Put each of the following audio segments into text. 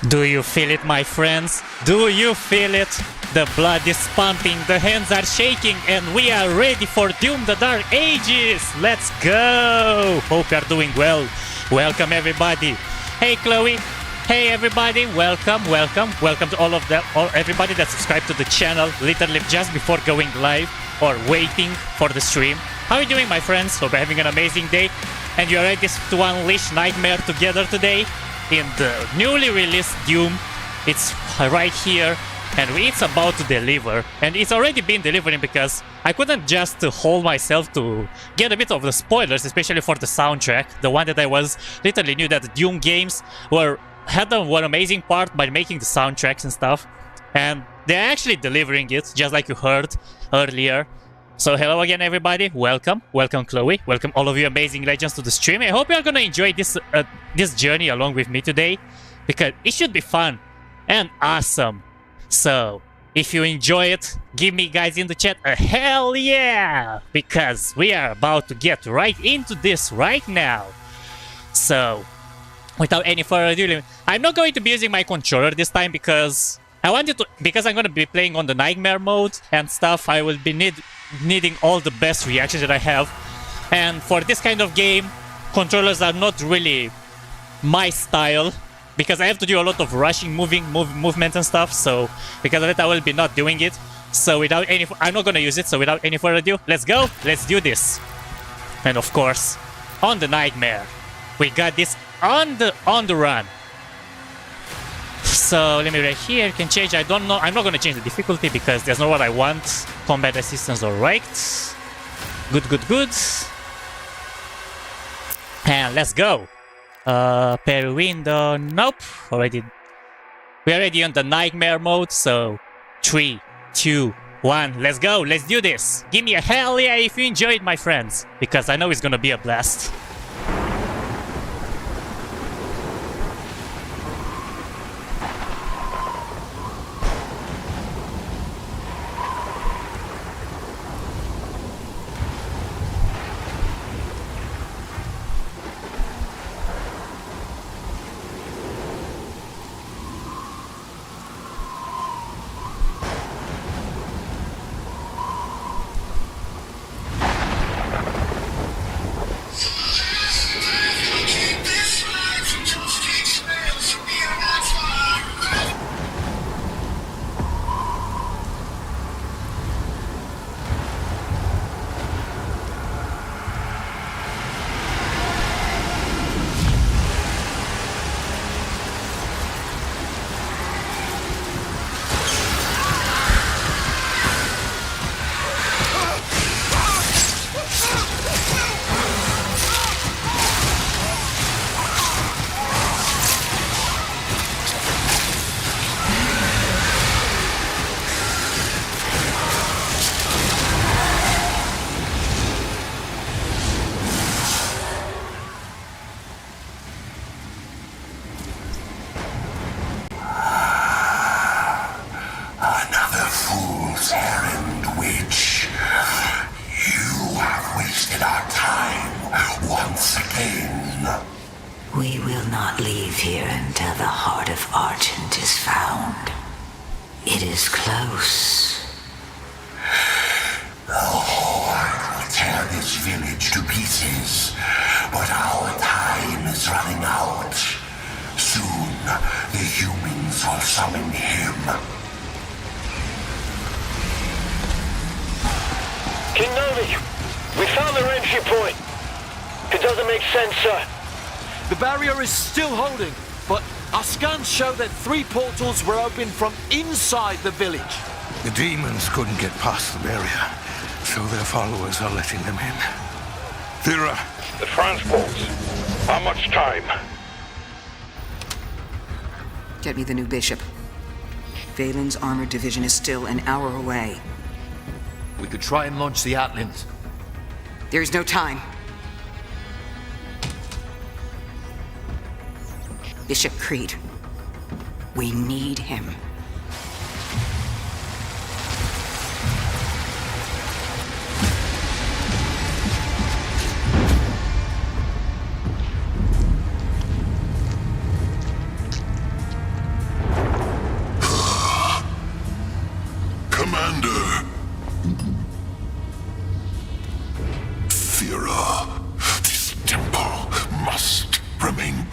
Do you feel it, my friends? Do you feel it? The blood is pumping, the hands are shaking, and we are ready for Doom the Dark Ages! Let's go! Hope you are doing well. Welcome everybody. Hey Chloe. Hey everybody. Welcome to everybody that subscribed to the channel literally just before going live or waiting for the stream. How are you doing, my friends? Hope you're having an amazing day and you're ready to unleash Nightmare together today in the newly released Doom. It's right here and it's about to deliver, and it's already been delivering because I couldn't just hold myself to get a bit of the spoilers, especially for the soundtrack. The one that I was literally knew that the Doom games had one amazing part by making the soundtracks and stuff, and they're actually delivering it just like you heard earlier. So hello again everybody, welcome Chloe, welcome all of you amazing legends to the stream. I hope you are gonna enjoy this journey along with me today, because it should be fun and awesome. So if you enjoy it, give me guys in the chat a hell yeah, because we are about to get right into this right now. So without any further ado, I'm not going to be using my controller this time because I'm going to be playing on the Nightmare mode and stuff. I will be needing all the best reactions that I have, and for this kind of game controllers are not really my style because I have to do a lot of rushing, movement and stuff. So because of that I will be not doing it. So I'm not gonna use it. So without any further ado, let's go, let's do this. And of course on the Nightmare we got this on the run. So let me right here, can change. I don't know, I'm not gonna change the difficulty because that's not what I want. Combat assistance, alright. Good. And let's go. Parry window, nope. We're already on the Nightmare mode, so 3, 2, 1, let's go, let's do this. Give me a hell yeah if you enjoyed, my friends, because I know it's gonna be a blast. We will not leave here until the heart of Argent is found. It is close. The Horde will tear this village to pieces, but our time is running out. Soon, the humans will summon him. King Novi, we found the entry point. It doesn't make sense, sir. The barrier is still holding, but our scans show that 3 portals were opened from inside the village. The demons couldn't get past the barrier, so their followers are letting them in. Thera. The transports. How much time? Get me the new bishop. Valen's armored division is still an hour away. We could try and launch the Atlands. There is no time. Bishop Creed. We need him.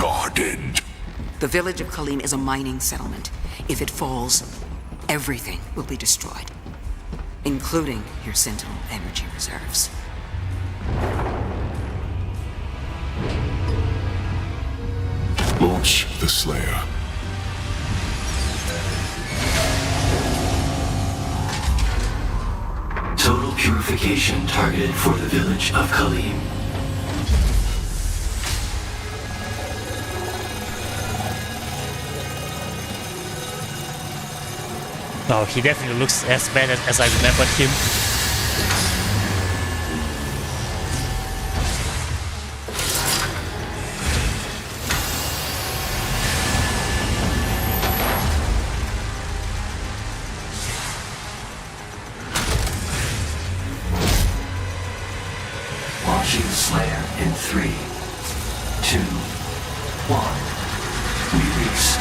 guarded. The village of Khalim is a mining settlement. If it falls, everything will be destroyed, including your Sentinel energy reserves. Launch the Slayer. Total purification targeted for the village of Khalim. Oh, he definitely looks as bad as I remembered him. Launching Slayer in 3, 2, 1. Release.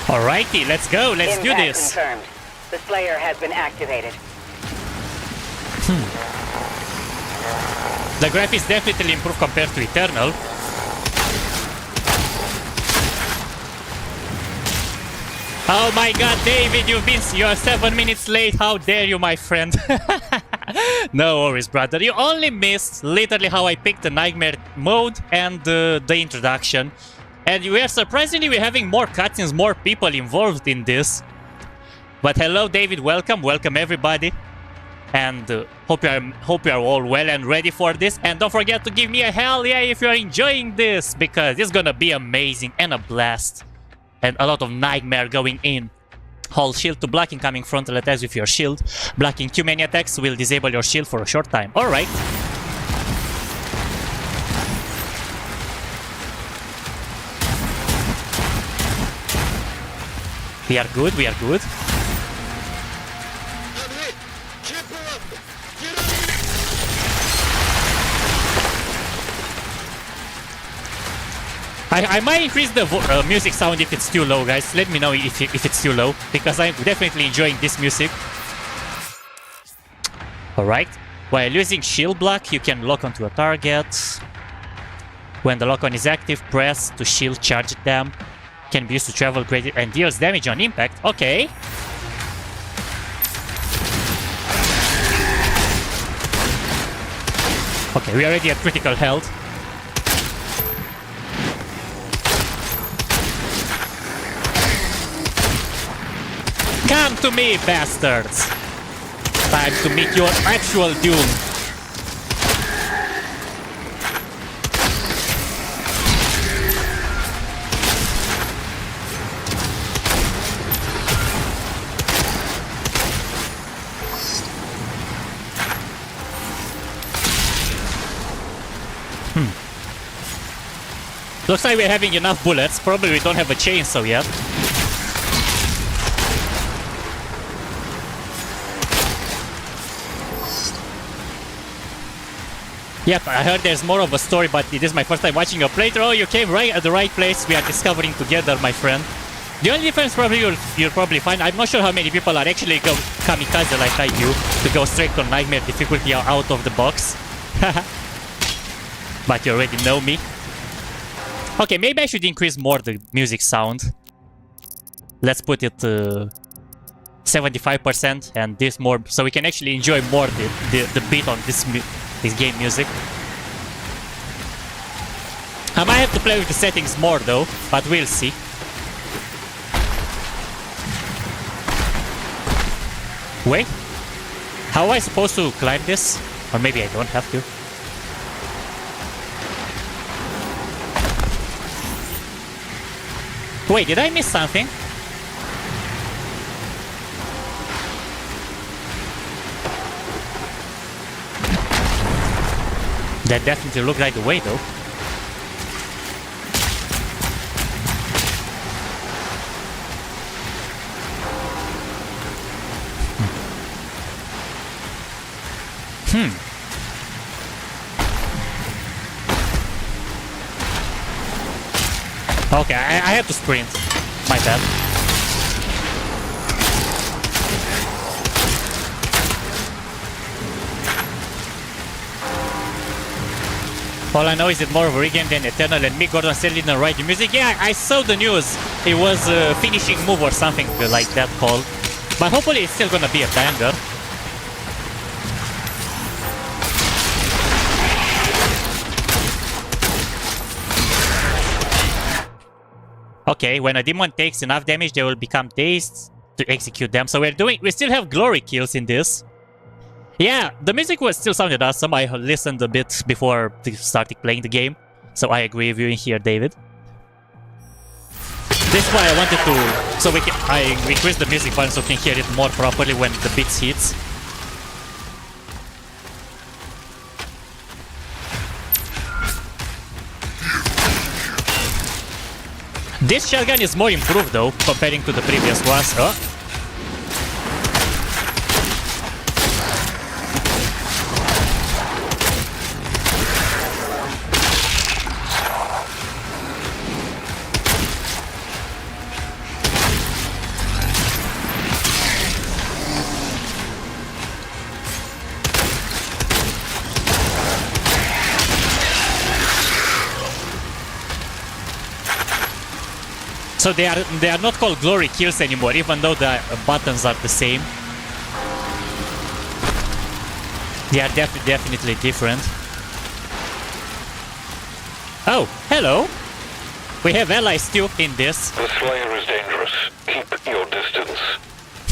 Alrighty, let's go, let's do Impact this. confirmed. The Slayer has been activated. The graphics definitely improved compared to Eternal. Oh my god, David, you're 7 minutes late. How dare you, my friend? No worries, brother. You only missed literally how I picked the Nightmare mode and the introduction. And we are surprisingly we're having more cutscenes, more people involved in this. But hello, David. Welcome everybody. And hope you are all well and ready for this. And don't forget to give me a hell yeah if you are enjoying this, because it's gonna be amazing and a blast. And a lot of nightmare going in. Hold shield to block incoming frontal attacks with your shield. Blocking too many attacks will disable your shield for a short time. Alright. We are good, we are good. I might increase the music sound if it's too low, guys. Let me know if it's too low, because I'm definitely enjoying this music. Alright. While using shield block, you can lock onto a target. When the lock-on is active, press to shield charge them. Can be used to travel greater and deals damage on impact. Okay. Okay, we are already at critical health. Come to me, bastards! Time to meet your actual doom. Looks like we're having enough bullets. Probably we don't have a chainsaw yet. Yep, I heard there's more of a story, but it is my first time watching a playthrough. Oh, you came right at the right place. We are discovering together, my friend. The only difference probably you'll probably find, I'm not sure how many people are actually go kamikaze like I do, to go straight on Nightmare difficulty out of the box. But you already know me. Okay, maybe I should increase more the music sound. Let's put it 75% and this more, so we can actually enjoy more the beat on this game music. I might have to play with the settings more though, but we'll see. Wait, how am I supposed to climb this? Or maybe I don't have to. Wait, did I miss something? That definitely looked like the way though. Okay, I had to sprint. My bad. All I know is that more of a regame than Eternal, and Mick Gordon still didn't write the music. Yeah, I saw the news. It was a finishing move or something like that called. But hopefully it's still gonna be a banger. Okay, when a demon takes enough damage, they will become dazed to execute them. So we still have glory kills in this. Yeah, the music was still sounded awesome. I listened a bit before starting playing the game. So I agree with you in here, David. This is why I wanted to... So I increased the music button so we can hear it more properly when the beats hits. This shotgun is more improved though, comparing to the previous ones. Oh. So they are not called glory kills anymore, even though the buttons are the same. They are definitely different. Oh, hello! We have allies too in this. The Slayer is dangerous. Keep your distance.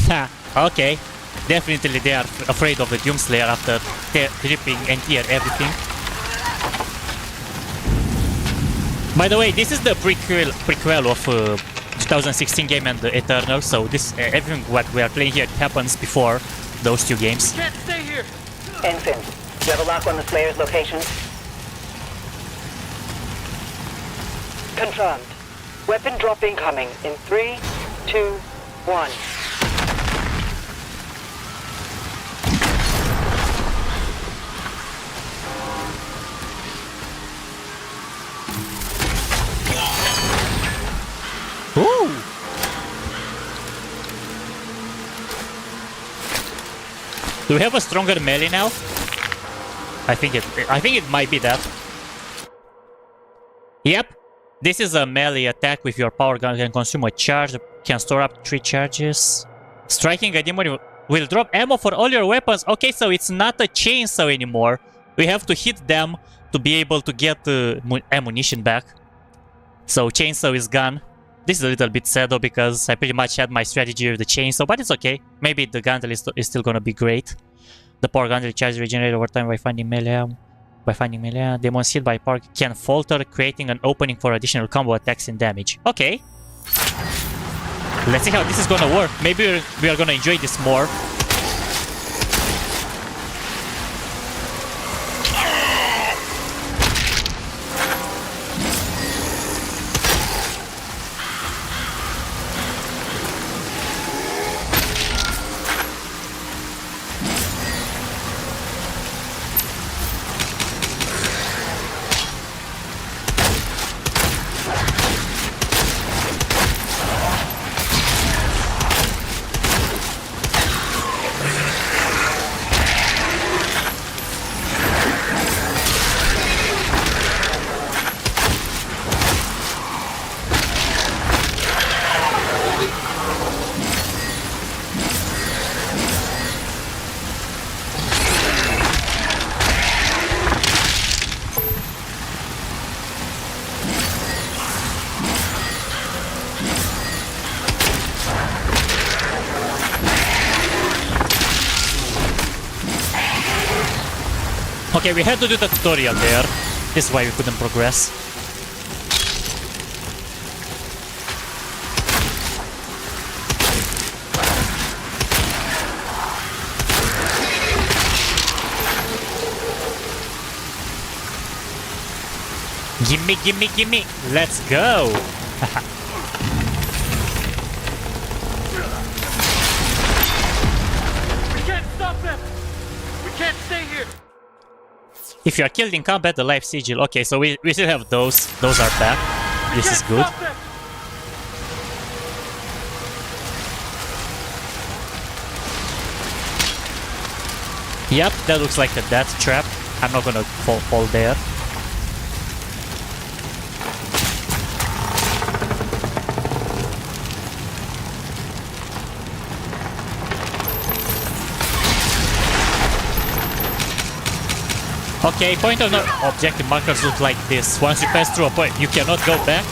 Ha, okay. Definitely they are afraid of the Doomslayer after ripping and tear everything. By the way, this is the prequel of 2016 game and the Eternal, so this everything what we are playing here happens before those two games. Can't stay here! Ensign, do you have a lock on the Slayer's location? Confirmed. Weapon drop incoming in 3, 2, 1. Ooh! Do we have a stronger melee now? I think it might be that. Yep. This is a melee attack with your power gun can consume a charge, can store up 3 charges. Striking a demon will drop ammo for all your weapons. Okay, so it's not a chainsaw anymore. We have to hit them to be able to get the ammunition back. So chainsaw is gone. This is a little bit sad though because I pretty much had my strategy with the chainsaw, but it's okay. Maybe the gun is still gonna be great. The power gun charge regenerates over time by finding melee. Demons hit by power can falter, creating an opening for additional combo attacks and damage. Okay. Let's see how this is gonna work. Maybe we are gonna enjoy this more. Okay, we had to do the tutorial there. This is why we couldn't progress. Gimme, gimme, gimme. Let's go. We can't stop them! We can't stay here! If you are killed in combat, the life sigil. Okay, so we still have those. Those are back. This is good. Stop them! Yep, that looks like a death trap. I'm not gonna fall there. Okay, point of no objective markers look like this. Once you pass through a point, you cannot go back.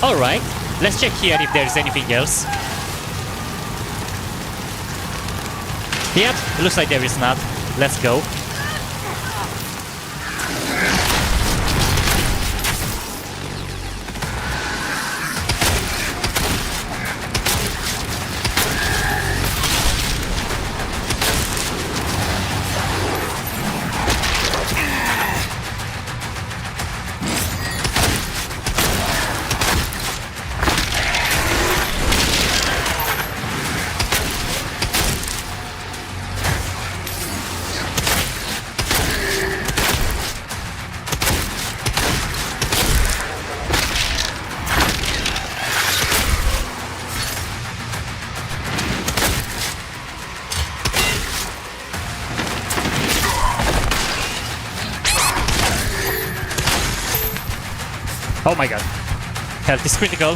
Alright, let's check here if there's anything else. Yep, it looks like there is not. Let's go. Oh my god. Health is critical.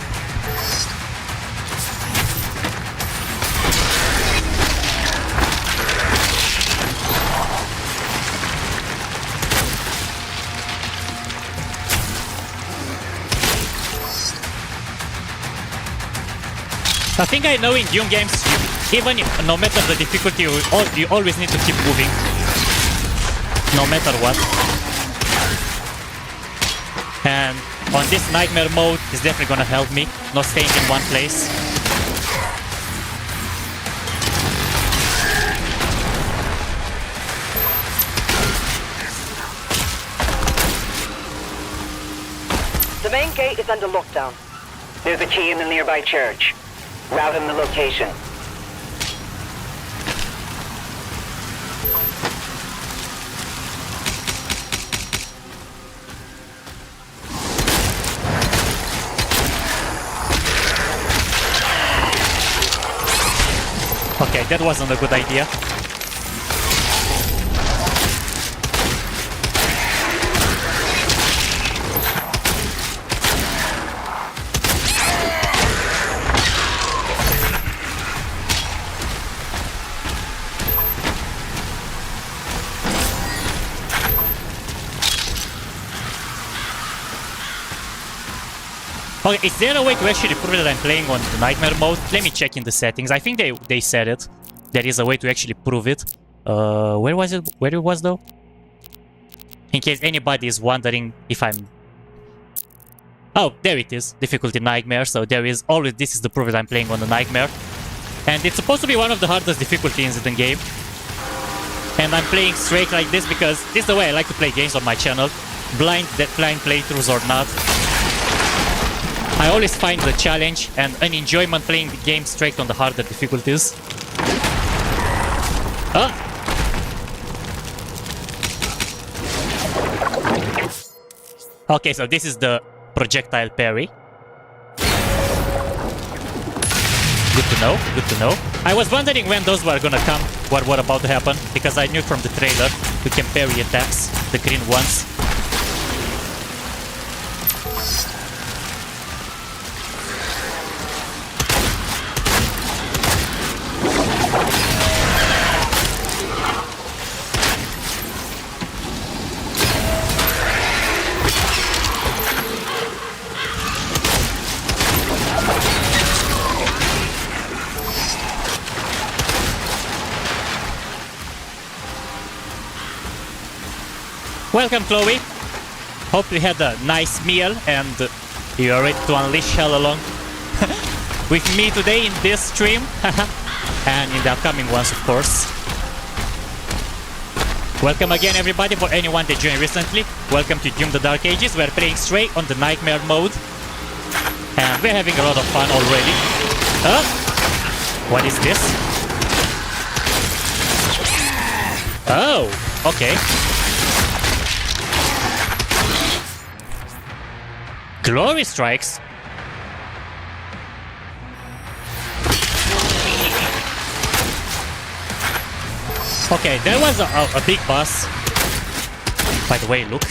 I think I know in Doom games, even if, no matter the difficulty, you always need to keep moving. No matter what. And on this nightmare mode, it's definitely gonna help me, not staying in one place. The main gate is under lockdown. There's a key in the nearby church. Route him the location. Okay, that wasn't a good idea. Okay, is there a way to actually prove that I'm playing on the nightmare mode? Let me check in the settings. I think they said it. There is a way to actually prove it. Where was it? Where it was though? In case anybody is wondering if I'm... Oh, there it is. Difficulty nightmare. So there is always... This is the proof that I'm playing on the nightmare. And it's supposed to be one of the hardest difficulties in the game. And I'm playing straight like this because this is the way I like to play games on my channel. Blind playthroughs or not. I always find the challenge and an enjoyment playing the game straight on the harder difficulties. Ah! Okay, so this is the projectile parry. Good to know, good to know. I was wondering when those were gonna come, what were about to happen, because I knew from the trailer you can parry attacks, the green ones. Welcome, Chloe. Hope you had a nice meal and you are ready to unleash hell along with me today in this stream and in the upcoming ones, of course. Welcome again everybody, for anyone that joined recently. Welcome to Doom the Dark Ages. We're playing straight on the Nightmare mode. And we're having a lot of fun already. What is this? Oh, okay. Glory strikes. Okay, there was a big boss. By the way, look.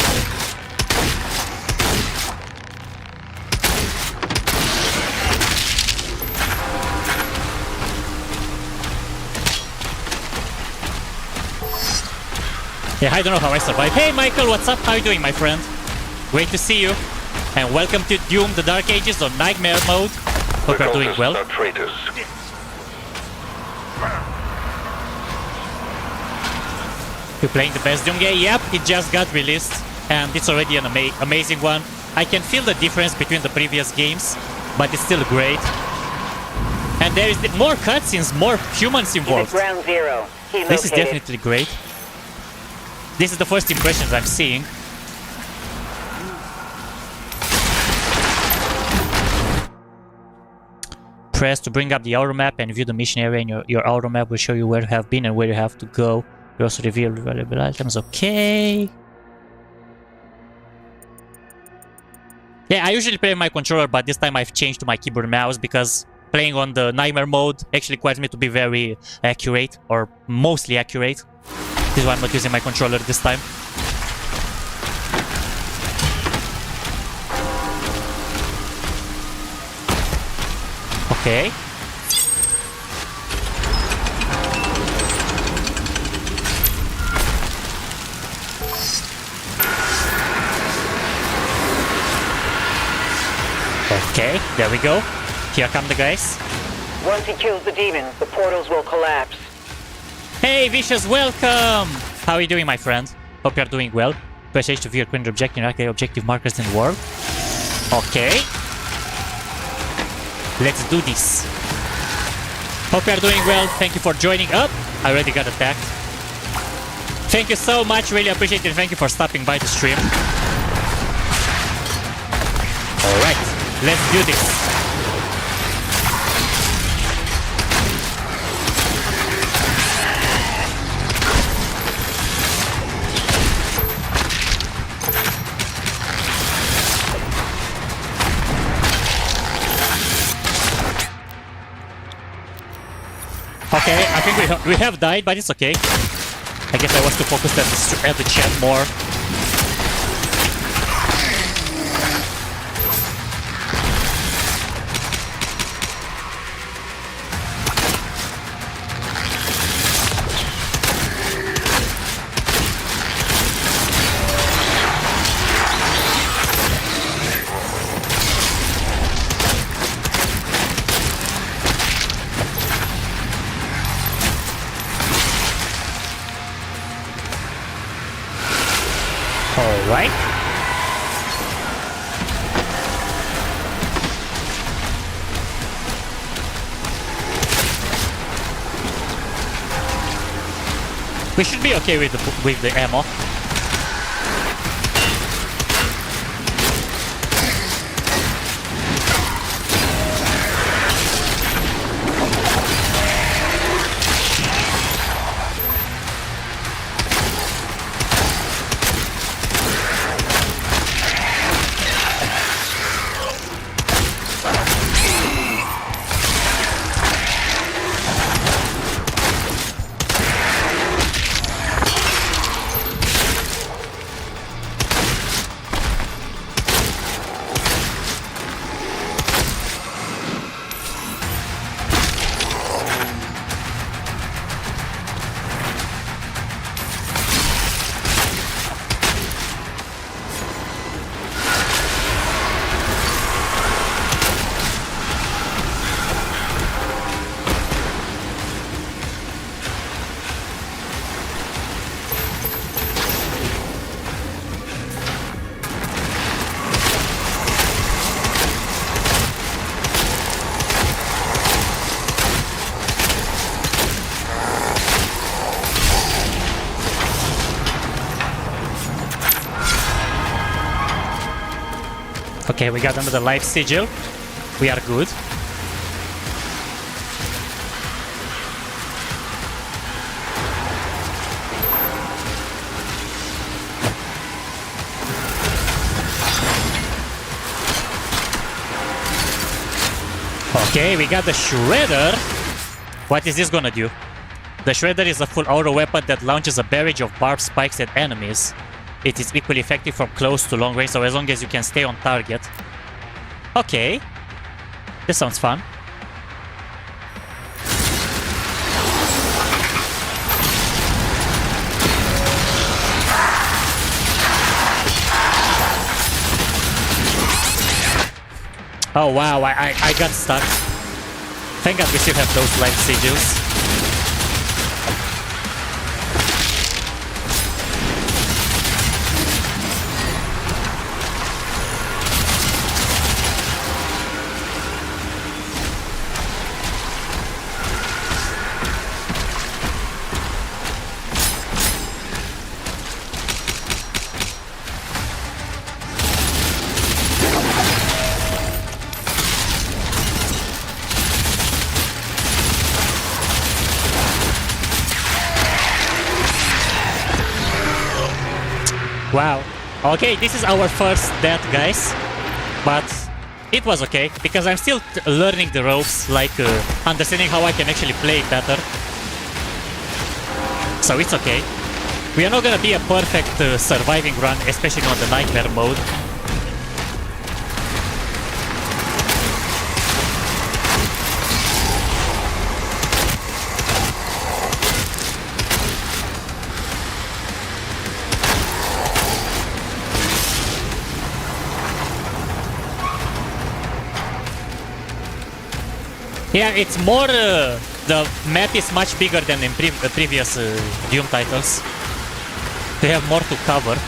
Yeah, I don't know how I survived. Hey Michael, what's up? How you doing, my friend? Great to see you. And welcome to Doom the Dark Ages on Nightmare mode. Hope you're doing well. You're playing the best Doom game? Yep, it just got released. And it's already an amazing one. I can feel the difference between the previous games, but it's still great. And there is more cutscenes, more humans involved. Ground zero. This is definitely great. This is the first impressions I'm seeing. Press to bring up the auto map and view the mission area, and your auto map will show you where you have been and where you have to go. You also reveal valuable items. Okay. Yeah, I usually play my controller, but this time I've changed to my keyboard and mouse because playing on the Nightmare mode actually requires me to be very accurate, or mostly accurate. This is why I'm not using my controller this time. Okay. Okay, there we go. Here come the guys. Once he kills the demon, the portals will collapse. Hey, Vicious, welcome! How are you doing, my friend? Hope you're doing well. Press H to view your current objective and activate objective markers in the world. Okay. Let's do this. Hope you're doing well. Thank you for joining up. I already got attacked. Thank you so much. Really appreciate it. Thank you for stopping by the stream. Alright, let's do this. Okay, I think we have died, but it's okay. I guess I was too focused at the chat more. Alright. We should be okay with the ammo. Okay, we got another life sigil. We are good. Okay, we got the Shredder. What is this gonna do? The Shredder is a full auto weapon that launches a barrage of barbed spikes at enemies. It is equally effective from close to long range, so as long as you can stay on target. Okay. This sounds fun. Oh wow, I got stuck. Thank God we still have those life sigils. Wow. Okay, this is our first death, guys. But it was okay, because I'm still learning the ropes, like understanding how I can actually play it better. So it's okay. We are not gonna be a perfect surviving run, especially on the nightmare mode. Yeah, it's more... the map is much bigger than in previous Doom titles. They have more to cover.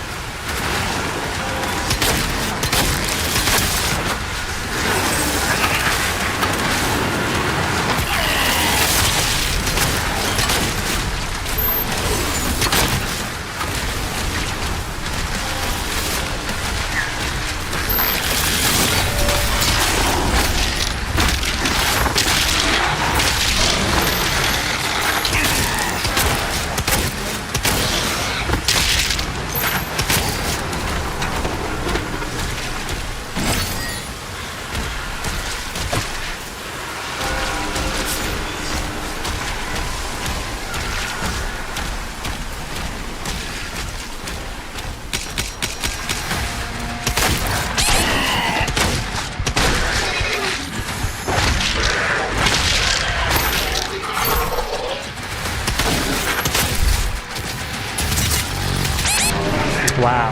Wow.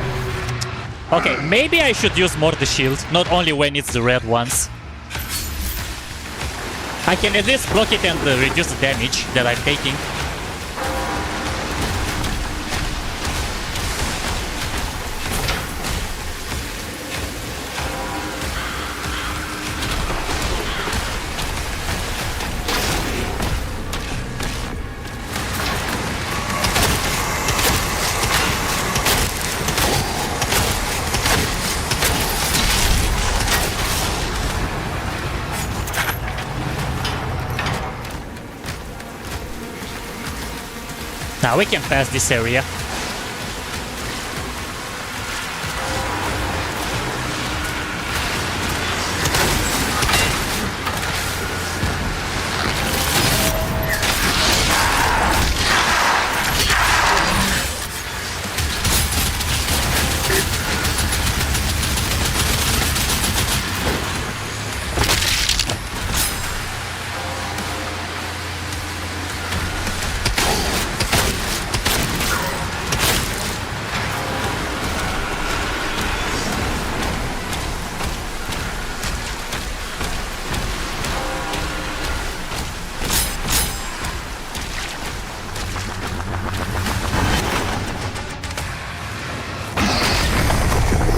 Okay, maybe I should use more the shield, not only when it's the red ones. I can at least block it and reduce the damage that I'm taking. Now we can pass this area.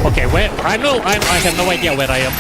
Okay, where? I have no idea where I am.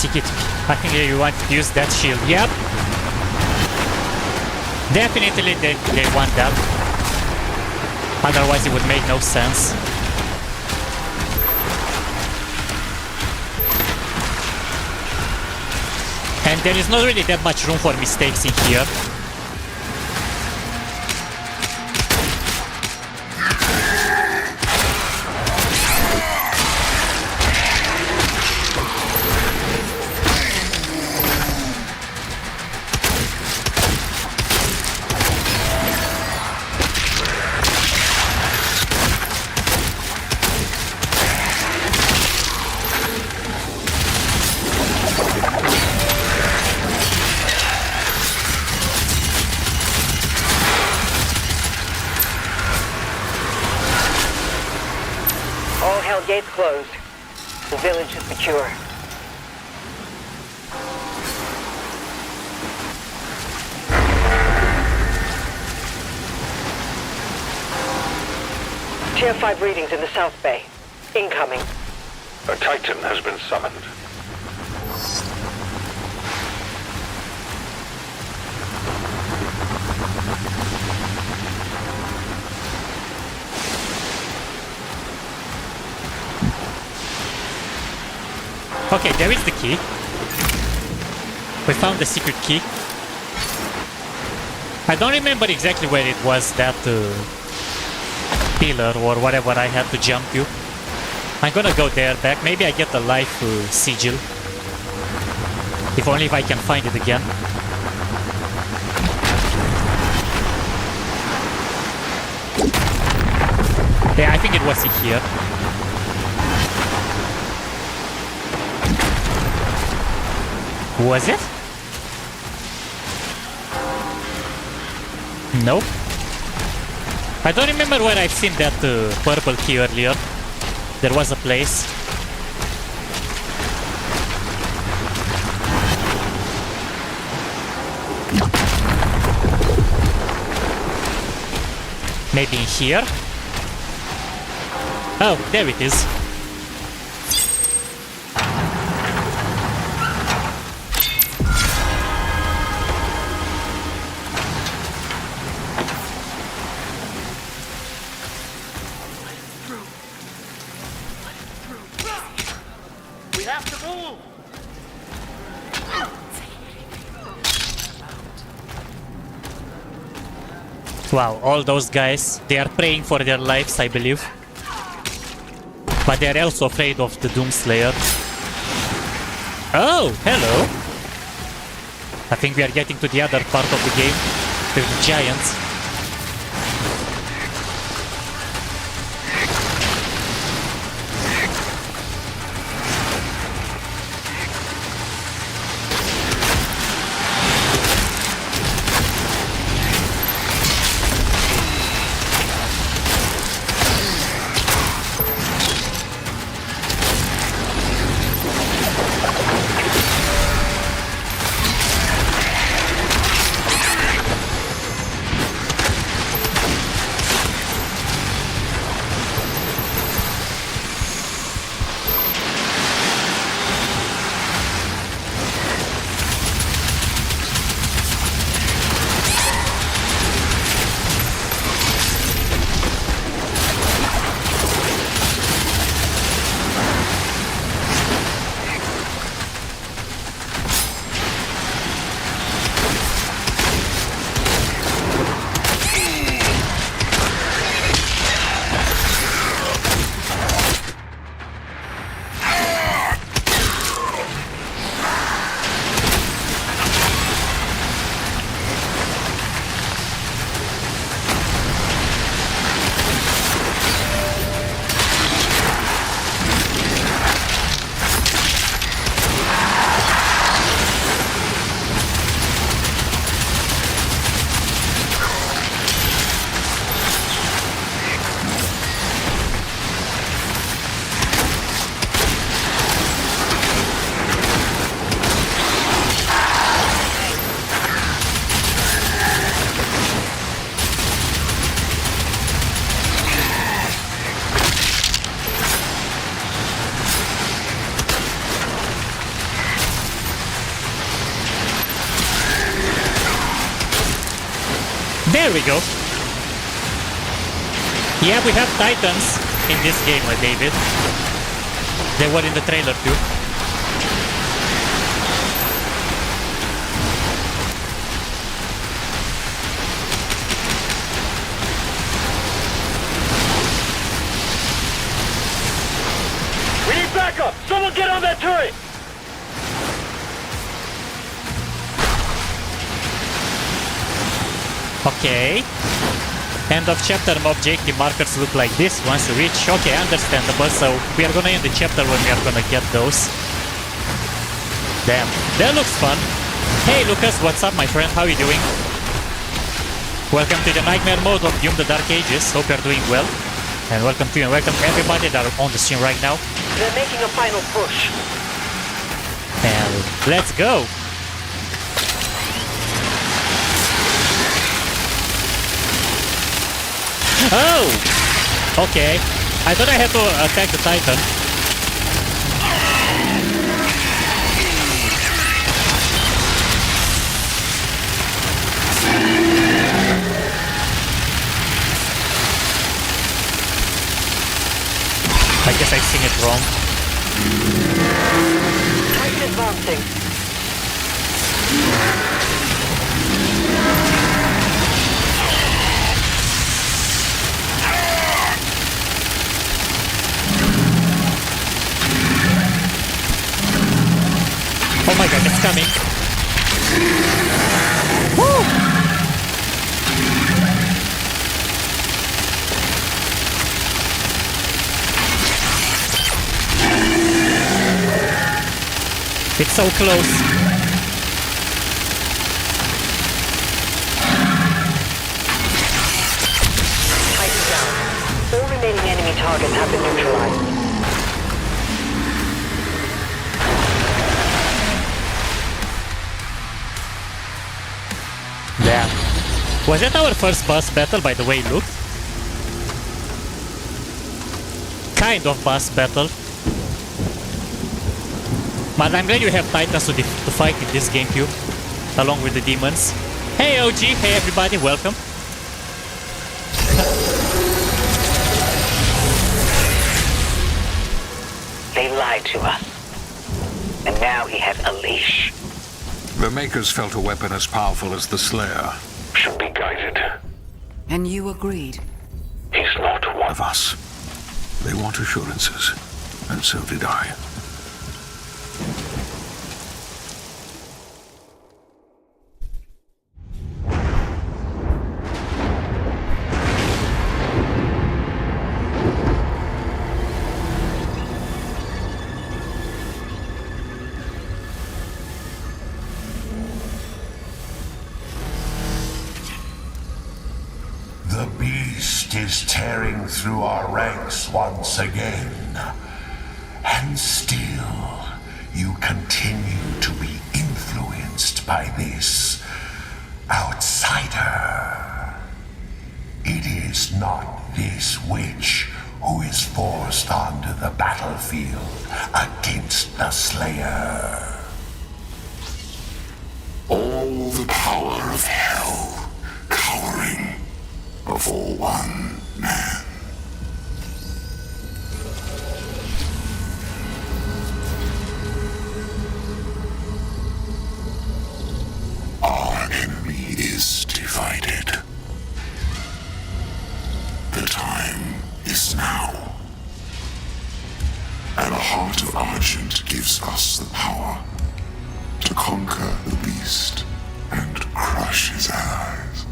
Secret. I think you want to use that shield. Yep. Definitely they want that. Otherwise it would make no sense. And there is not really that much room for mistakes in here. Gates closed. The village is secure. Tier 5 readings in the South Bay. Incoming. A Titan has been summoned. Okay, there is the key. We found the secret key. I don't remember exactly where it was, that pillar or whatever I had to jump to. I'm gonna go there back. Maybe I get the life sigil. If only if I can find it again. Yeah, I think it was in here. Was it? Nope. I don't remember where I've seen that purple key earlier. There was a place. Maybe in here? Oh, there it is. Wow, all those guys, they are praying for their lives, I believe. But they are also afraid of the Doomslayer. Oh, hello! I think we are getting to the other part of the game, with the giants. There we go. Yeah, we have Titans in this game, David. They were in the trailer too. We need backup! Someone get on that turret! Okay. End of chapter objective markers look like this once you reach. Okay, understandable. So we are gonna end the chapter when we are gonna get those. Damn, that looks fun. Hey Lucas, what's up my friend? How are you doing? Welcome to the nightmare mode of Doom the Dark Ages. Hope you're doing well. And welcome to you and welcome to everybody that are on the stream right now. They're making a final push. And let's go! Oh! Okay. I thought I had to attack the Titan. I guess I've seen it wrong. Titan advancing. Oh my god, it's coming. Woo! It's so close. Titan down. All remaining enemy targets have been neutralized. Yeah. Was that our first boss battle, by the way, Luke? Kind of boss battle. But I'm glad you have Titans to fight in this game too, along with the demons. Hey OG, hey everybody, welcome. They lied to us. And now he has a leash. The Makers felt a weapon as powerful as the Slayer. Should be guided. And you agreed. He's not one Of us. They want assurances, and so did I. The beast is tearing through our ranks once again. And still, you continue to be influenced by this outsider. It is not this witch who is forced onto the battlefield against the Slayer. All the power of hell cowering before one man. Our enemy is divided. The time is now. And a heart of Argent gives us the power to conquer the beast and crush his allies.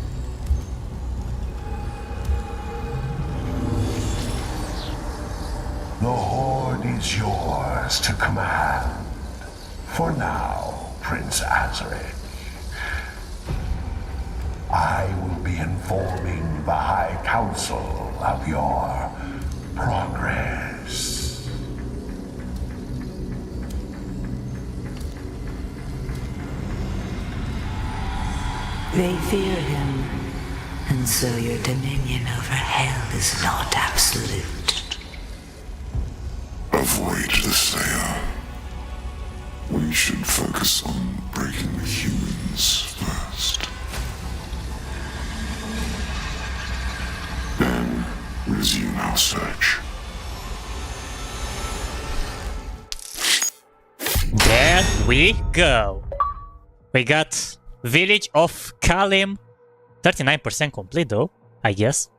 The Horde is yours to command. For now, Prince Azareth. I will be informing the High Council of your progress. They fear him, and so your dominion over hell is not absolute. Avoid the Slayer. We should focus on breaking the humans first. There we go. We got Village of Khalim. 39% complete though, I guess.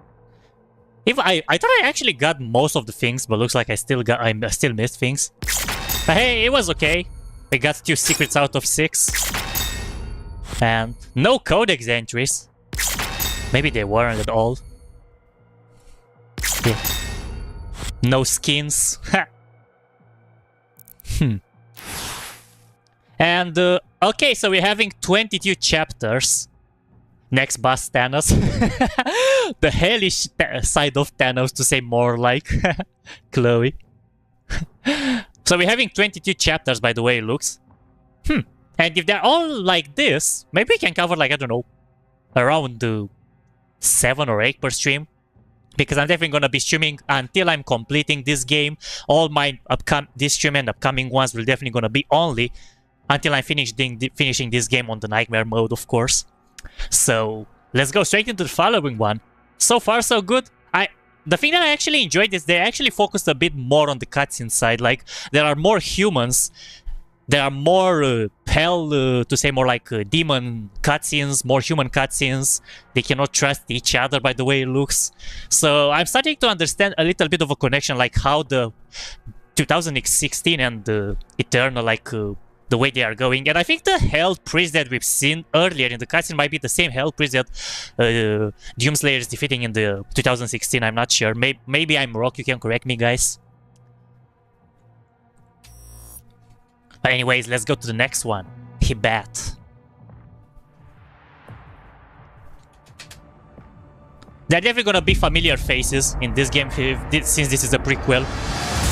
If I thought I actually got most of the things, but looks like I still missed things. But hey, it was okay. We got 2 secrets out of 6. And no codex entries. Maybe they weren't at all. Yeah. No skins. And okay, so we're having 22 chapters. Next boss Thanos. The hellish side of Thanos, to say more like. Chloe. So we're having 22 chapters, by the way it looks. And if they're all like this, maybe we can cover, like, I don't know, around 7 or 8 per stream. Because I'm definitely going to be streaming until I'm completing this game. All my this stream and upcoming ones will definitely going to be only until I'm finishing this game on the Nightmare mode, of course. So let's go straight into the following one. So far, so good. The thing that I actually enjoyed is they actually focused a bit more on the cutscene side. Like, there are more humans. There are more hell, to say more like demon cutscenes, more human cutscenes. They cannot trust each other by the way it looks. So I'm starting to understand a little bit of a connection, like how the 2016 and the Eternal, like the way they are going. And I think the Hell Priest that we've seen earlier in the cutscene might be the same Hell Priest that Doomslayer is defeating in the 2016. I'm not sure. Maybe I'm wrong. You can correct me, guys. But anyways, let's go to the next one. Hebeth. They're definitely gonna be familiar faces in this game since this is a prequel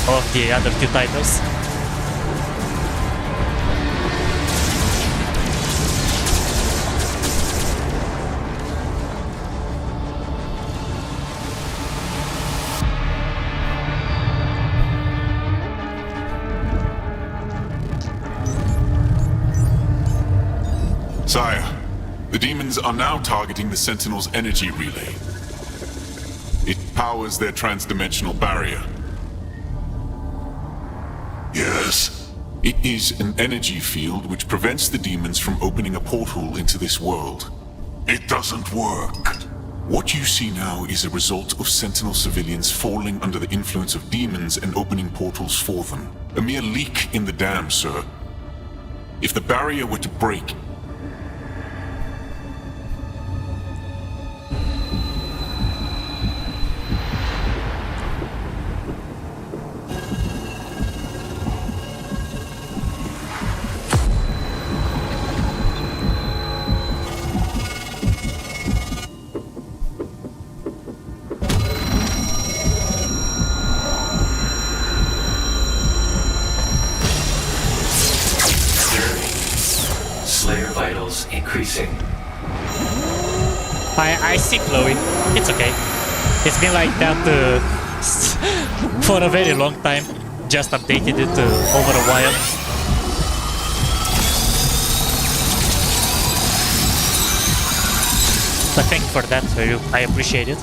of the other 2 titles. Sire, the demons are now targeting the Sentinel's energy relay. It powers their transdimensional barrier. Yes? It is an energy field which prevents the demons from opening a portal into this world. It doesn't work. What you see now is a result of Sentinel civilians falling under the influence of demons and opening portals for them. A mere leak in the dam, sir. If the barrier were to break, increasing. I see Chloe. It's okay. It's been like that for a very long time. Just updated it over a while. But thank you for that, I appreciate it.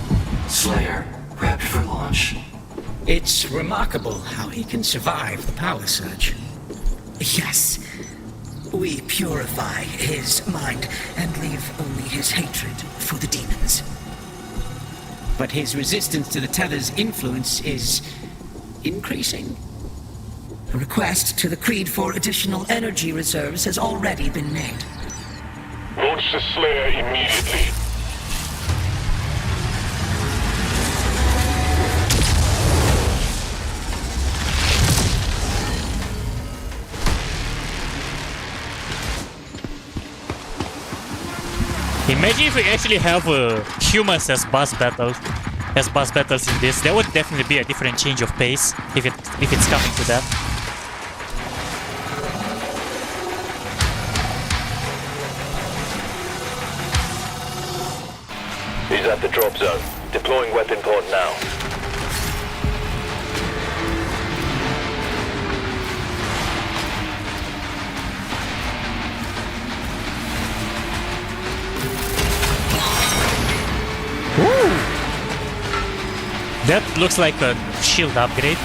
Slayer, prepped for launch. It's remarkable how he can survive the power surge. Yes. We purify his mind and leave only his hatred for the demons. But his resistance to the Tether's influence is increasing. A request to the Creed for additional energy reserves has already been made. Launch the Slayer immediately. Imagine if we actually have humans as boss battles in this. There would definitely be a different change of pace if it's coming to that. He's at the drop zone. Deploying weapon pod now. That looks like a shield upgrade.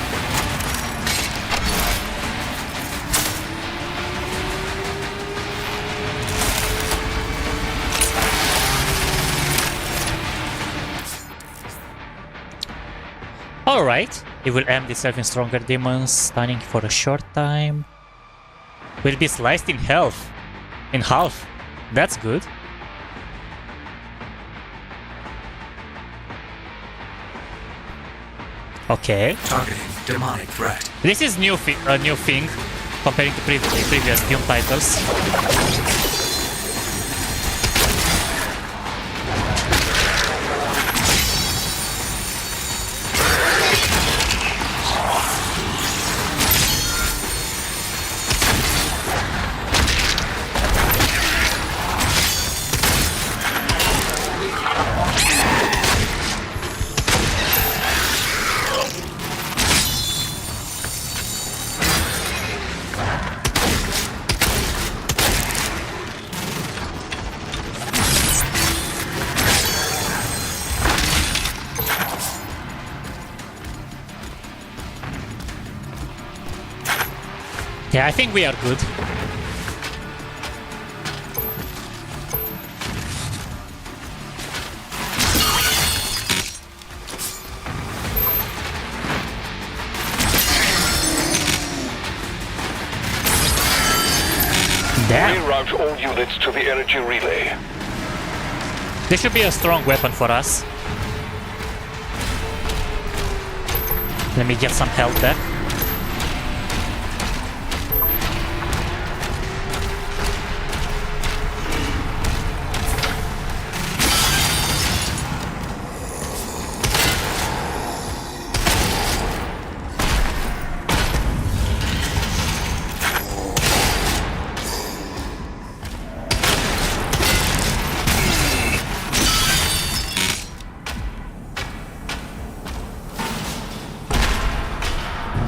Alright. It will end itself in stronger demons, stunning for a short time. Will be sliced in half. In half. That's good. Okay. Targeting demonic threat. This is a new thing comparing to previous Doom titles. Yeah, I think we are good. Damn. Reroute all units to the energy relay. This should be a strong weapon for us. Let me get some health back.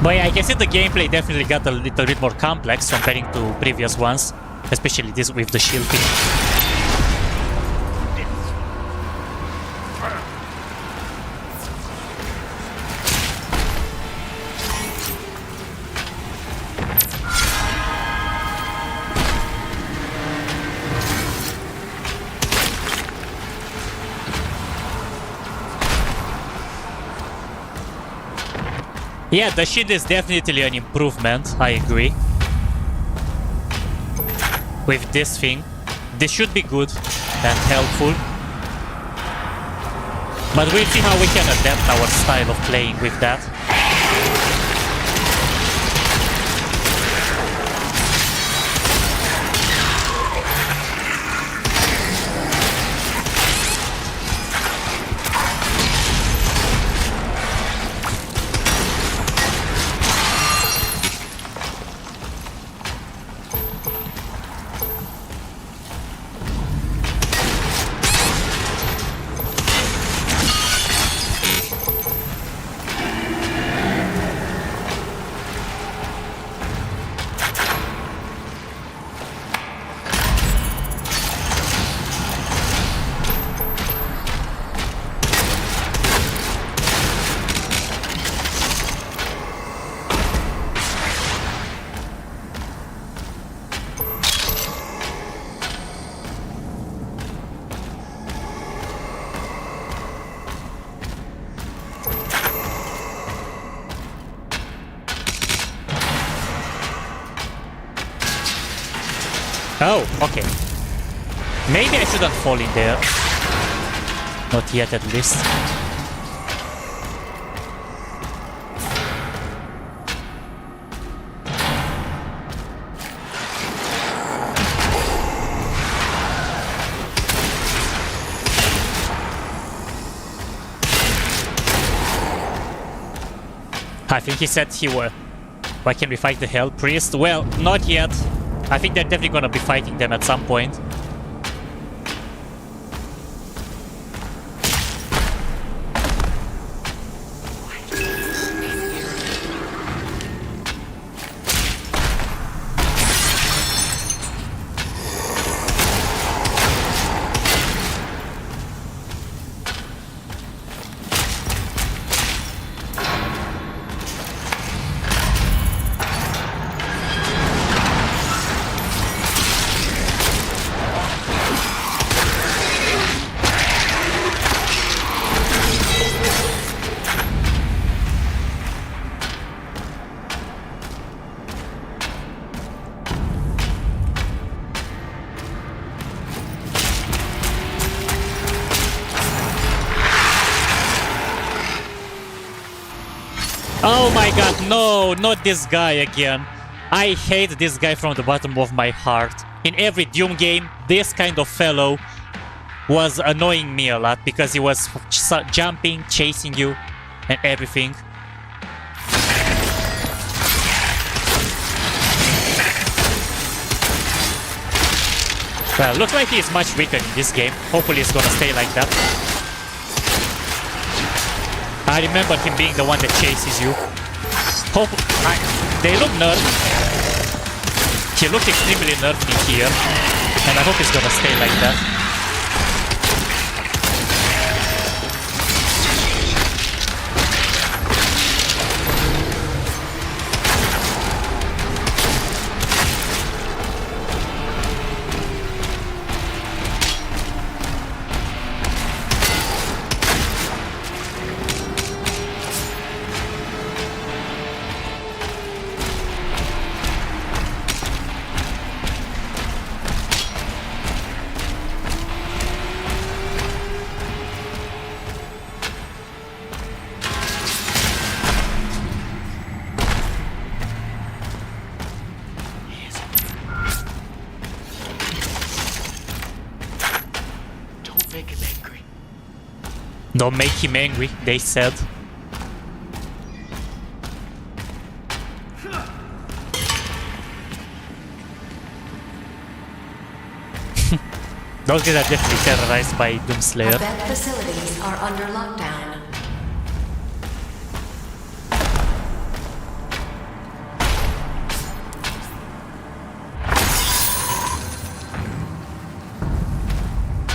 But yeah, I can see the gameplay definitely got a little bit more complex comparing to previous ones, especially this with the shield thing. Yeah, the shield is definitely an improvement, I agree. With this thing. This should be good and helpful. But we'll see how we can adapt our style of playing with that. Oh, okay. Maybe I shouldn't fall in there. Not yet, at least. I think he said he were. Why can we fight the Hell Priest? Well, not yet. I think they're definitely gonna be fighting them at some point. god, no, not this guy again. I hate this guy from the bottom of my heart. In every Doom game, this kind of fellow was annoying me a lot because he was jumping, chasing you, and everything. Well, looks like he is much weaker in this game. Hopefully it's gonna stay like that. I remember him being the one that chases you. They look nerfed. He looked extremely nerfed in here. And I hope it's gonna stay like that. Don't make him angry, they said. Those guys are definitely terrorized by Doomslayer. Hebeth facilities are under lockdown.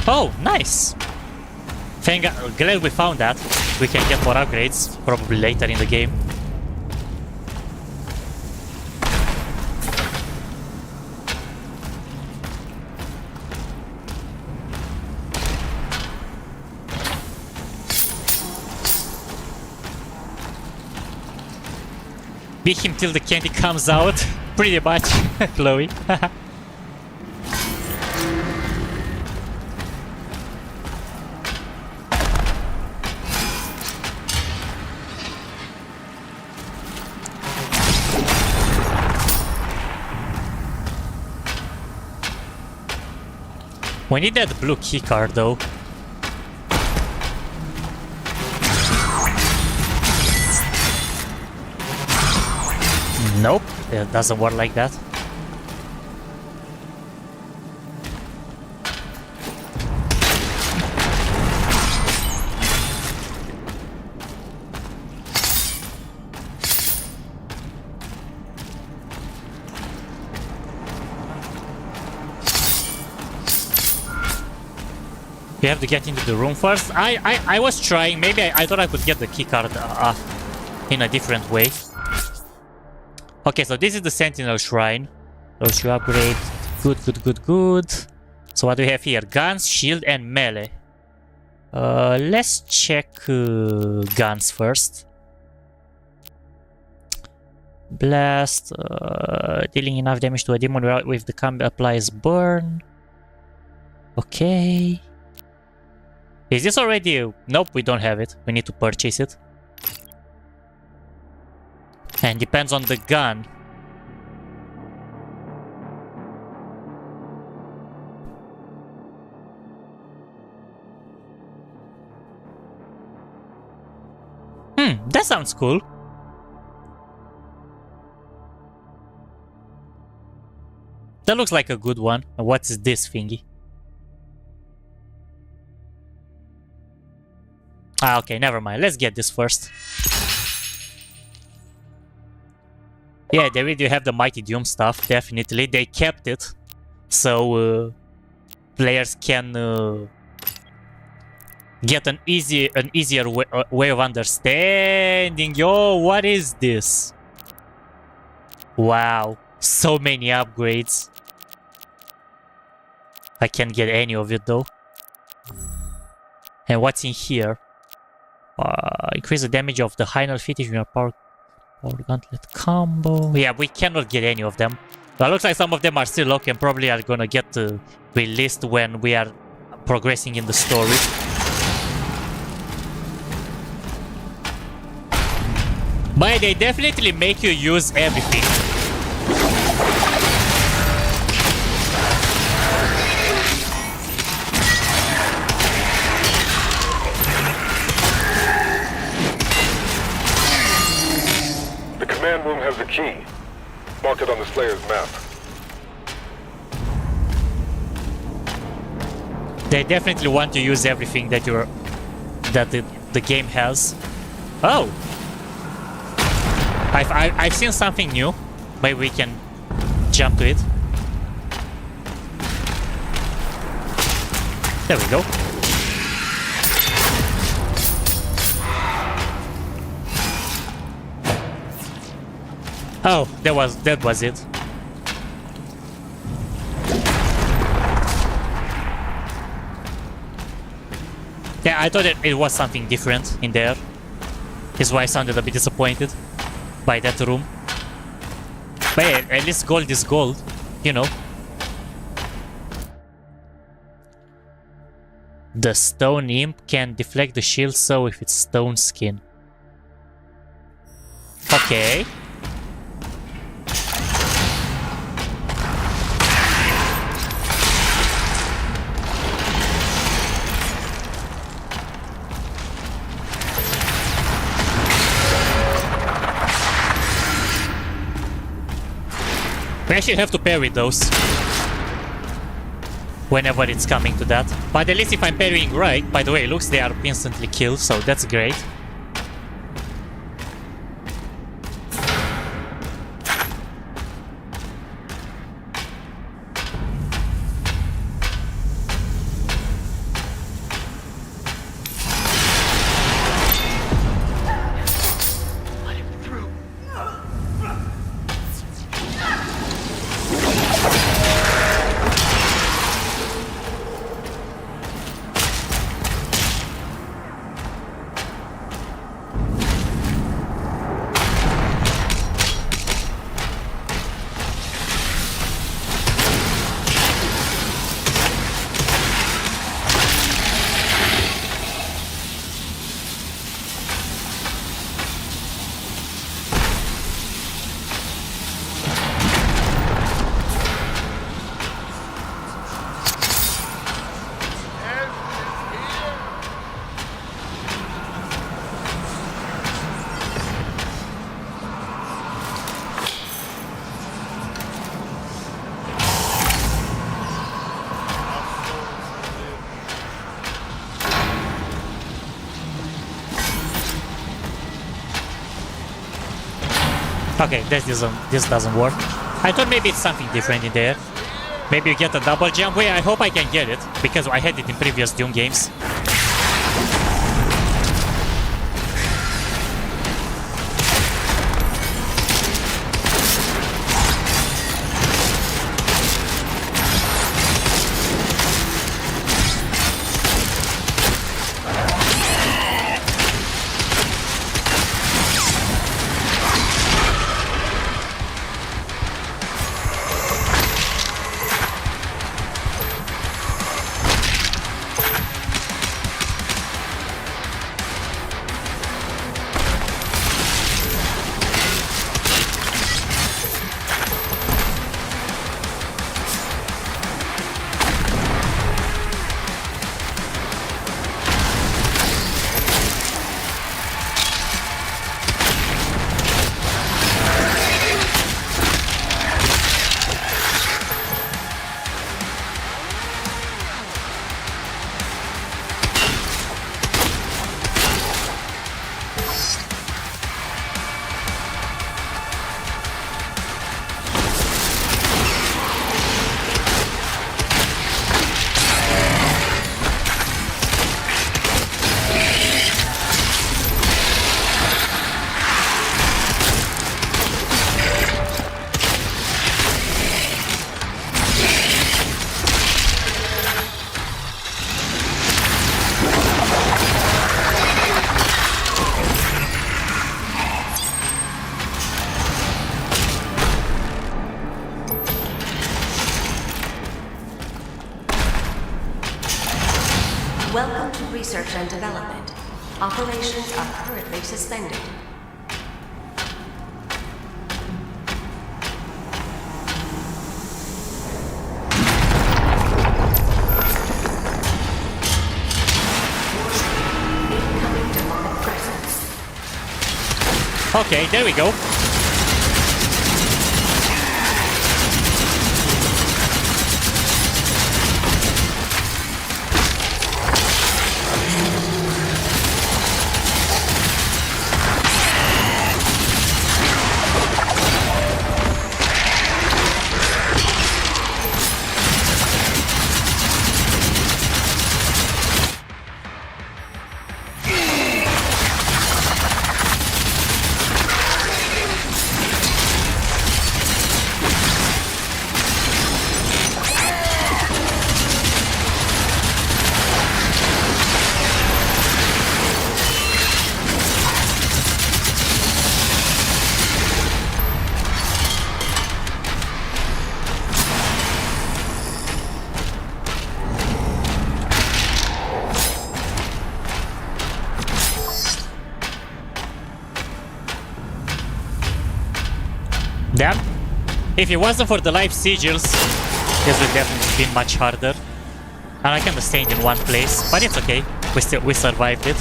Oh, nice! Glad we found that. We can get more upgrades, probably later in the game. Beat him till the candy comes out. Pretty much, Chloe. We need that blue keycard though. Nope, it doesn't work like that. We have to get into the room first. I was trying. Maybe I thought I could get the keycard in a different way. Okay, so this is the Sentinel Shrine. Those you upgrade. Good. So what do we have here? Guns, shield, and melee. Let's check guns first. Blast. Dealing enough damage to a demon with the combat applies burn. Okay. Is this already... Nope, we don't have it. We need to purchase it. And depends on the gun. That sounds cool. That looks like a good one. What is this thingy? Ah, okay, never mind. Let's get this first. Yeah, they really have the Mighty Doom stuff, definitely. They kept it, so players can get an easier way of understanding. Yo, what is this? Wow, so many upgrades. I can't get any of it though. And what's in here? Increase the damage of the final fetish in your power gauntlet combo. Yeah, we cannot get any of them. But it looks like some of them are still locked and probably are gonna get released when we are progressing in the story. But they definitely make you use everything. The command room has a key. Mark it on the Slayer's map. They definitely want to use everything that the game has. Oh! I've seen something new. Maybe we can jump to it. There we go. Oh, that was it. Yeah, I thought it was something different in there. That's why I sounded a bit disappointed by that room. But yeah, at least gold is gold, you know. The stone imp can deflect the shield so if it's stone skin. Okay. We actually have to parry those whenever it's coming to that. But at least if I'm parrying right, by the way, it looks they are instantly killed, so that's great. Okay, this doesn't work. I thought maybe it's something different in there. Maybe you get a double jump. Wait, I hope I can get it, because I had it in previous Doom games. Welcome to Research and Development. Operations are currently suspended. Okay, there we go. Damn. If it wasn't for the life sigils, this would definitely be much harder. And I kind of stayed in one place, but it's okay. We survived it.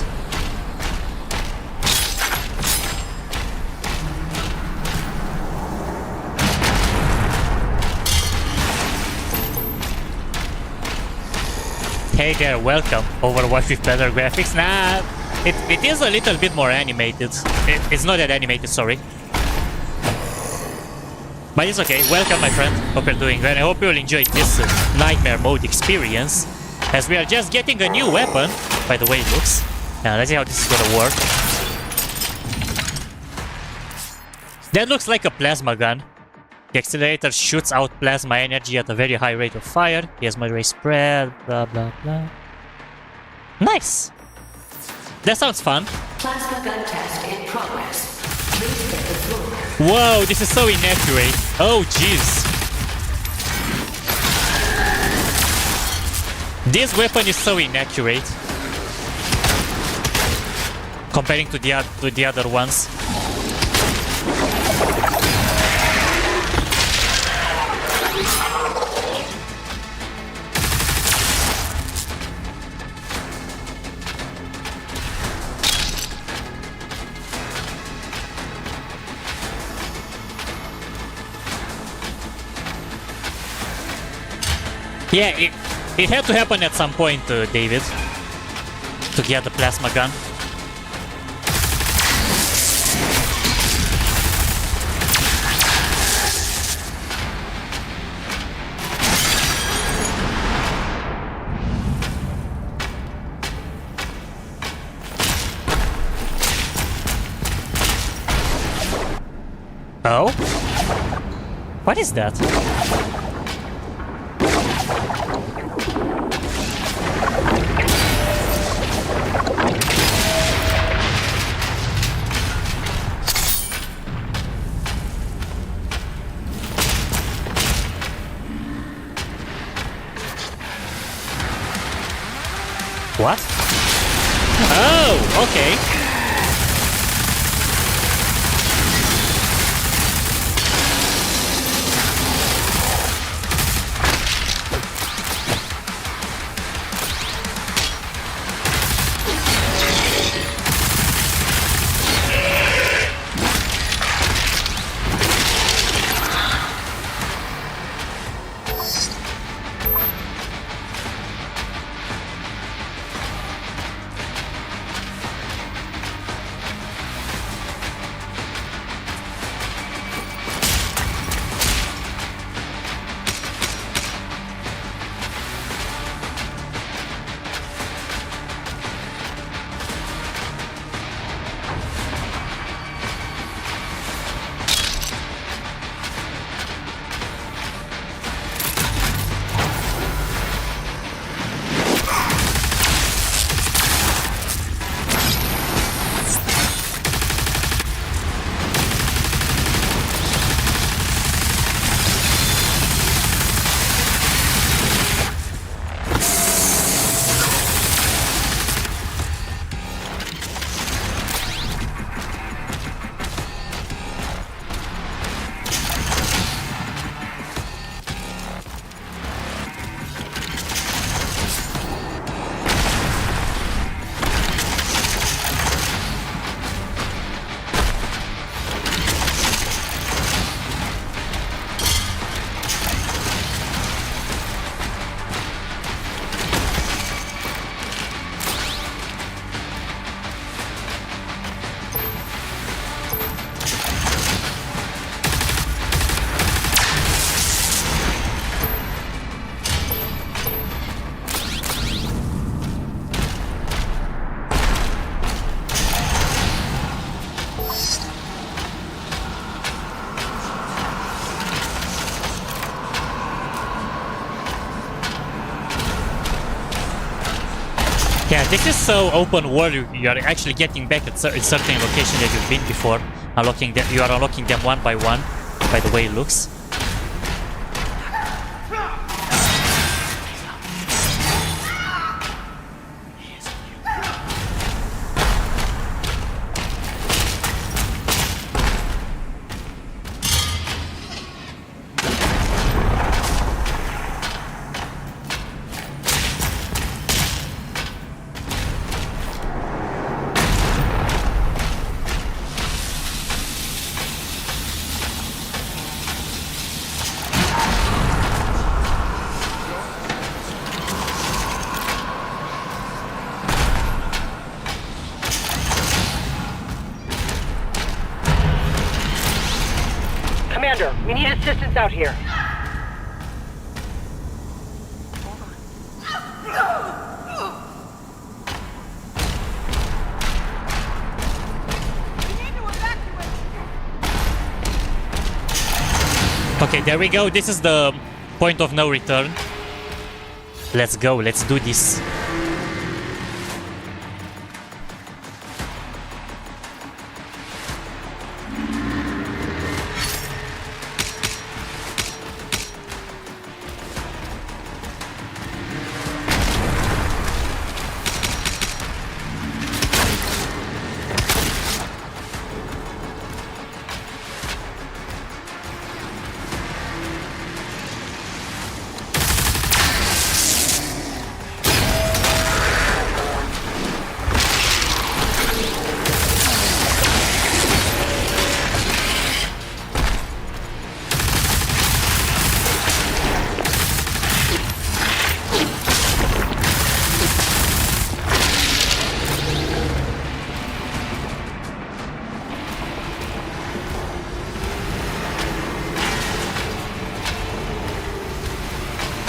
Hey there, welcome. Overwatch with better graphics. Nah, it is a little bit more animated. It's not that animated, sorry. But it's okay. Welcome, my friend. Hope you're doing well. I hope you'll enjoy this nightmare mode experience, as we are just getting a new weapon, by the way it looks. Now, let's see how this is gonna work. That looks like a plasma gun. The accelerator shoots out plasma energy at a very high rate of fire. He has moderate spread, blah blah blah. Nice! That sounds fun. Plasma gun test in progress. Please hit the floor. Whoa, this is so inaccurate. Oh, jeez. This weapon is so inaccurate comparing to the other ones. Yeah, it had to happen at some point, David, to get the plasma gun. Oh? What is that? What? Oh, okay. this is so open world. You are actually getting back at certain locations that you've been before. Unlocking them, you are unlocking them one by one, by the way it looks. Commander, we need assistance out here. Okay, there we go. This is the point of no return. Let's go. Let's do this.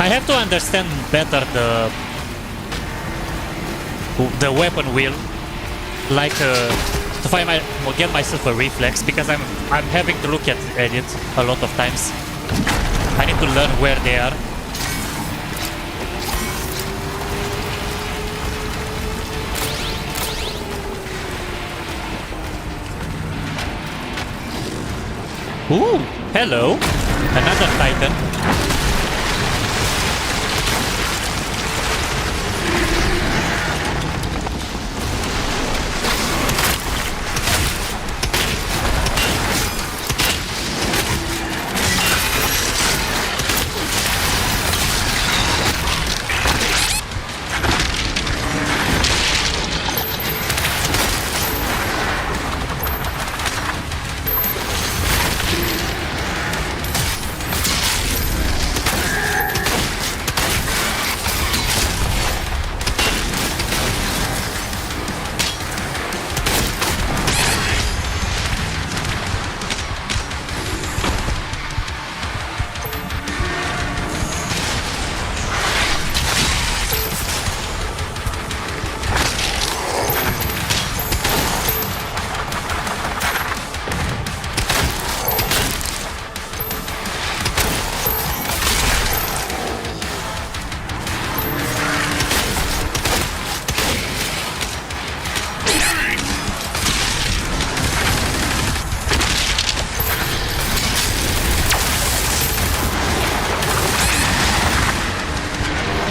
I have to understand better the weapon wheel, like to get myself a reflex, because I'm having to look at it a lot of times. I need to learn where they are. Ooh, hello, another Titan.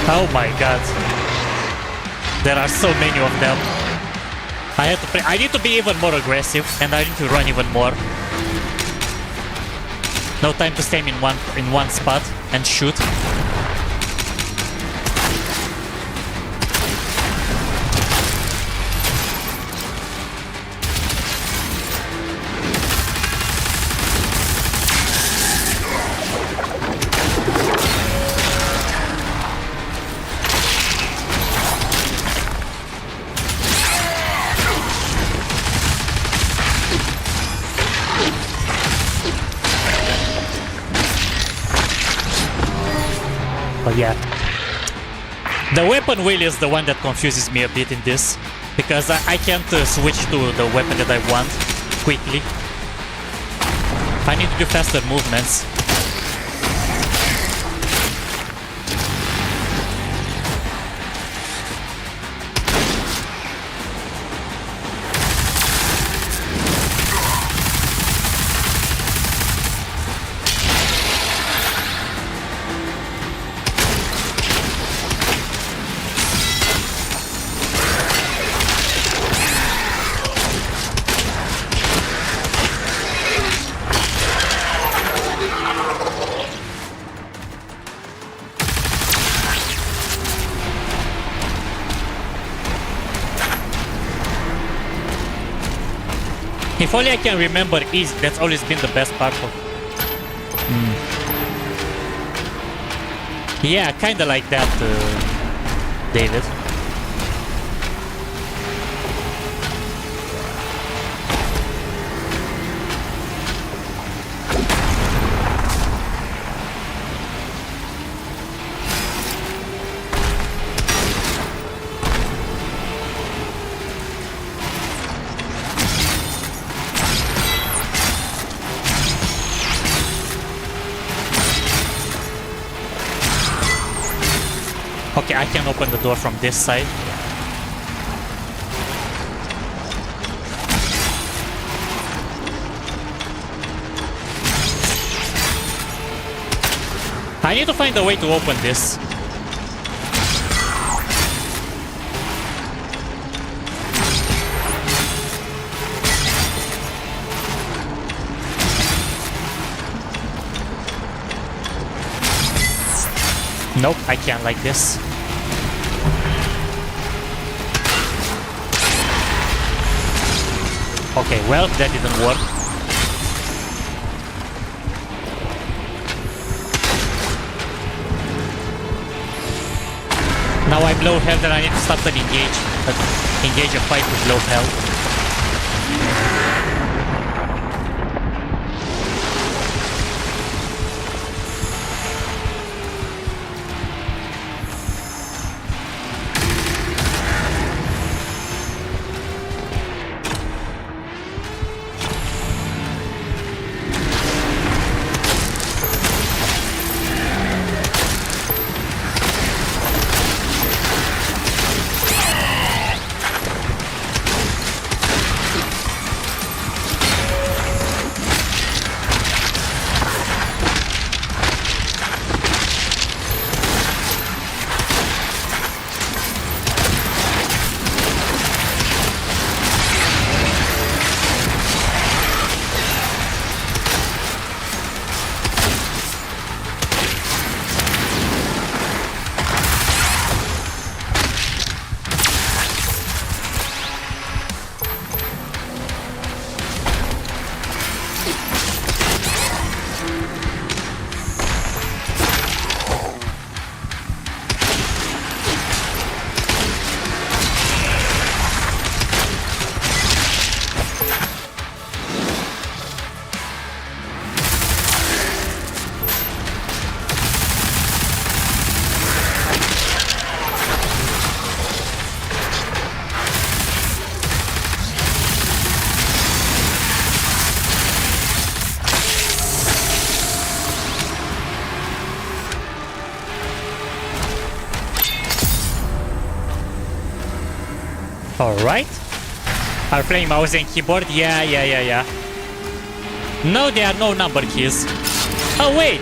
Oh my god. There are so many of them. I need to be even more aggressive, and I need to run even more. No time to stay in one spot and shoot. But yeah, the weapon wheel is the one that confuses me a bit in this, because I can't switch to the weapon that I want quickly. I need to do faster movements. If only I can remember easy, that's always been the best part of... Yeah, kinda like that, David. Okay, I can open the door from this side. I need to find a way to open this. Nope, I can't like this. Okay, well, that didn't work. Now I'm low health and I need to start to engage a fight with low health. Alright. Are playing mouse and keyboard? Yeah. No, there are no number keys. Oh, wait.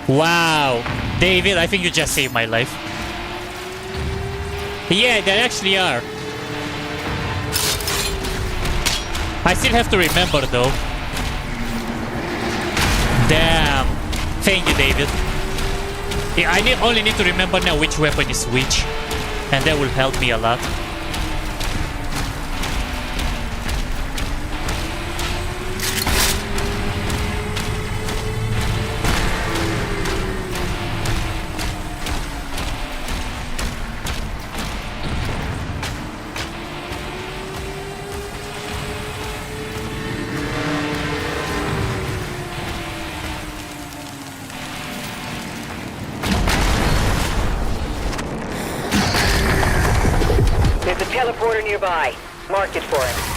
Wow. David, I think you just saved my life. Yeah, there actually are. I still have to remember, though. Damn. Thank you, David. Yeah, I only need to remember now which weapon is which. And that will help me a lot. Teleporter nearby. Mark it for him.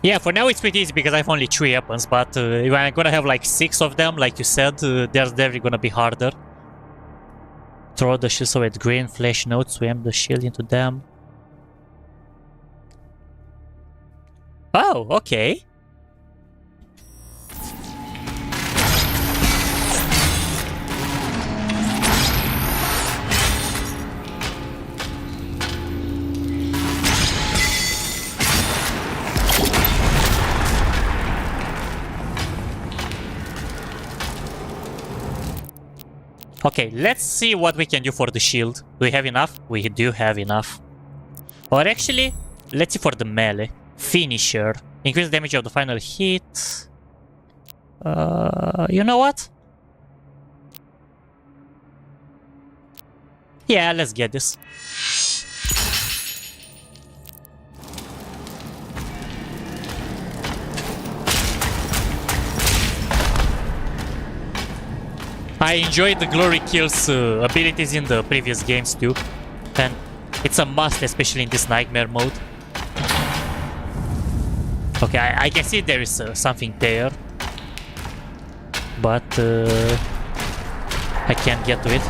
Yeah, for now it's pretty easy because I have only 3 weapons, but if I'm gonna have like 6 of them, like you said, they're definitely gonna be harder. Throw the shield so it's green, flash notes, swim the shield into them. Oh, okay. Okay, let's see what we can do for the shield. Do we have enough? We do have enough. Or actually, let's see for the melee. Finisher. Increase damage of the final hit. You know what? Yeah, let's get this. I enjoyed the glory kills abilities in the previous games too, and it's a must, especially in this nightmare mode. Okay, I can see there is something there, but I can't get to it.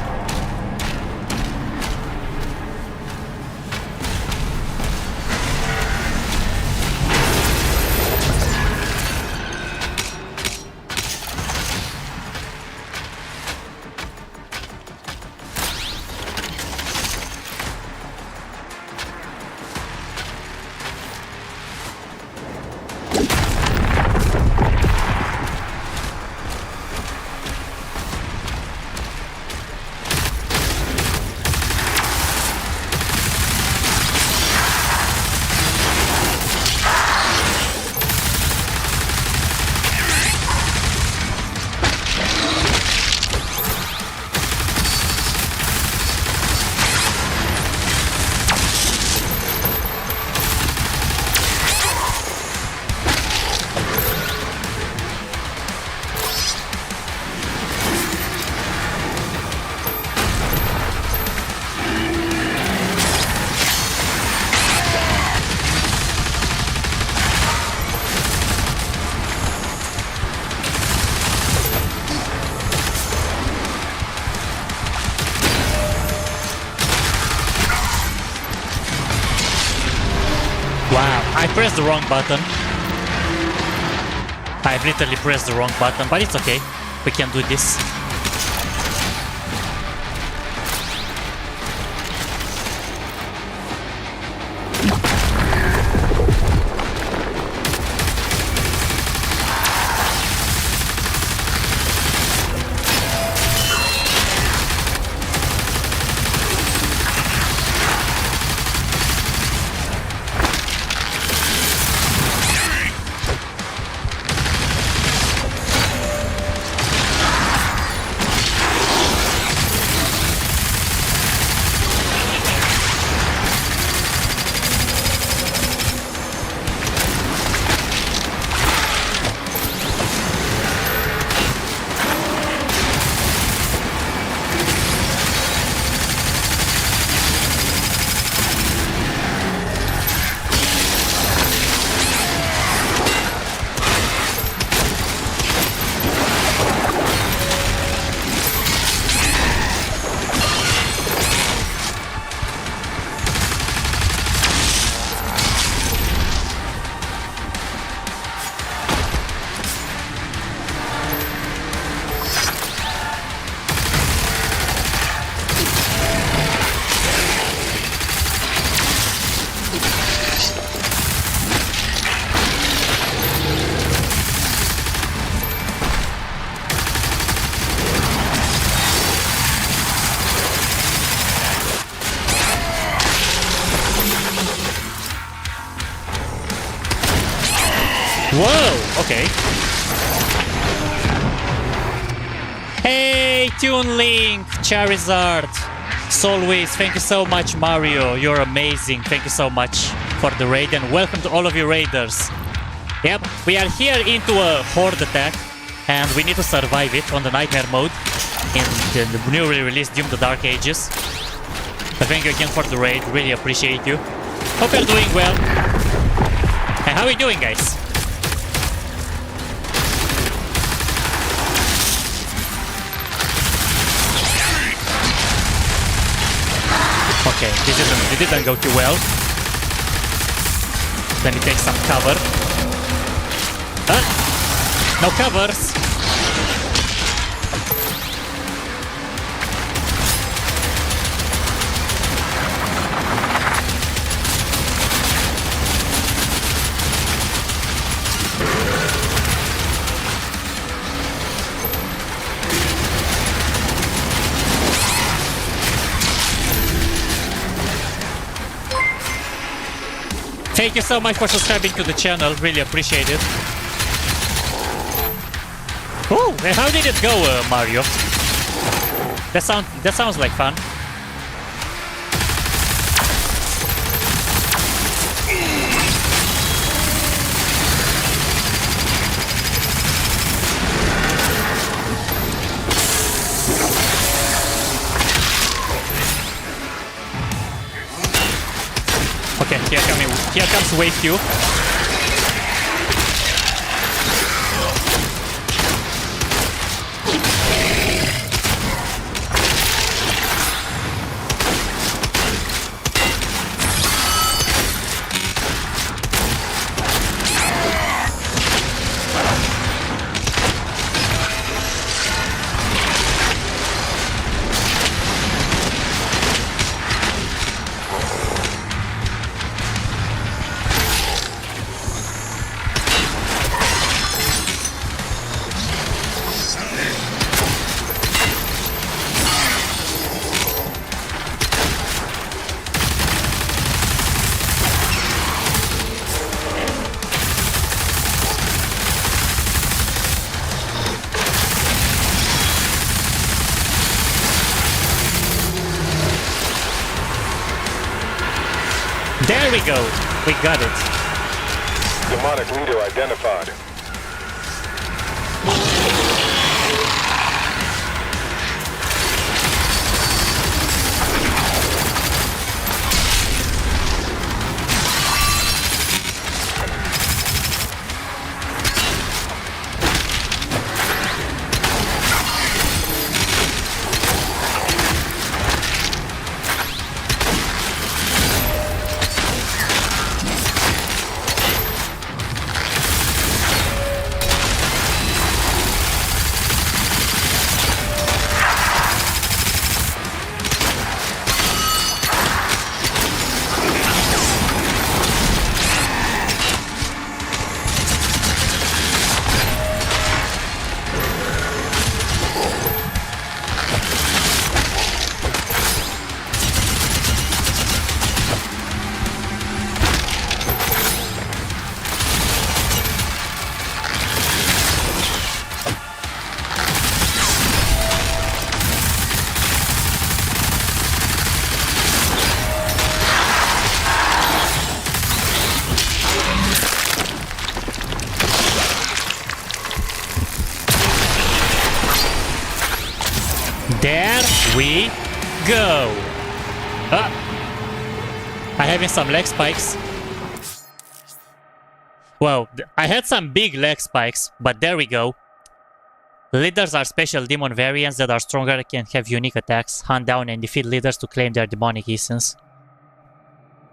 I pressed the wrong button. I've literally pressed the wrong button, but it's okay. We can do this. Whoa, okay. Hey, Toon Link, Charizard, Solwiz, thank you so much, Mario. You're amazing. Thank you so much for the raid, and welcome to all of you raiders. Yep, we are here into a horde attack, and we need to survive it on the nightmare mode in the newly released Doom the Dark Ages. But thank you again for the raid, really appreciate you. Hope you're doing well. And how are you doing, guys? Okay, it didn't go too well. Let me take some cover. No covers. Thank you so much for subscribing to the channel, really appreciate it. Oh, and how did it go, Mario? That sounds like fun. Okay, here comes wave Q. There we go. We got it. Demonic leader identified. There we go. I'm having some leg spikes. Well, I had some big leg spikes, but there we go. Leaders are special demon variants that are stronger, can have unique attacks, hunt down and defeat leaders to claim their demonic essence.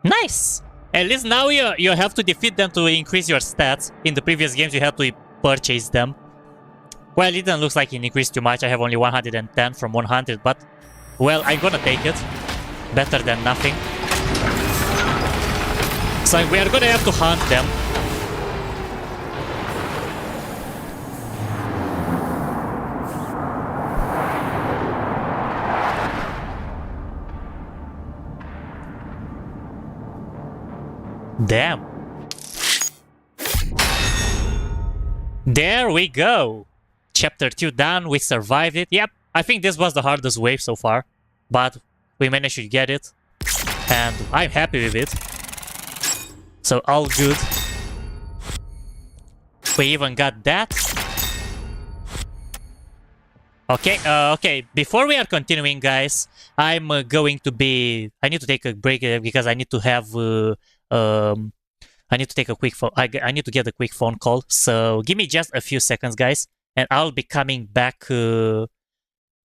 Nice! At least now you have to defeat them to increase your stats. In the previous games you had to purchase them. Well, it doesn't look like it increased too much. I have only 110 from 100, but... well, I'm gonna take it. Better than nothing. So we are gonna have to hunt them. Damn. There we go. Chapter 2 done. We survived it. Yep, I think this was the hardest wave so far. But we managed to get it. And I'm happy with it. So all good. We even got that. Okay, okay. Before we are continuing, guys, I'm going to be... I need to take a break because I need to have... I need to take a quick phone. I need to get a quick phone call. So give me just a few seconds, guys, and I'll be coming back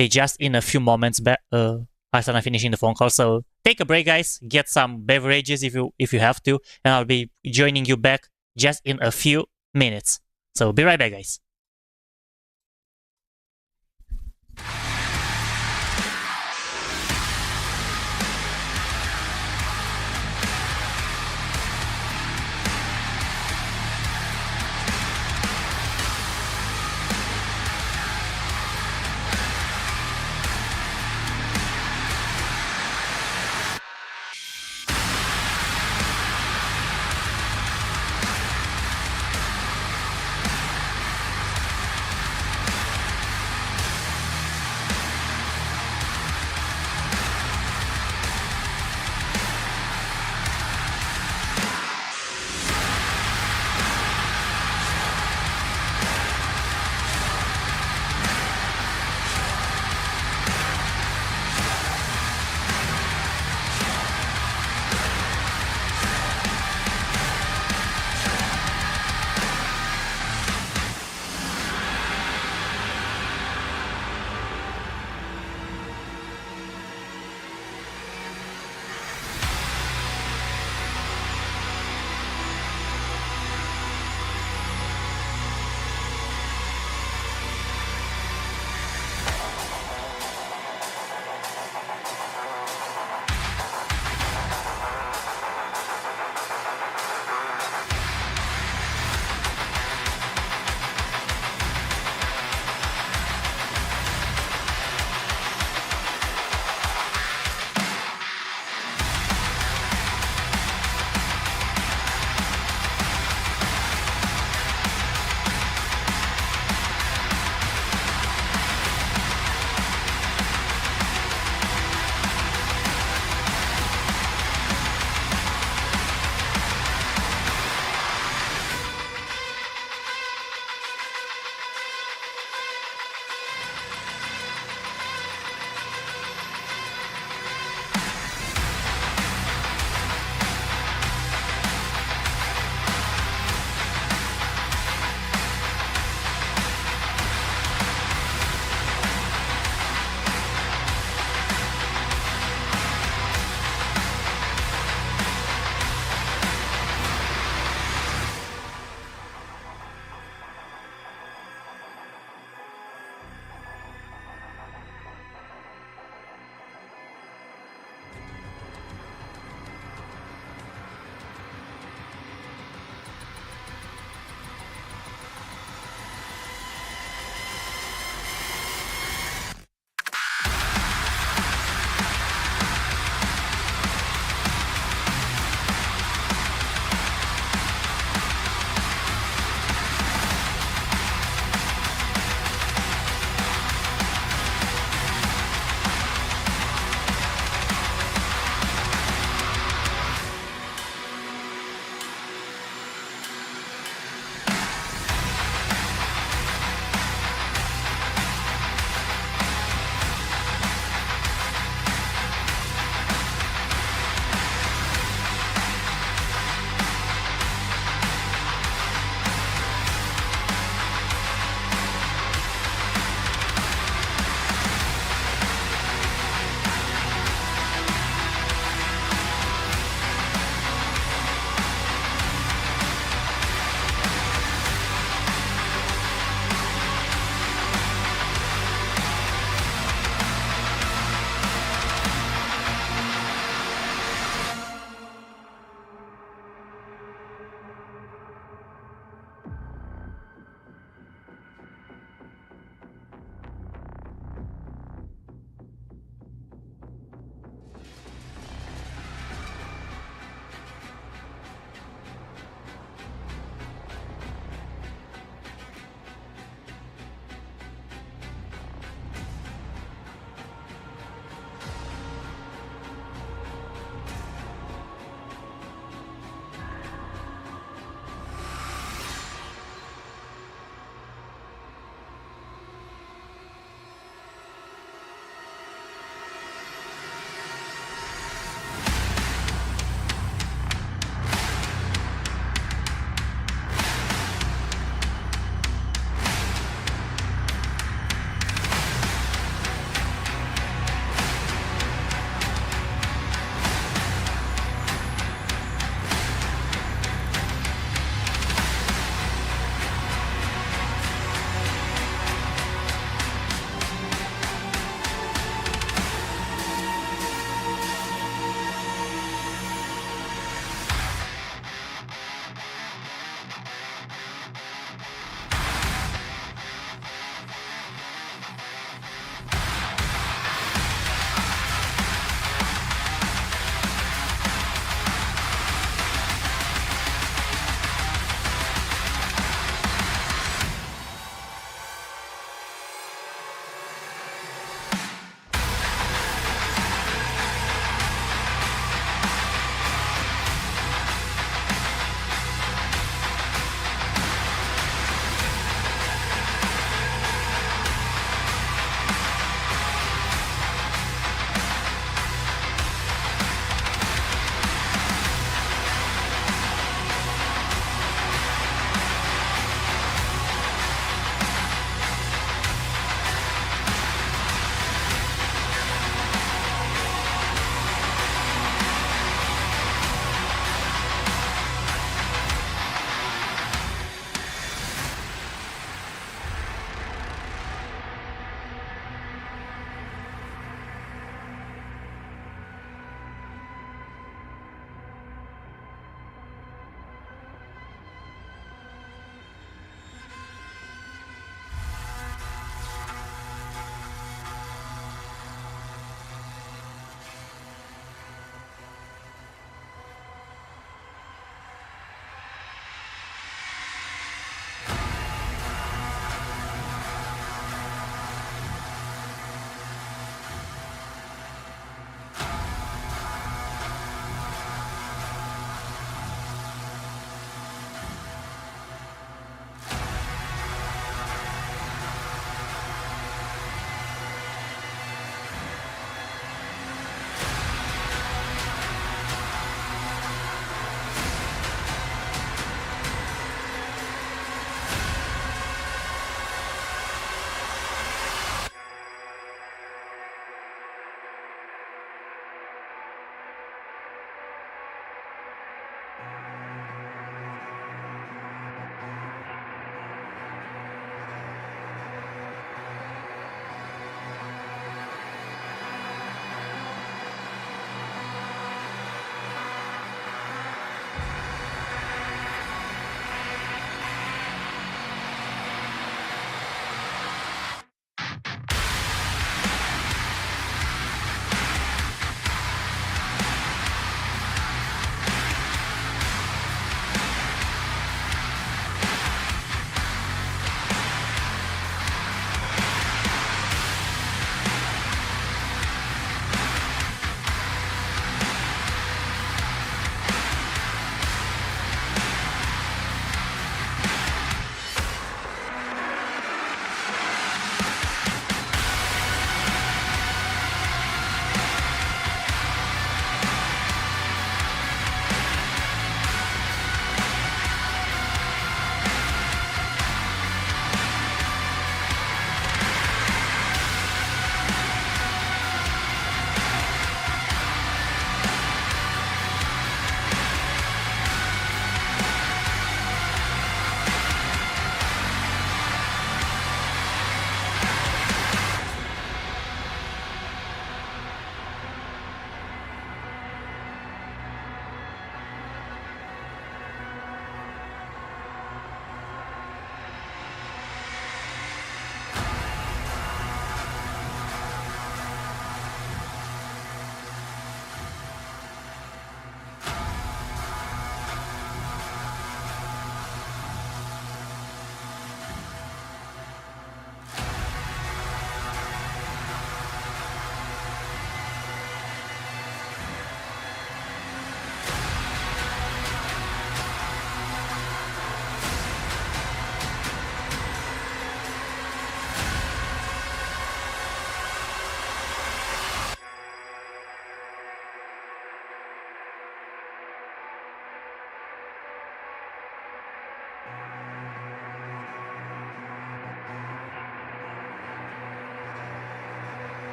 just in a few moments. After I'm finishing the phone call. So take a break, guys. Get some beverages if you have to, and I'll be joining you back just in a few minutes. So be right back, guys.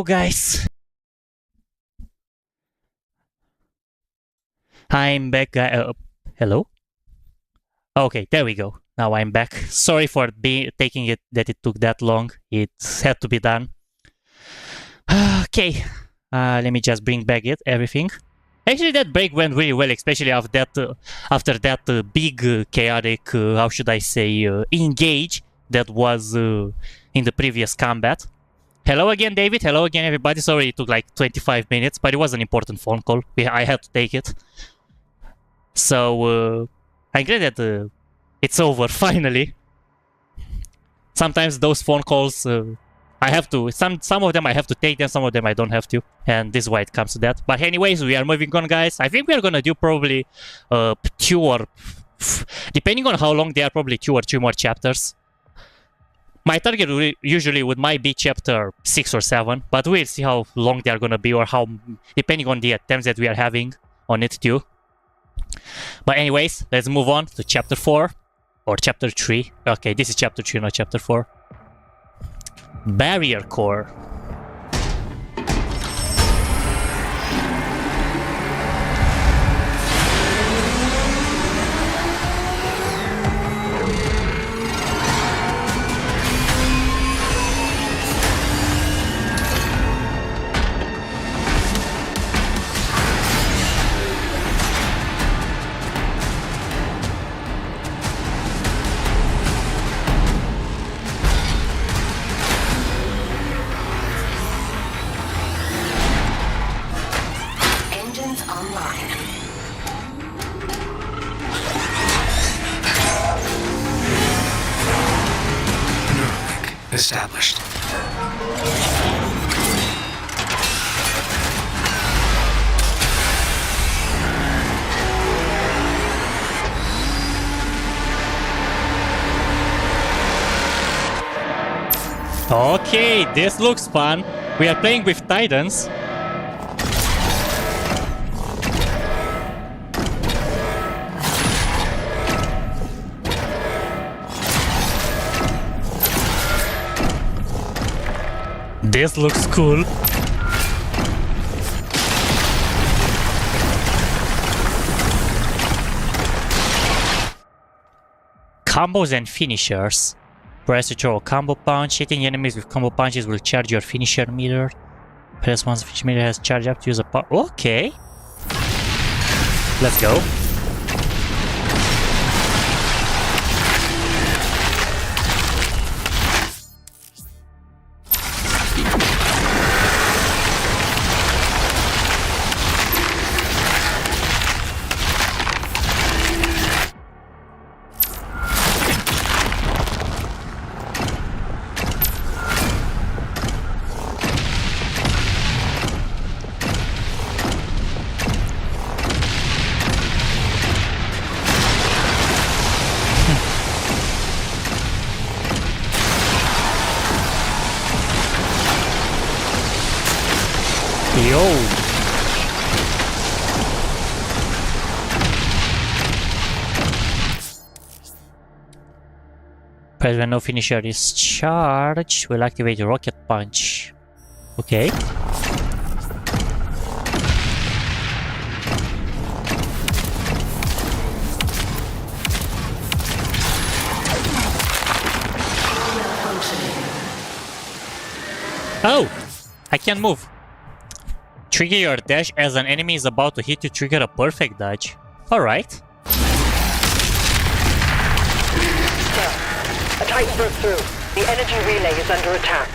go, guys. I'm back. Hello? Okay, there we go. Now I'm back. Sorry for taking it that it took that long. It had to be done. Okay, let me just bring back everything. Actually, that break went really well, especially after that big chaotic, how should I say, engage that was in the previous combat. Hello again, David. Hello again, everybody. Sorry it took like 25 minutes, but it was an important phone call. I had to take it. So, I'm glad that it's over, finally. Sometimes those phone calls, I have to, some of them I have to take them, some of them I don't have to. And this is why it comes to that. But anyways, we are moving on, guys. I think we are gonna do probably 2 or, depending on how long they are, probably 2 or 3 more chapters. My target usually might be chapter 6 or 7, but we'll see how long they are gonna be, or how, depending on the attempts that we are having on it too. But anyways, let's move on to chapter 4 or chapter 3. Okay, this is chapter 3, not chapter 4. Barrier core. Established. Okay, this looks fun. We are playing with Titans. This looks cool. Combos and finishers. Press to throw a combo punch. Hitting enemies with combo punches will charge your finisher meter. Press once the finisher meter has charged up to use a punch. Okay. Let's go. Press when no finisher is charged, will activate a rocket punch. Okay. Oh! I can move. Trigger your dash as an enemy is about to hit you, trigger a perfect dodge. Alright. A Titan broke through. The energy relay is under attack.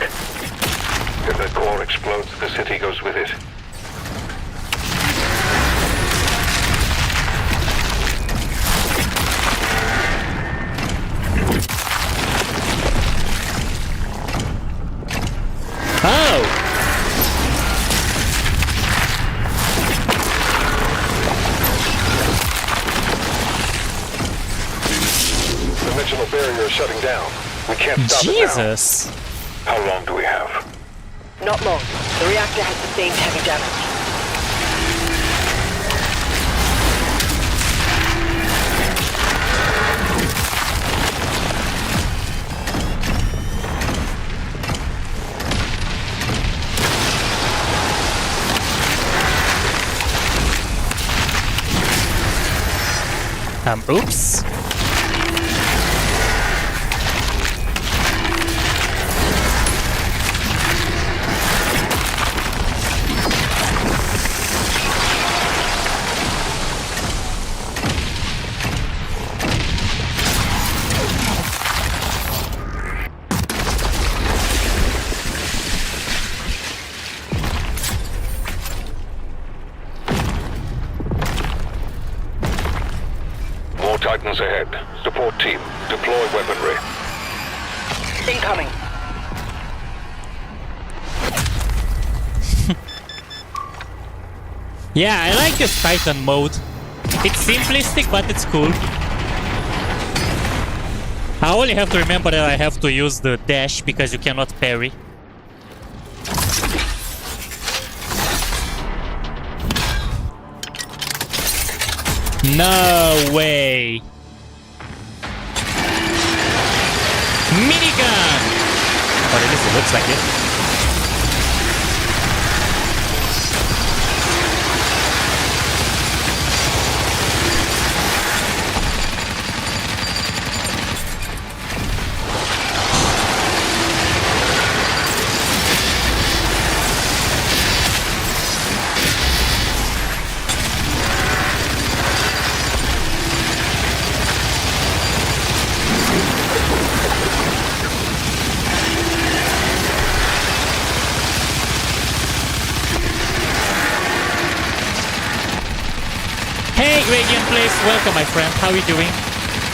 If that core explodes, the city goes with it. Oh! Dimensional barrier is shutting down. We can't stop Jesus! it now. How long do we have? Not long. The reactor has sustained heavy damage. Oops. Titans ahead. Support team, deploy weaponry. Incoming. Yeah, I like this Titan mode. It's simplistic, but it's cool. I only have to remember that I have to use the dash because you cannot parry. No way! Minigun! Or at least it looks like it. Radiant Place, welcome my friend, how are you doing?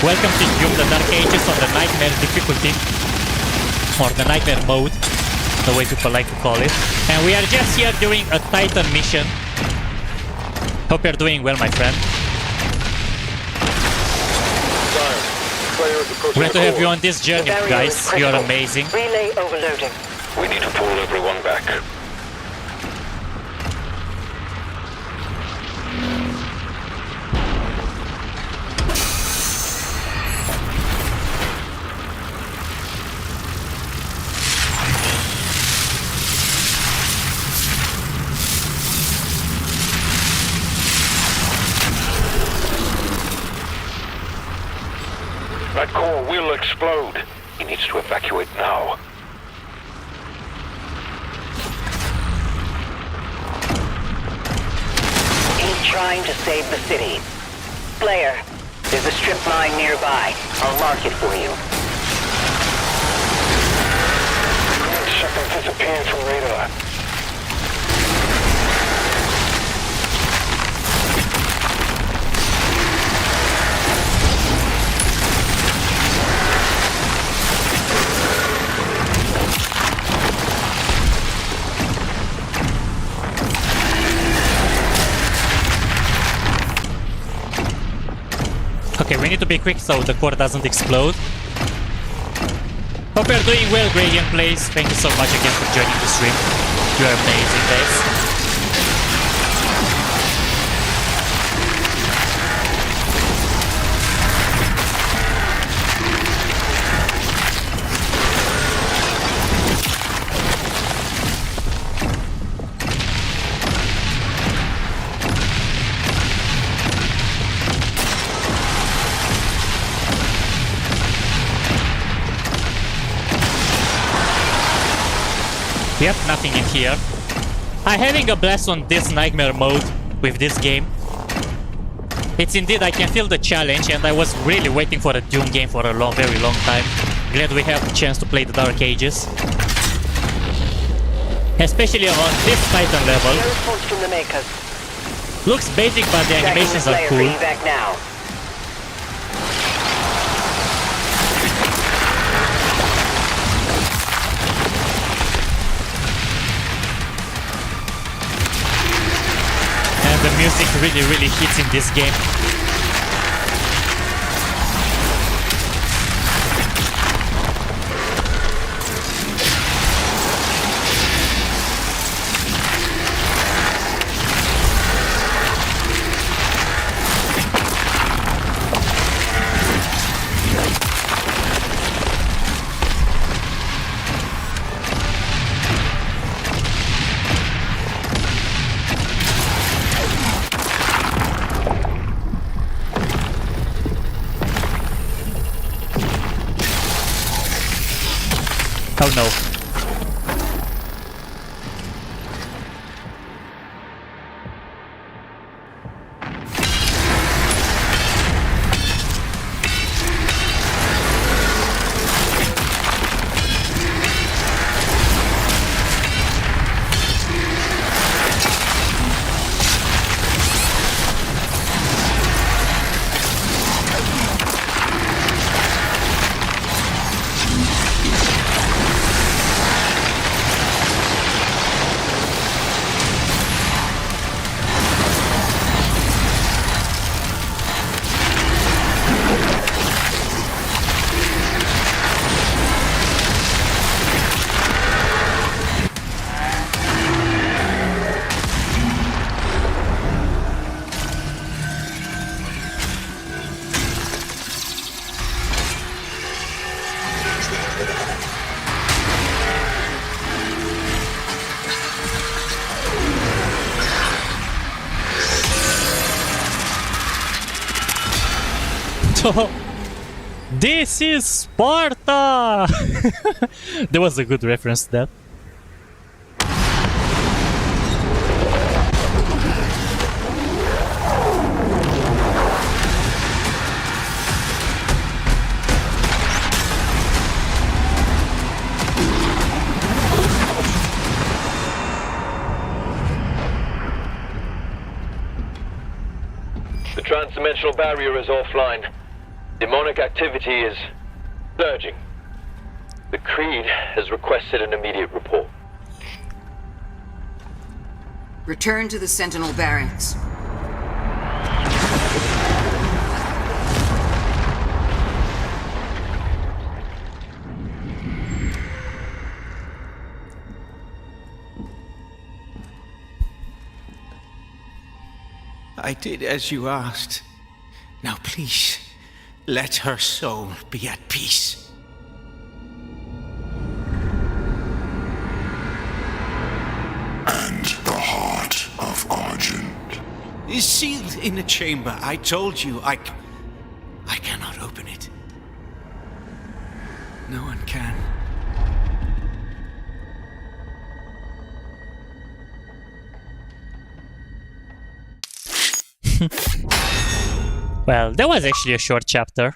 Welcome to Doom the Dark Ages on the Nightmare difficulty. Or the Nightmare mode, the way people like to call it. And we are just here doing a Titan mission. Hope you're doing well my friend. Glad to have you on this journey guys, you're amazing. Relay overloading. We need to pull everyone back. That core will explode. He needs to evacuate now. He's trying to save the city. Slayer, there's a strip mine nearby. I'll mark it for you. Ship has disappeared from radar. Okay, we need to be quick so the core doesn't explode. Hope you're doing well, Gradient Place. Thank you so much again for joining the stream. You are amazing, guys. Yep, nothing in here. I'm having a blast on this Nightmare mode with this game. It's indeed, I can feel the challenge and I was really waiting for a Doom game for a very long time. Glad we have the chance to play the Dark Ages. Especially on this Titan level. Looks basic but the animations are cool. The music really hits in this game. Oh no. This is Sparta! There was a good reference to that. The transdimensional barrier is offline. Demonic activity is surging. The Creed has requested an immediate report. Return to the Sentinel Barracks. I did as you asked. Now please, let her soul be at peace. And the heart of Argent Is sealed in a chamber. I told you, I cannot open it. No one can. Well, that was actually a short chapter.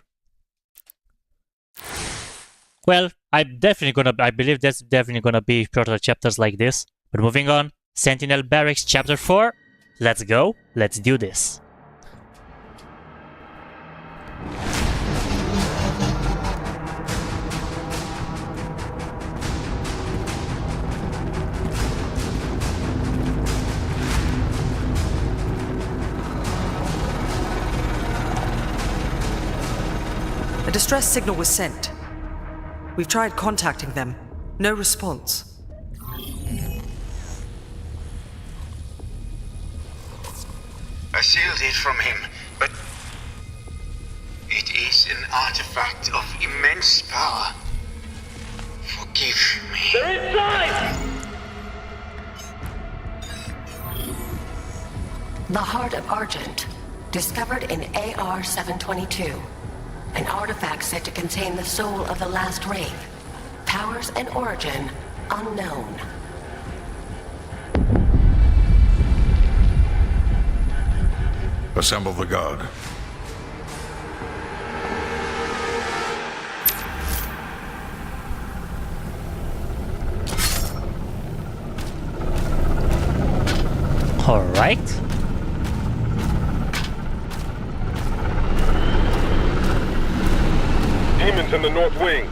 Well, I believe that's definitely gonna be shorter chapters like this. But moving on, Sentinel Barracks Chapter 4. Let's go, let's do this. A distress signal was sent. We've tried contacting them. No response. I sealed it from him, but it is an artifact of immense power. Forgive me. They're inside! The Heart of Argent, discovered in AR-722. An artifact said to contain the soul of the last wraith. Powers and origin unknown. Assemble the guard. All right. Demons in the north wing.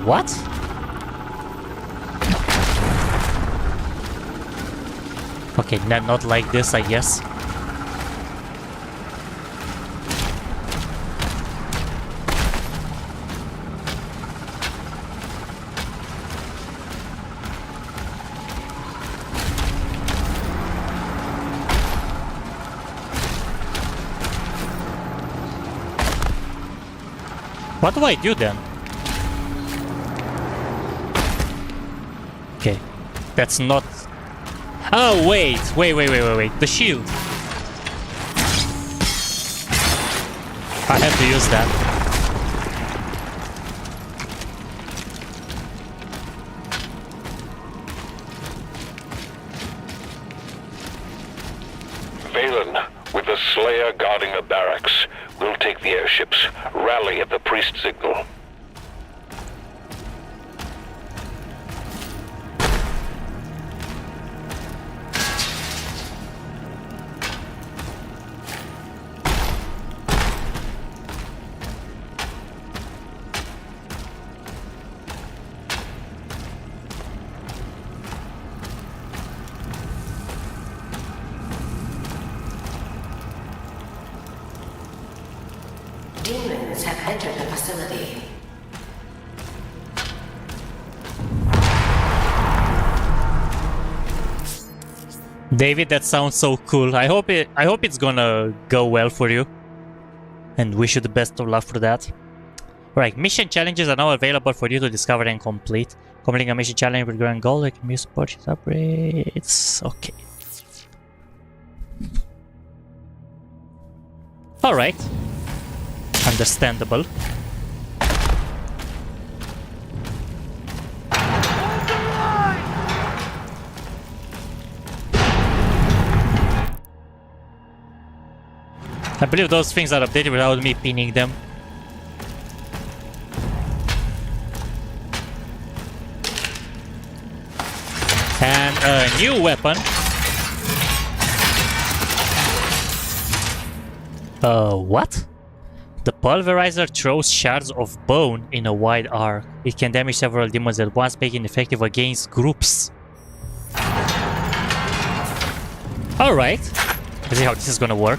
What? Okay, not like this, I guess. What do I do then? Okay, that's not Oh, wait. The shield. I have to use that. Valen, with the Slayer guarding the barracks, we'll take the airships. Rally at the priest signal. Demons have entered the facility. David, that sounds so cool. I hope it's gonna go well for you. And wish you the best of luck for that. Right, mission challenges are now available for you to discover and complete. Completing a mission challenge with grand goal, like miss purchase upgrades. Okay. Alright. Understandable. I believe those things are updated without me pinning them. And a new weapon. What? The pulverizer throws shards of bone in a wide arc. It can damage several demons at once, making it effective against groups. Alright. Let's see how this is gonna work.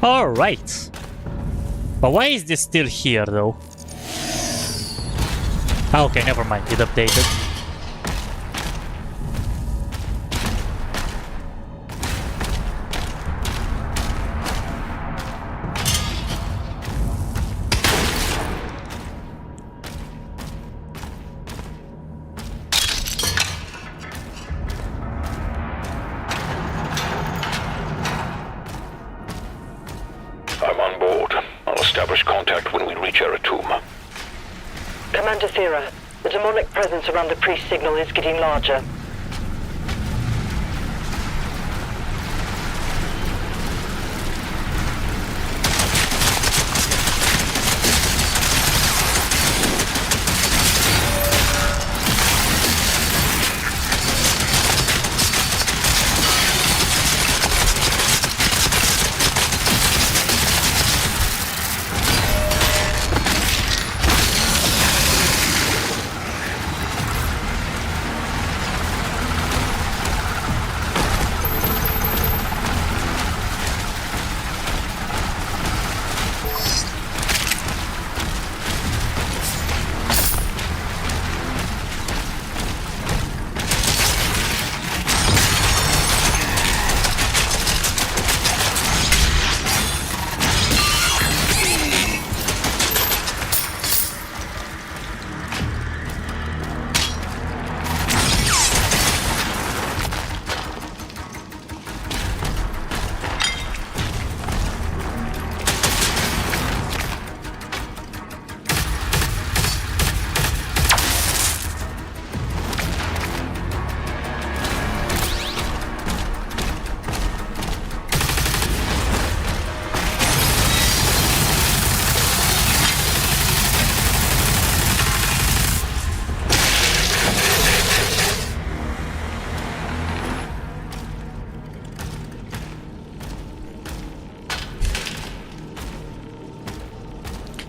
Alright. But why is this still here though? Okay, never mind, it updated. I'm on board. I'll establish contact when we reach Aratum. Commander Thera, the demonic presence around the priest signal is getting larger.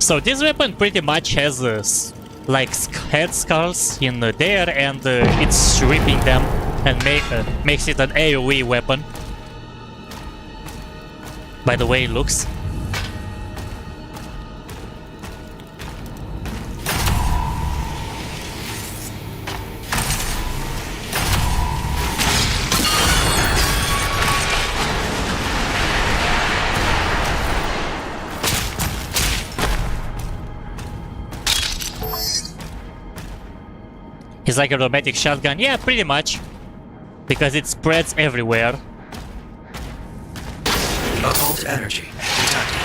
So this weapon pretty much has like head skulls in there, and it's ripping them and makes it an AoE weapon. By the way it looks. It's like a robotic shotgun. Yeah, pretty much. Because it spreads everywhere. Occult energy detected.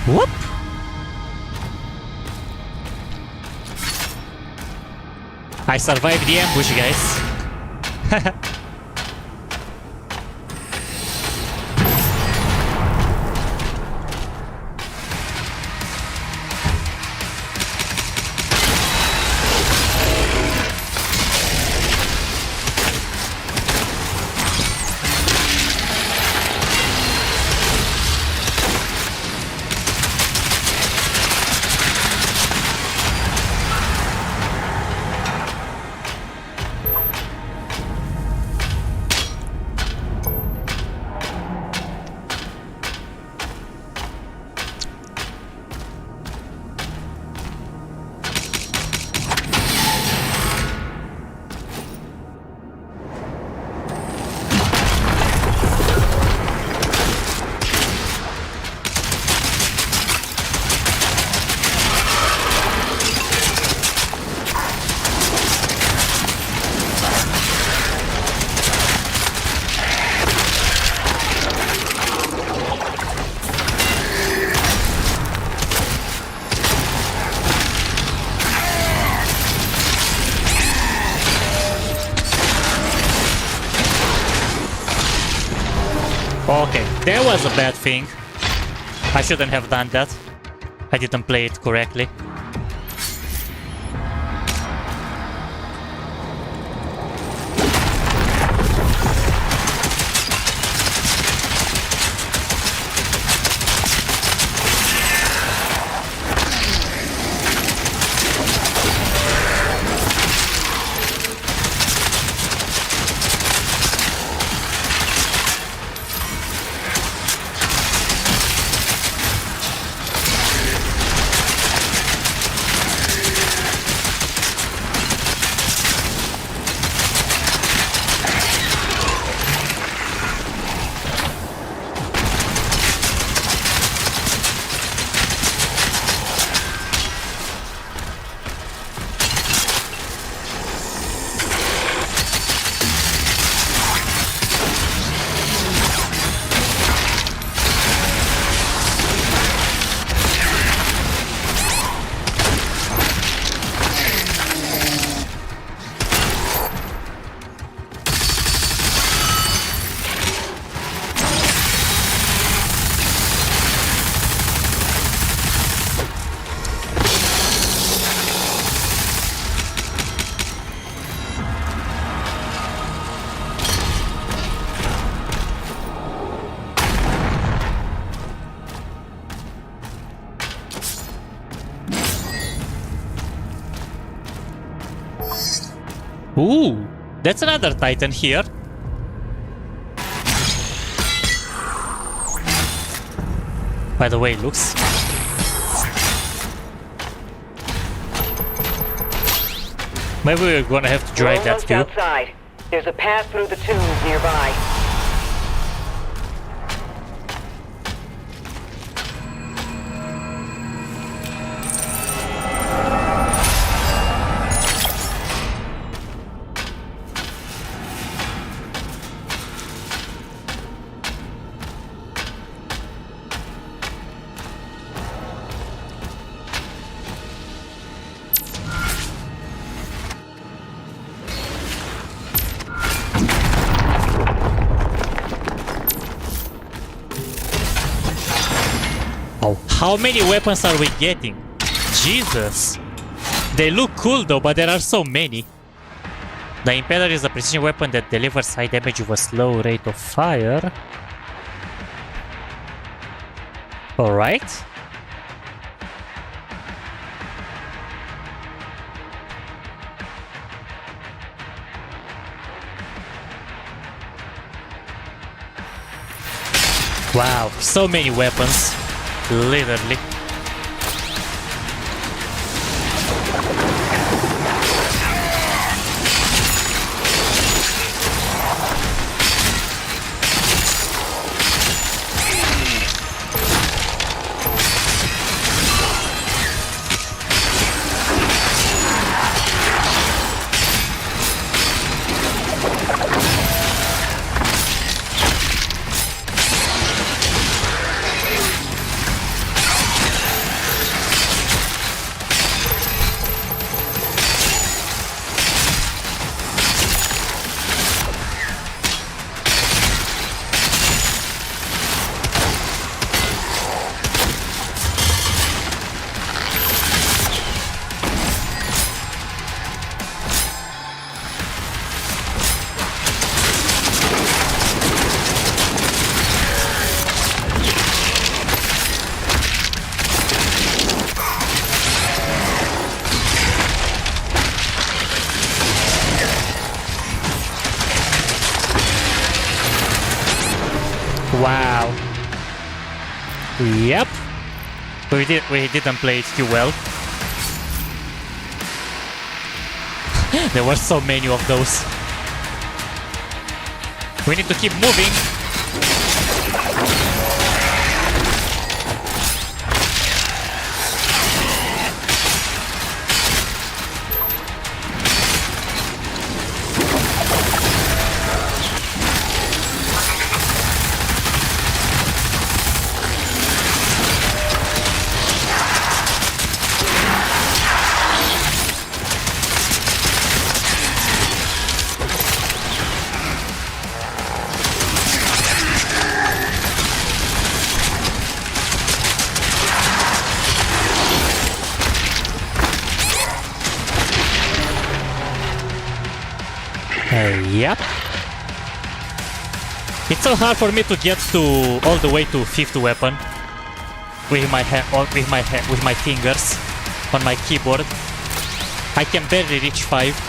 Whoop! I survived the ambush, guys. Okay, that was a bad thing. I shouldn't have done that. I didn't play it correctly. Ooh, that's another Titan here. By the way, it looks. Maybe we're gonna have to drive that too. Outside. There's a path through the tombs nearby. Oh, how many weapons are we getting? Jesus. They look cool though, but there are so many. The Impaler is a precision weapon that delivers high damage with a slow rate of fire. Alright. Wow, so many weapons. Literally. Wow. Yep. We didn't play it too well. There were so many of those. We need to keep moving. Yep. It's so hard for me to get to all the way to 5th weapon with my fingers on my keyboard. I can barely reach 5.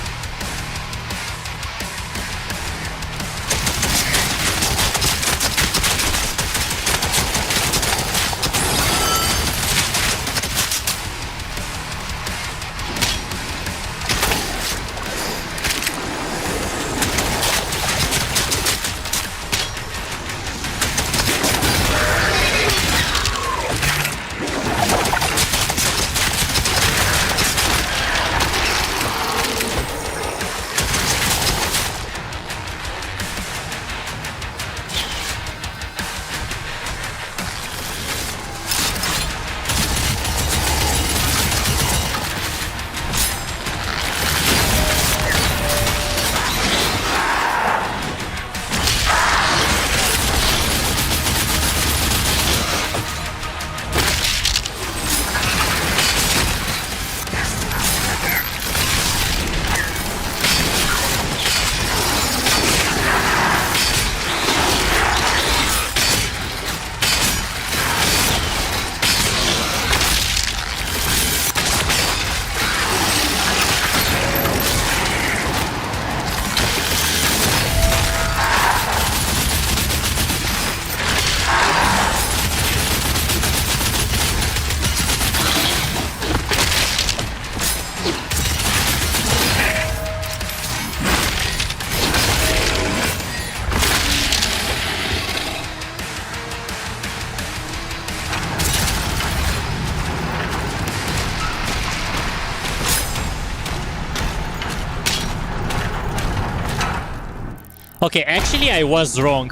Okay, actually I was wrong.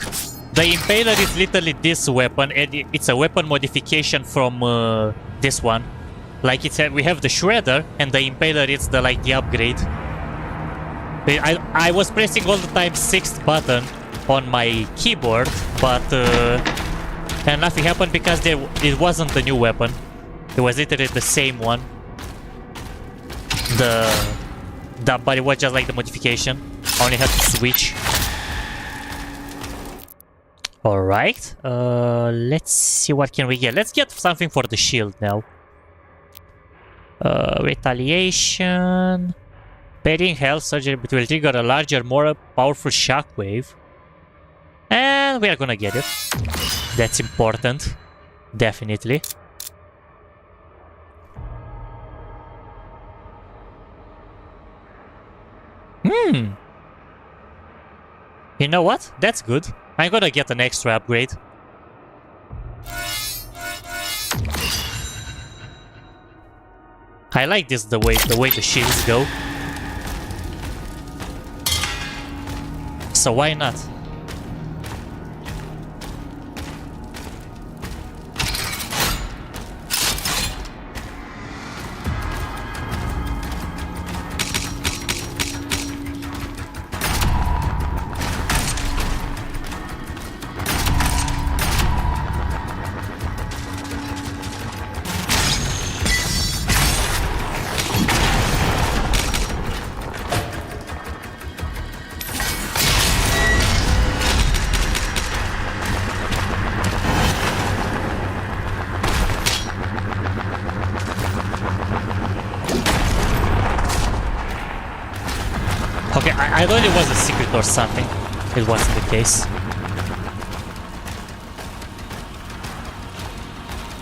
The Impaler is literally this weapon, and it's a weapon modification from this one. Like we have the Shredder, and the Impaler is the the upgrade. I was pressing all the time 6th button on my keyboard, but And nothing happened because it wasn't the new weapon. It was literally the same one. But it was just like the modification. Only had to switch. Alright. Let's see what can we get. Let's get something for the shield now. Retaliation. Parrying health surgery will trigger a larger, more powerful shockwave. And we are gonna get it. That's important. Definitely. You know what? That's good. I'm gonna get an extra upgrade. I like this the way the shields go. So why not? Okay, I thought it was a secret or something. It wasn't the case.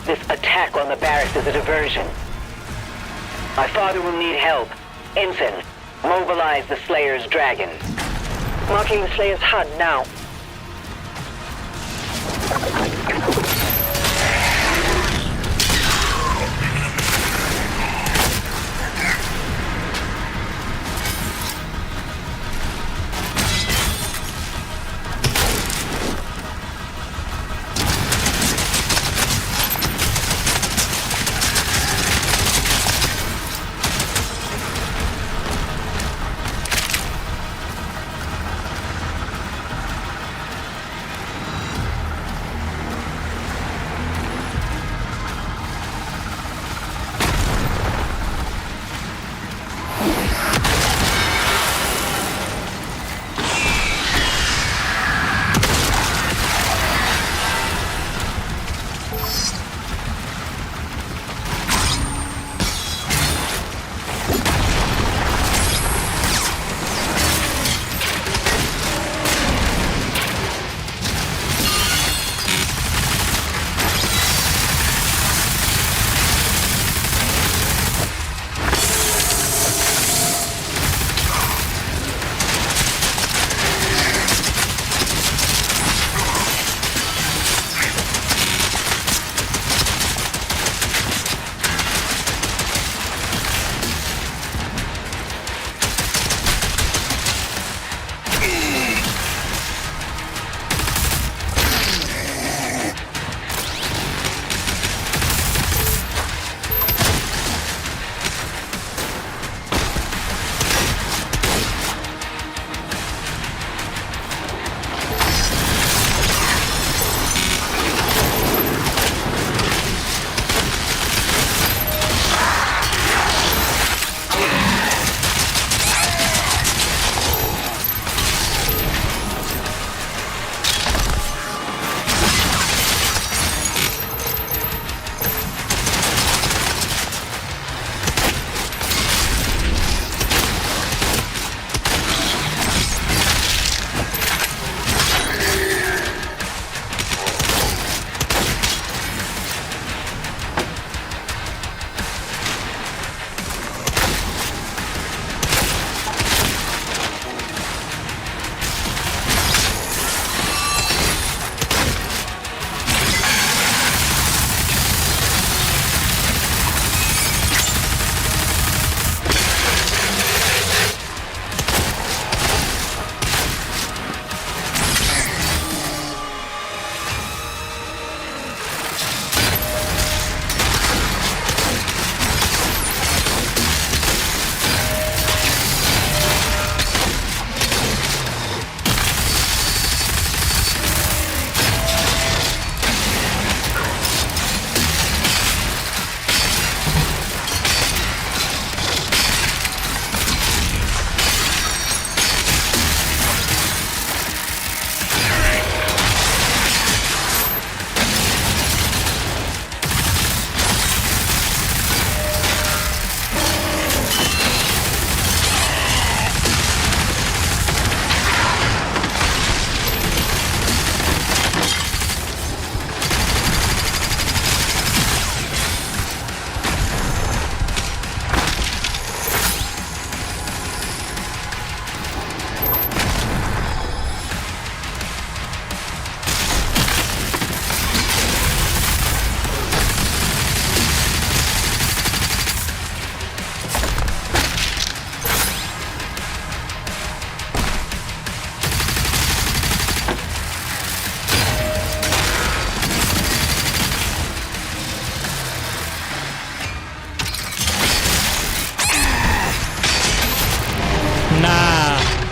This attack on the barracks is a diversion. My father will need help. Ensign, mobilize the Slayer's dragon. Marking the Slayer's HUD now.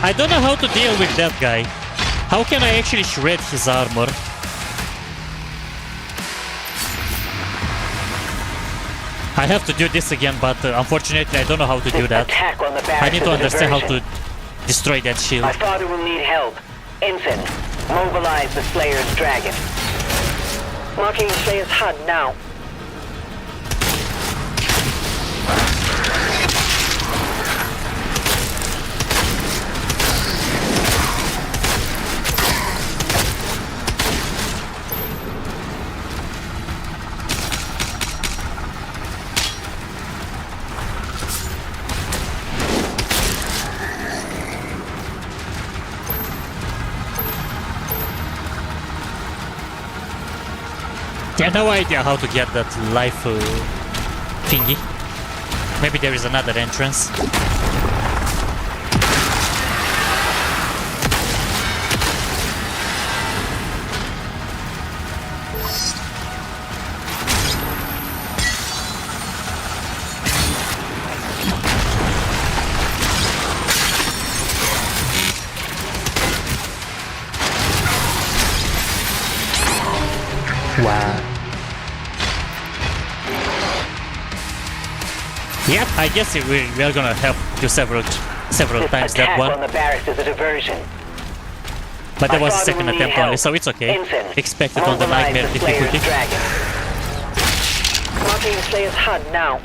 I don't know how to deal with that guy. How can I actually shred his armor? I have to do this again, but unfortunately I don't know how to do that. Attack on the I barracks need is to a understand how diversion. to destroy that shield. My father will need help. Ensign, mobilize the Slayer's dragon. Marking the Slayer's HUD now. I have no idea how to get that life thingy. Maybe there is another entrance. Wow. Yep, I guess we are gonna have to several times that Attack one. on the barracks is a diversion. But that was a father second will need attempt only, help. so it's okay. Ensign, Expect it on the mobilize nightmare the Slayer's difficulty. dragon. Marking the Slayer's HUD now.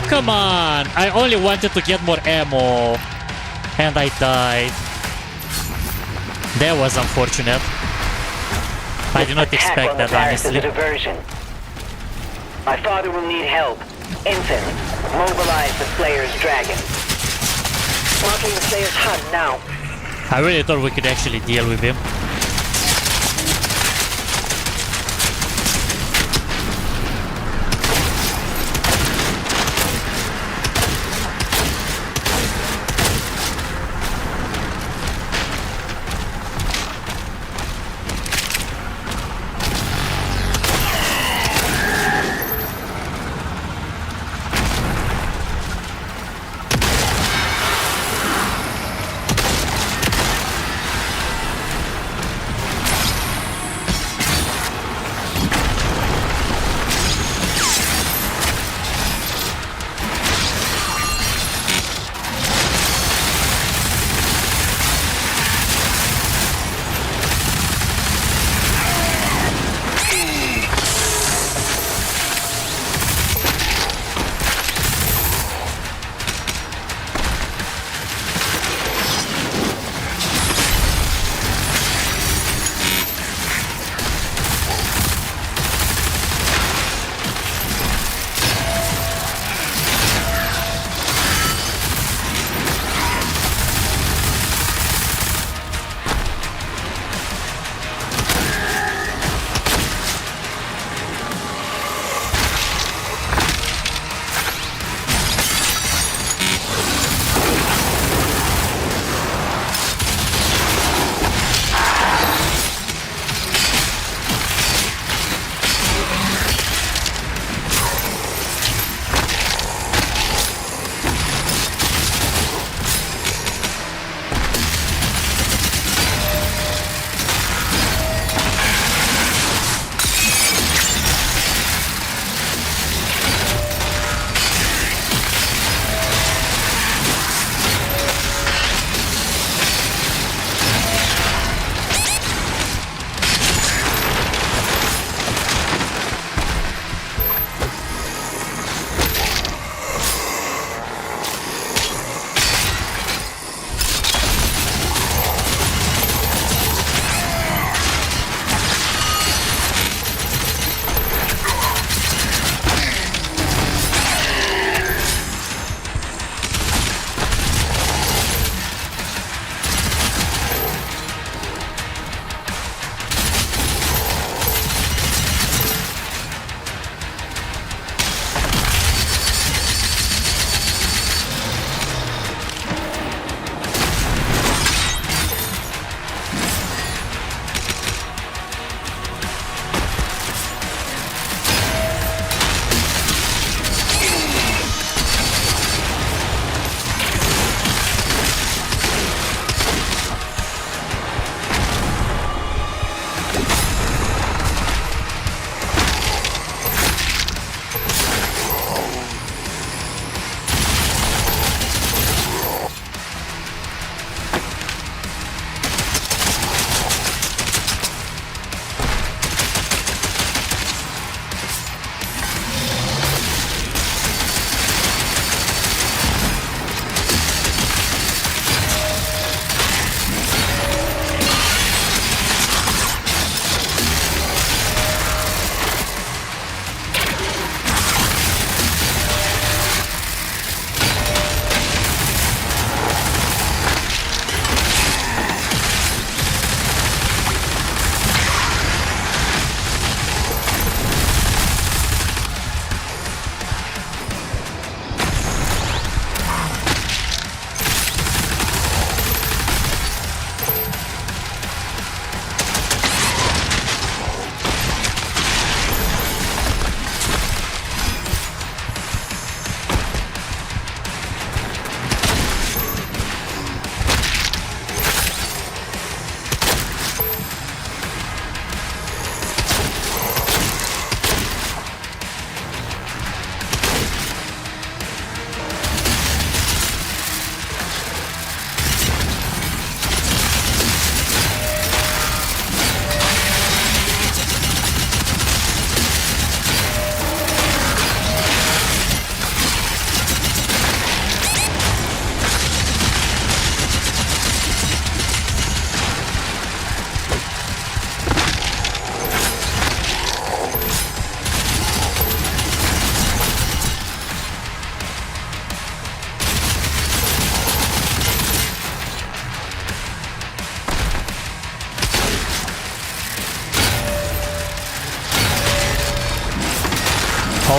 No, come on! I only wanted to get more ammo. And I died. That was unfortunate. I did not expect that, honestly. Is a diversion. My father will need help. Ensign, mobilize the Slayer's dragon. Marking the Slayer's HUD now. I really thought we could actually deal with him.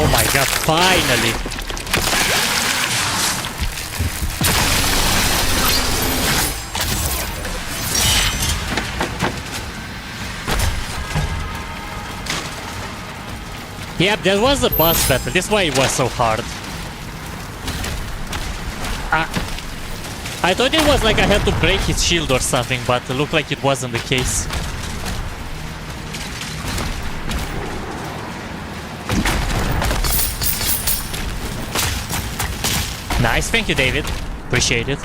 Oh my god, finally! Yep, that was a boss battle. This is why it was so hard. I thought it was like I had to break his shield or something, but it looked like it wasn't the case. Nice, thank you, David. Appreciate it.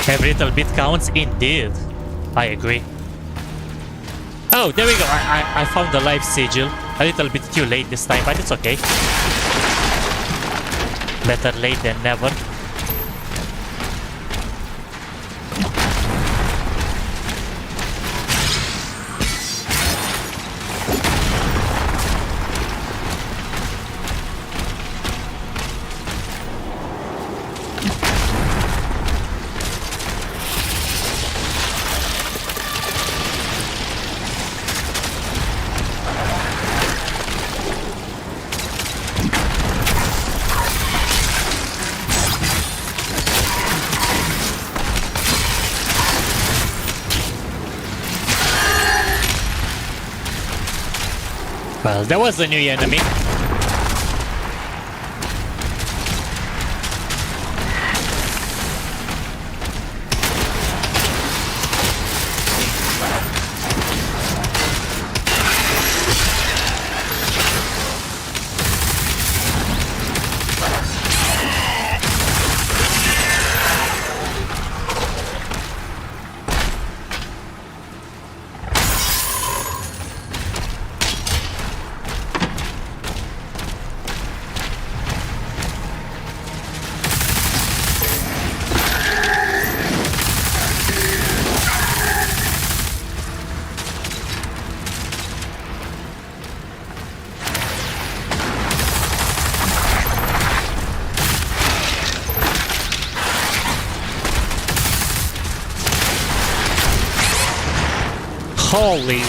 Every little bit counts, indeed. I agree. Oh, there we go. I found the life sigil. A little bit too late this time, but it's okay. Better late than never. Well, there was a new enemy. Holy.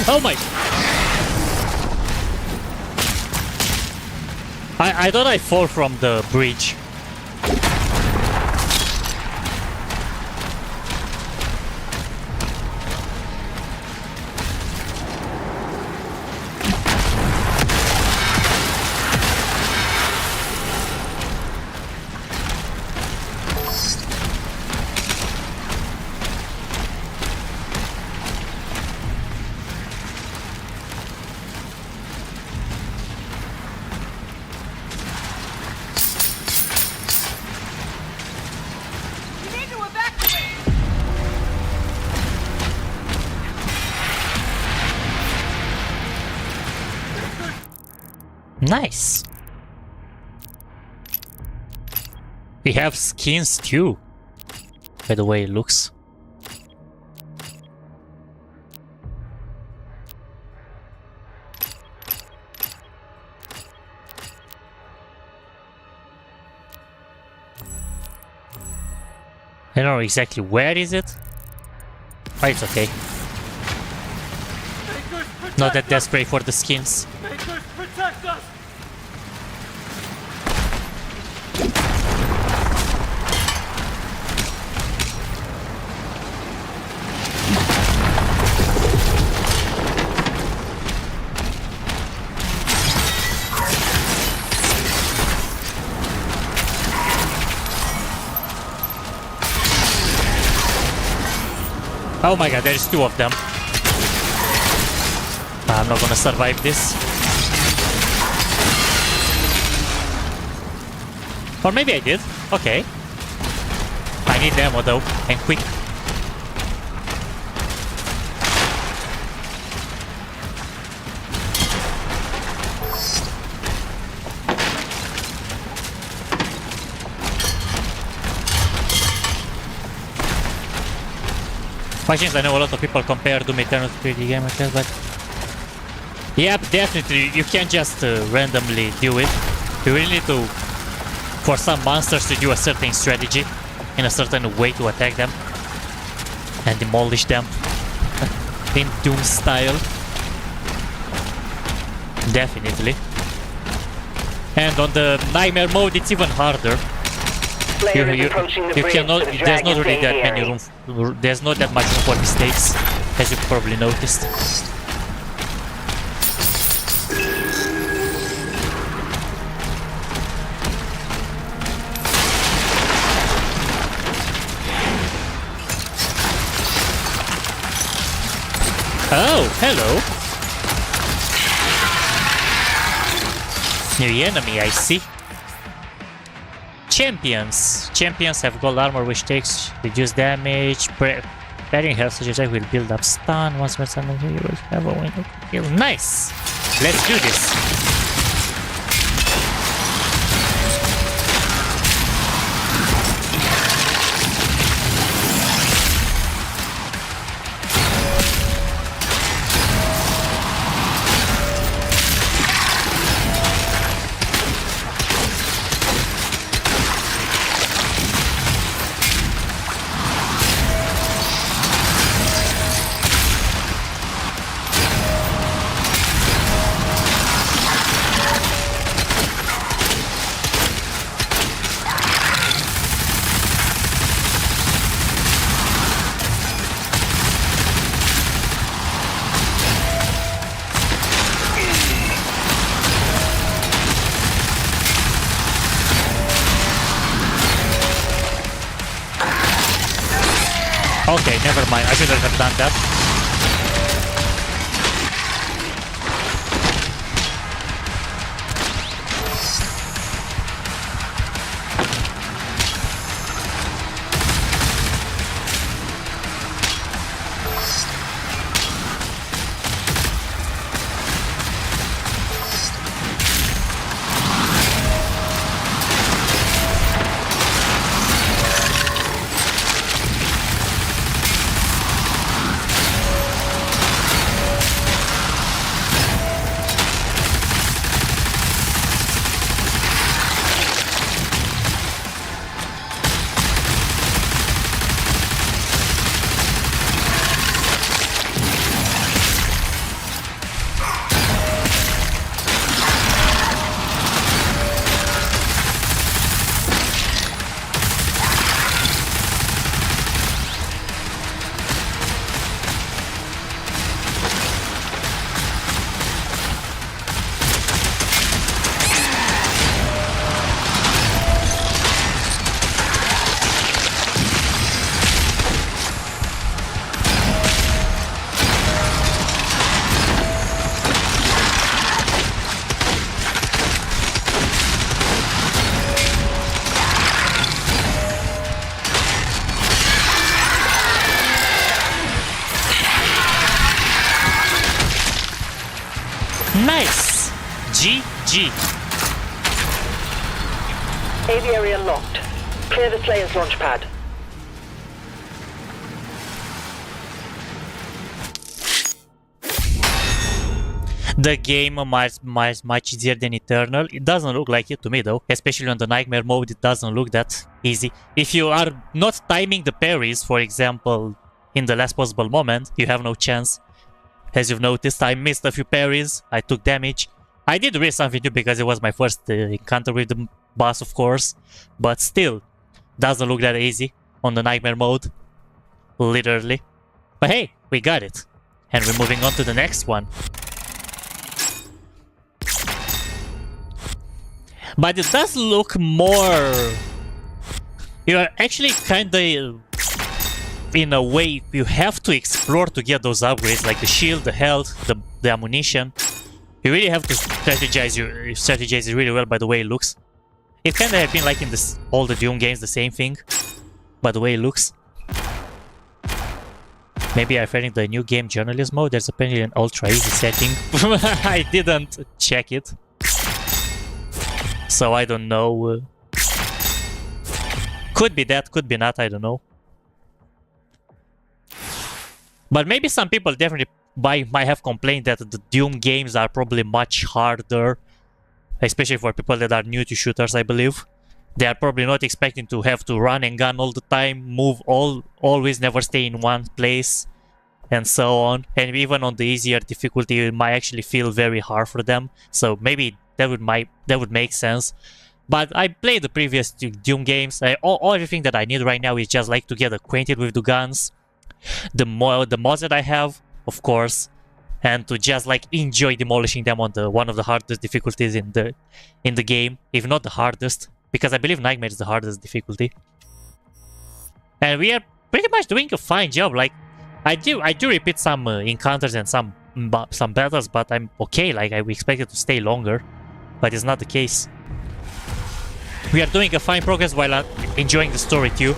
Oh my! I thought I fall from the bridge. Nice. We have skins too, by the way it looks. I don't know exactly where is it, but it's okay. Take good Not that desperate for the skins. Makers, protect us! Oh my god, there's two of them. I'm not gonna survive this. Or maybe I did. Okay. I need ammo though, and quick. Questions, I know a lot of people compare Doom Eternal to 3D game like that, but yeah, definitely you can't just randomly do it. You really need to, for some monsters, to do a certain strategy in a certain way to attack them and demolish them in Doom style. Definitely. And on the Nightmare mode, it's even harder. You cannot. There's not really that many room. There's not that much room for mistakes, as you probably noticed. Oh, hello. New enemy, I see. Champions. Champions have gold armor which takes reduced damage. Parrying health such attack will build up stun. Once per stun, you will have a window to kill. Nice! Let's do this. Okay, never mind. I shouldn't have done that. Nice! GG. AV area locked. Clear the Slayer's launch pad. The game is much easier than Eternal. It doesn't look like it to me though. Especially on the Nightmare mode, it doesn't look that easy. If you are not timing the parries, for example, in the last possible moment, you have no chance. As you've noticed, I missed a few parries, I took damage. I did risk something too because it was my first encounter with the boss, of course. But still, doesn't look that easy on the nightmare mode. Literally. But hey, we got it. And we're moving on to the next one. But it does look more... You're actually kinda... In a way, you have to explore to get those upgrades, like the shield, the health, the ammunition. You really have to strategize it really well by the way it looks. It kinda have been like in all the Doom games, the same thing. By the way it looks. Maybe I'm referring to the new game journalist mode. There's apparently an ultra easy setting. I didn't check it. So I don't know. Could be that, could be not, I don't know. But maybe some people definitely might have complained that the Doom games are probably much harder. Especially for people that are new to shooters, I believe. They are probably not expecting to have to run and gun all the time, move always, never stay in one place, and so on. And even on the easier difficulty, it might actually feel very hard for them. So maybe that would make sense. But I played the previous Doom games. Everything that I need right now is just like to get acquainted with the guns, the mods that I have, of course, and to just like enjoy demolishing them on one of the hardest difficulties in the game, if not the hardest. Because I believe Nightmare is the hardest difficulty. And we are pretty much doing a fine job. Like, I do repeat some encounters and some battles, but I'm okay. Like, I expected to stay longer, but it's not the case. We are doing a fine progress while enjoying the story too.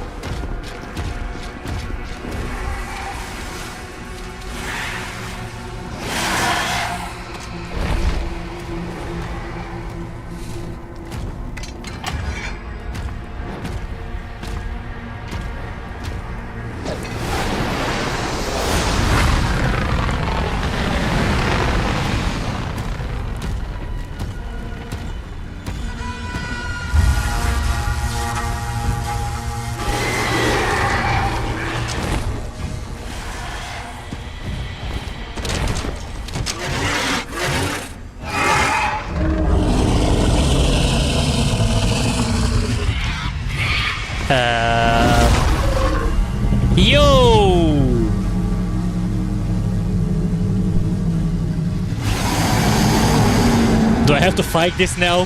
Do I have to fight this now?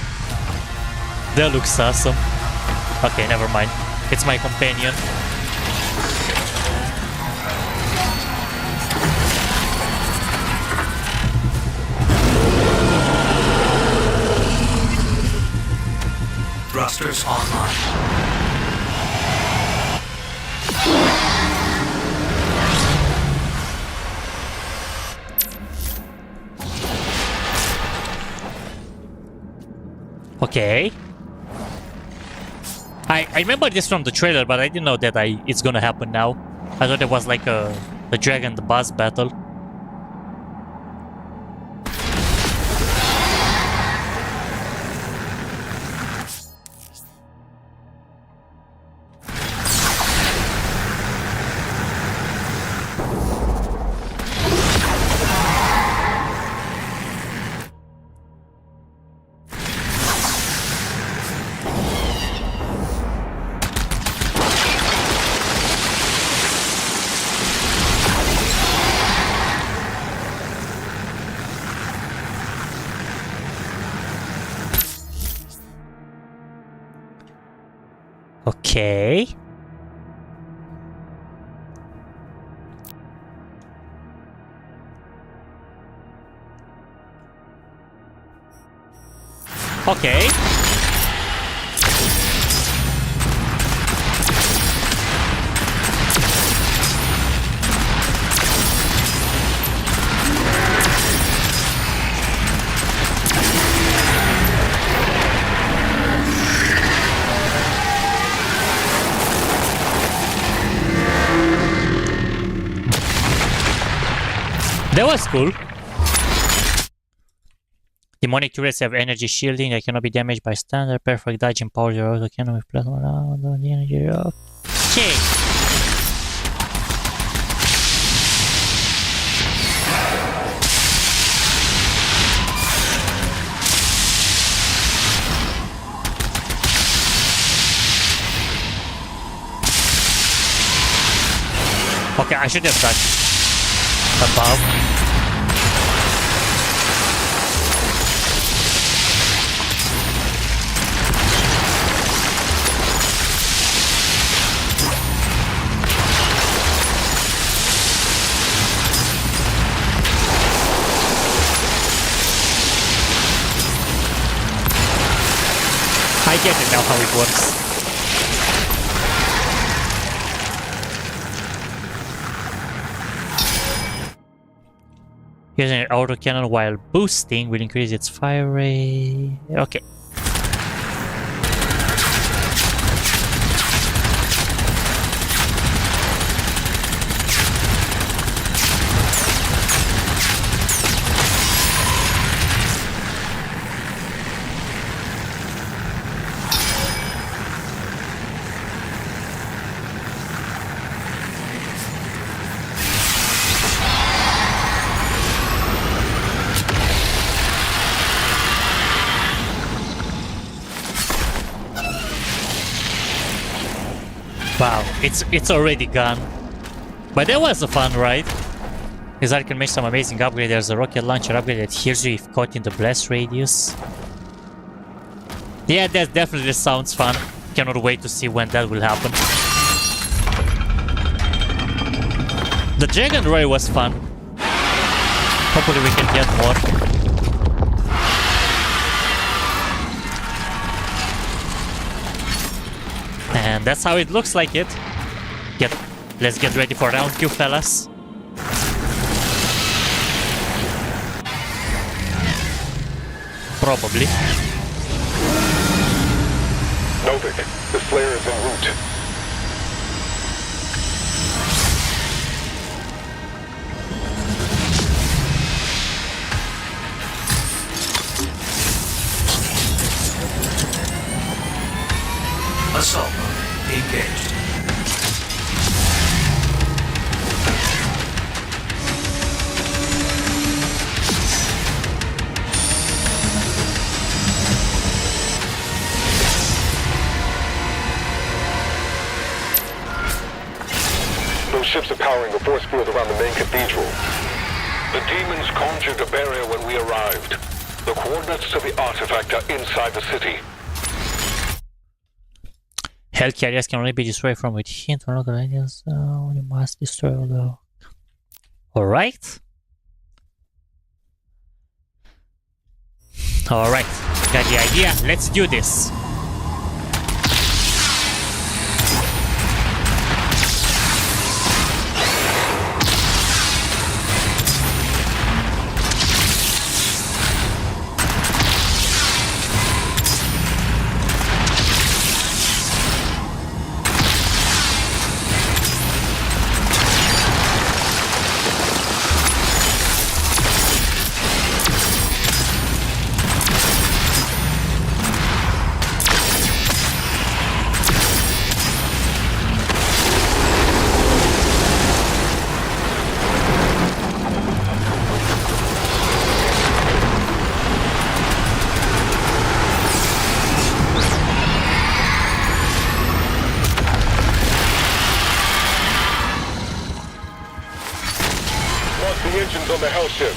That looks awesome. Okay, never mind. It's my companion. Thrusters online. Okay. I remember this from the trailer, but I didn't know that it's gonna happen now. I thought it was like a dragon the boss battle. Okay. Okay. That was cool. Demonic turrets have energy shielding. I cannot be damaged by standard. Perfect dodge empowers your auto cannon with plasma around the energy. Okay. Okay, I should have done above. I get it now how it works. Using an autocannon while boosting will increase its fire rate. Okay. Wow, it's already gone. But that was a fun ride. Because I can make some amazing upgrade. There's a rocket launcher upgrade that heals you if caught in the blast radius. Yeah, that definitely sounds fun. Cannot wait to see when that will happen. The Dragon Ray was fun. Hopefully we can get more. And that's how it looks like it. Let's get ready for round 2, fellas. Probably. Novik, the Slayer is en route. Assault mode engaged. Those ships are powering a force field around the main cathedral. The demons conjured a barrier when we arrived. The coordinates to the artifact are inside the city. Hell carriers can only be destroyed from within or not radius, so you must destroy all the... Alright. Alright, got the idea, let's do this. On the hell ship.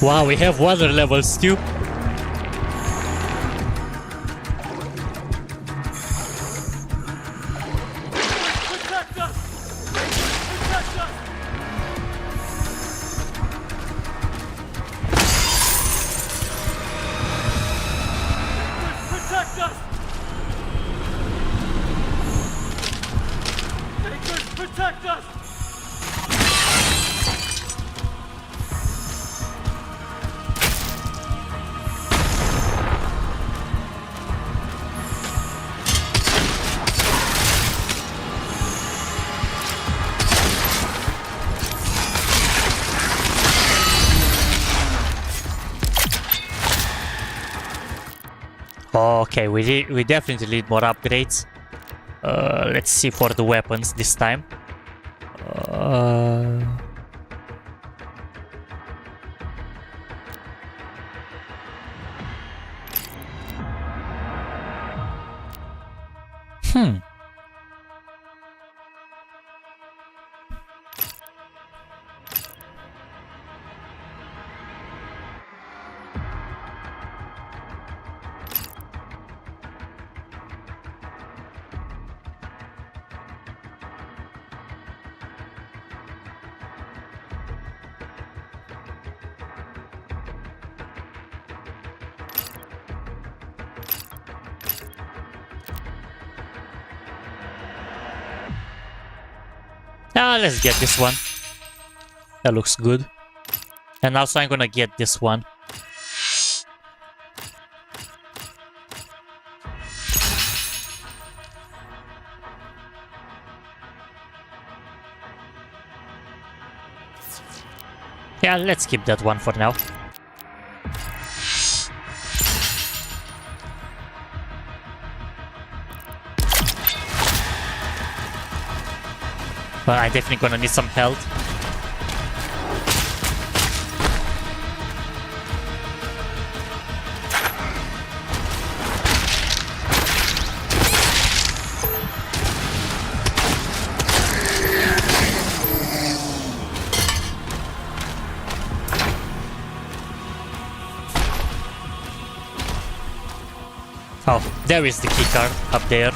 Wow, we have water levels too. Okay, we definitely need more upgrades. Let's see for the weapons this time. Let's get this one. That looks good. And also I'm gonna get this one. Yeah, let's keep that one for now. But I'm definitely gonna need some health. Oh, there is the keycard up there.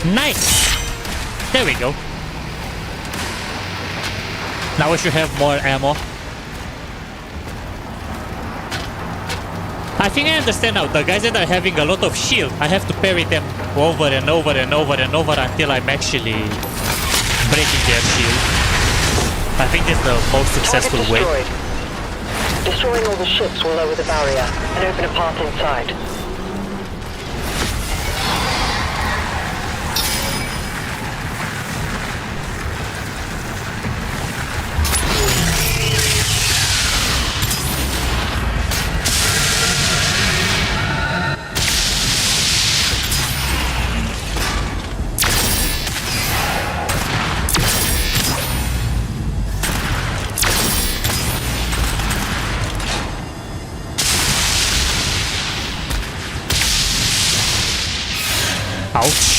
Nice! There we go. Now we should have more ammo. I think I understand now. The guys that are having a lot of shield, I have to parry them over and over and over and over until I'm actually breaking their shield. I think that's the most successful way. Destroying all the ships will lower the barrier and open a path inside. Ouch.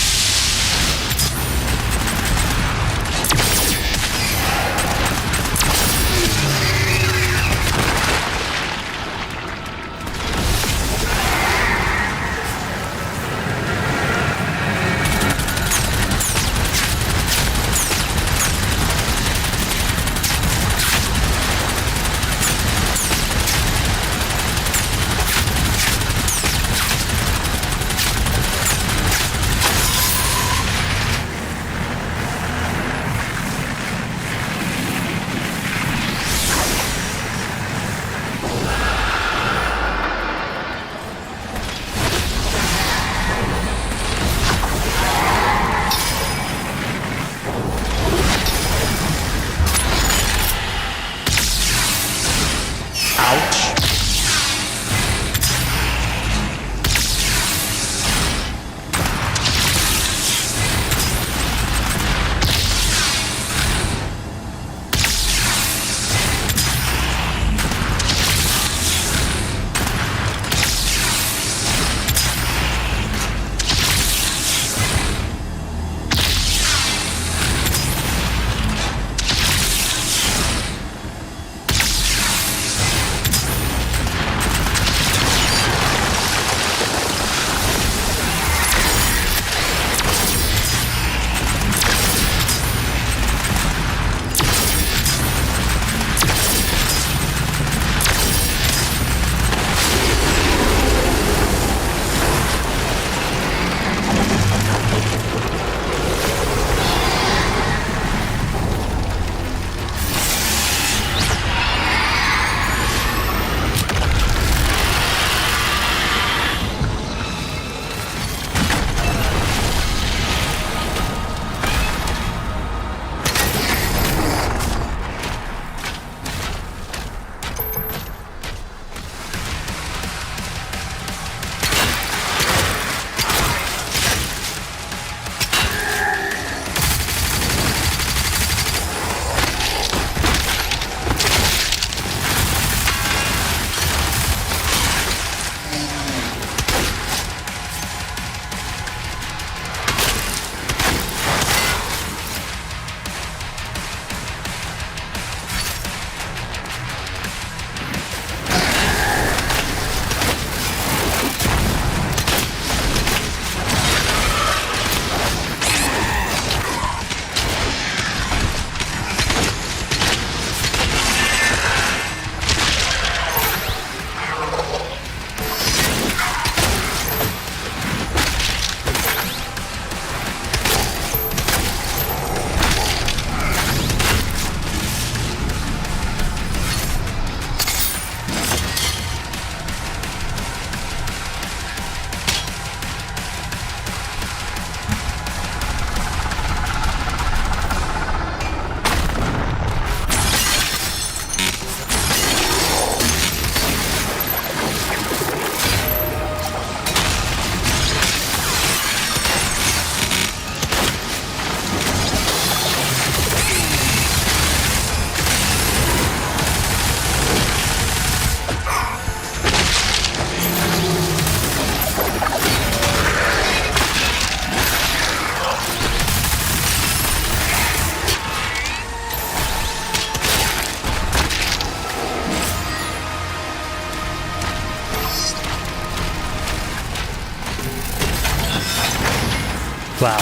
Wow,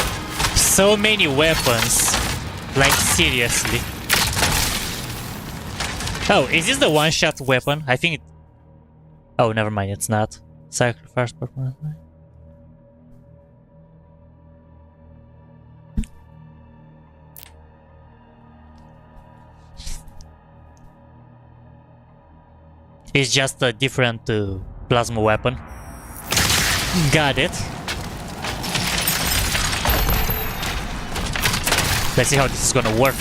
so many weapons, like seriously. Oh, is this the one-shot weapon? I think it... Oh, never mind, it's not. Sacrifice performance. It's just a different plasma weapon. Got it. Let's see how this is gonna work.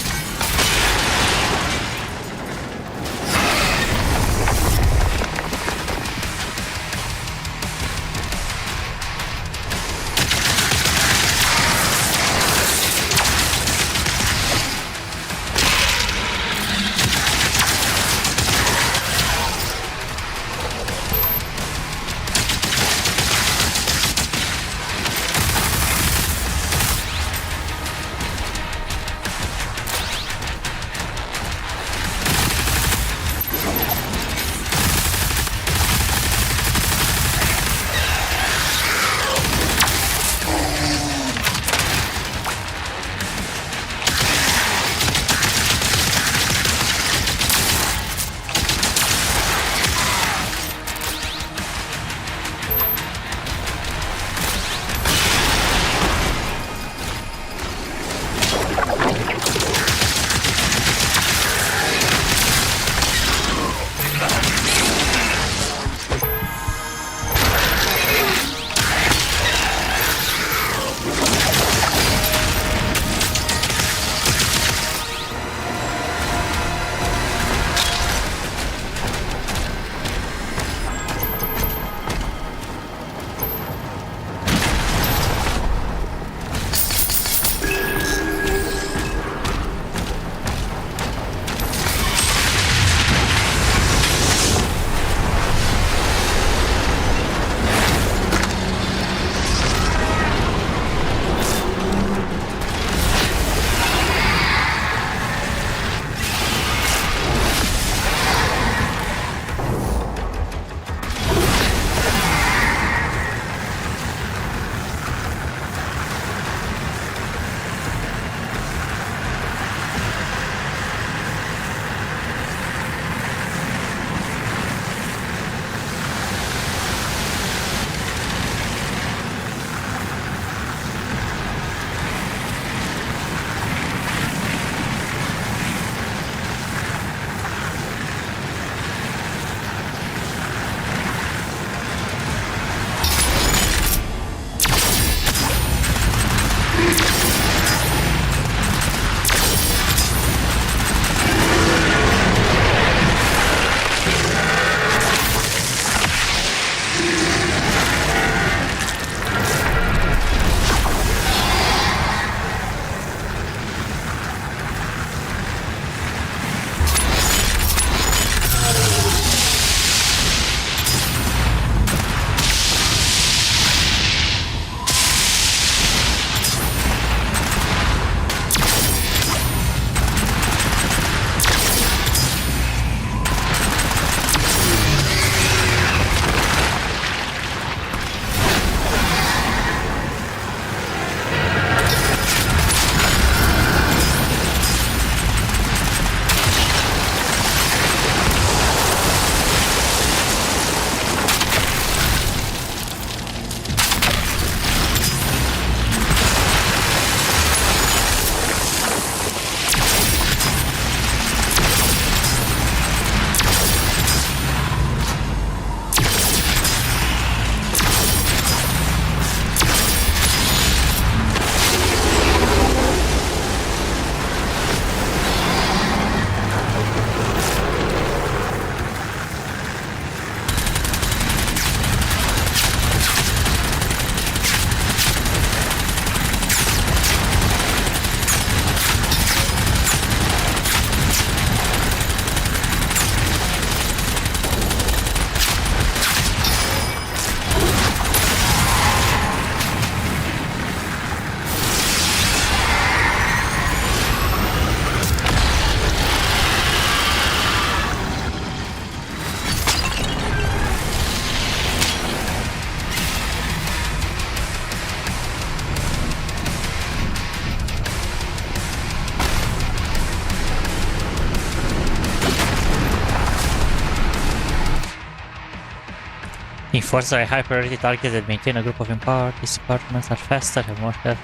Enforcers are a high priority target that maintain a group of empowered. These departments are faster, have more health.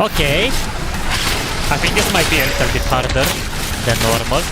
Okay. I think this might be a little bit harder than normal.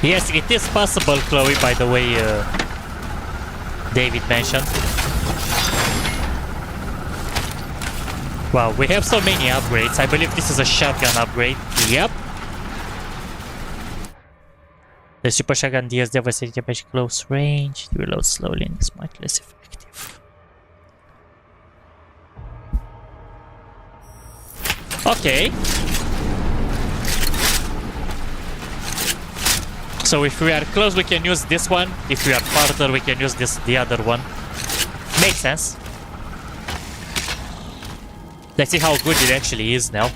Yes, it is possible, Chloe, by the way David mentioned. Wow, we have so many upgrades. I believe this is a shotgun upgrade. Yep. The super shotgun deals devastating damage close range. It reloads slowly and is much less effective. Okay. So if we are close, we can use this one. If we are farther, we can use the other one. Makes sense. Let's see how good it actually is now.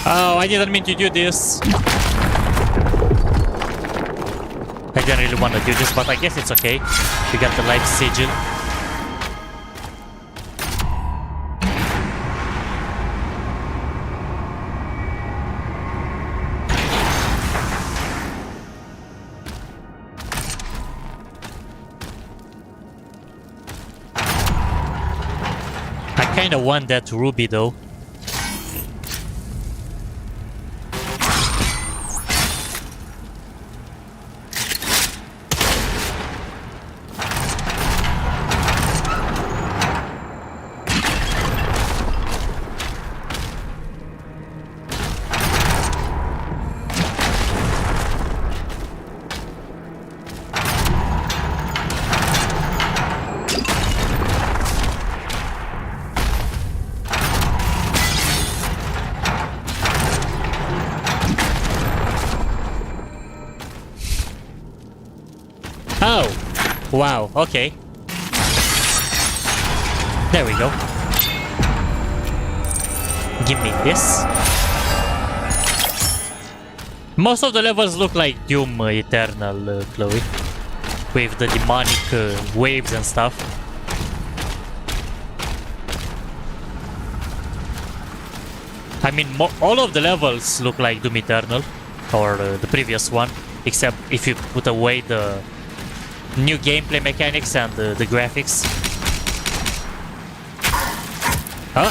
Oh, I didn't mean to do this. I didn't really want to do this, but I guess it's okay. We got the life sigil. I kinda want that ruby though. Oh! Wow, okay. There we go. Give me this. Most of the levels look like Doom Eternal, Chloe. With the demonic waves and stuff. I mean, all of the levels look like Doom Eternal. Or the previous one. Except if you put away the new gameplay mechanics and the graphics. Huh?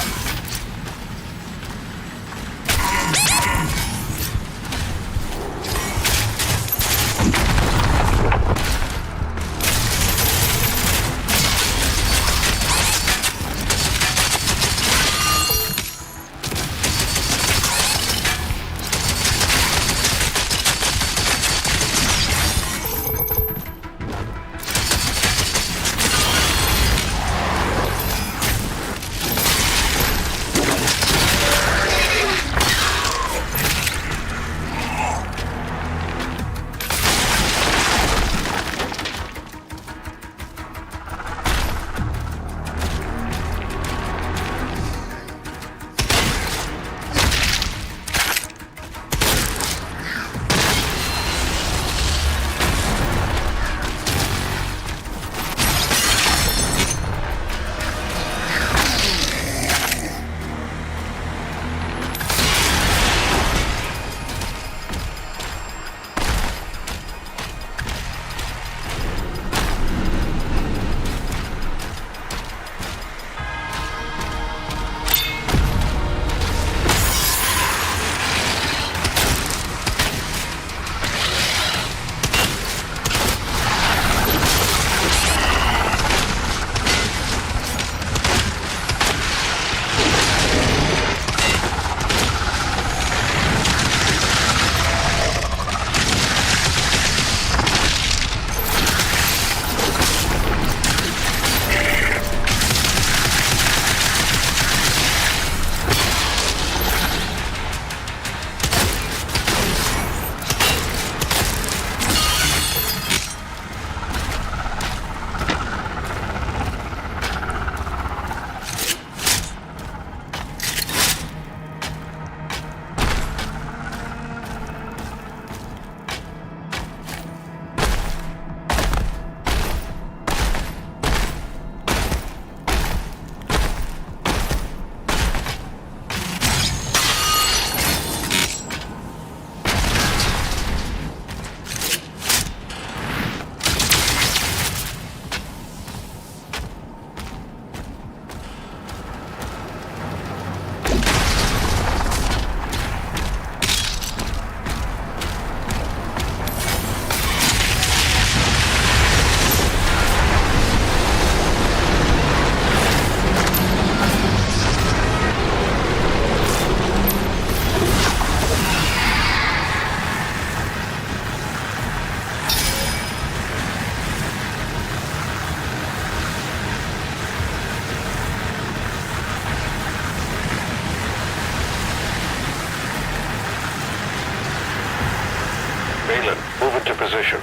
into position.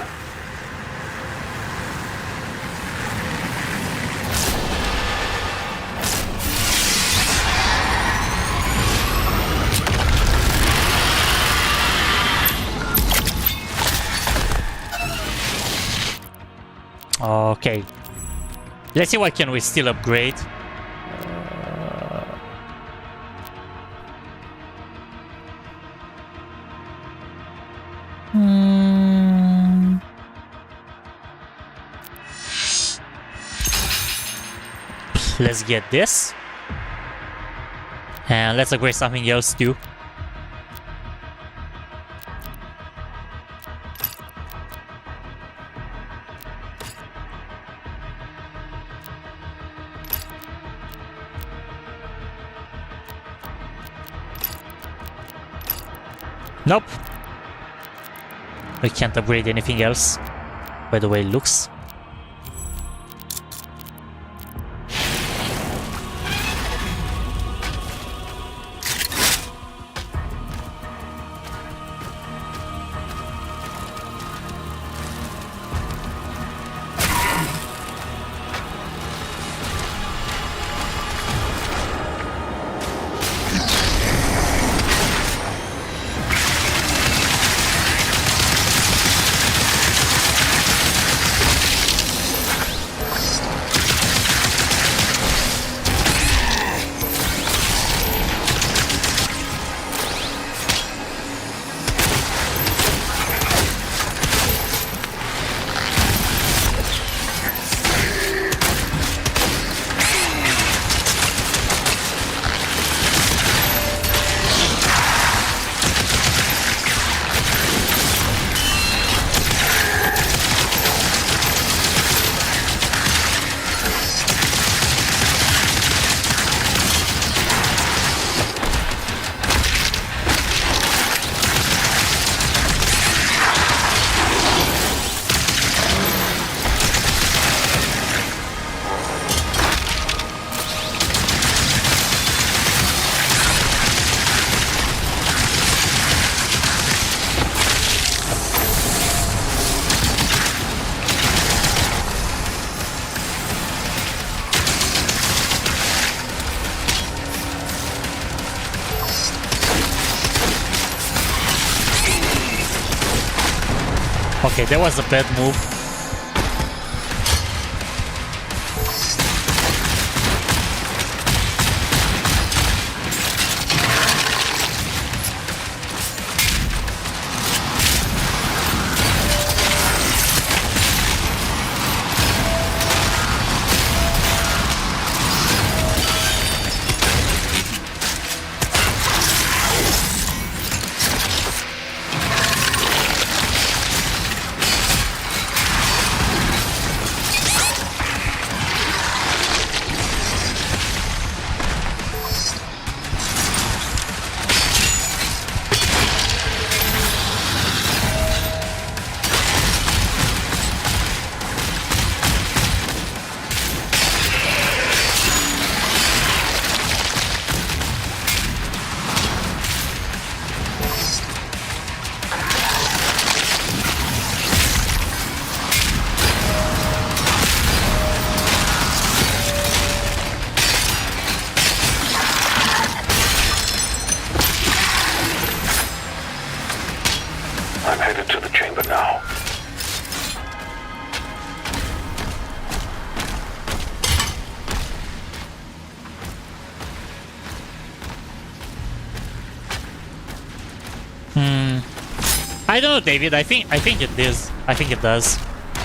Okay. Let's see what can we still upgrade. Let's get this. And let's upgrade something else too. Nope. We can't upgrade anything else. By the way it looks. Okay, that was a bad move. I'm headed to the chamber now. I don't know, David. I think it is. I think it does.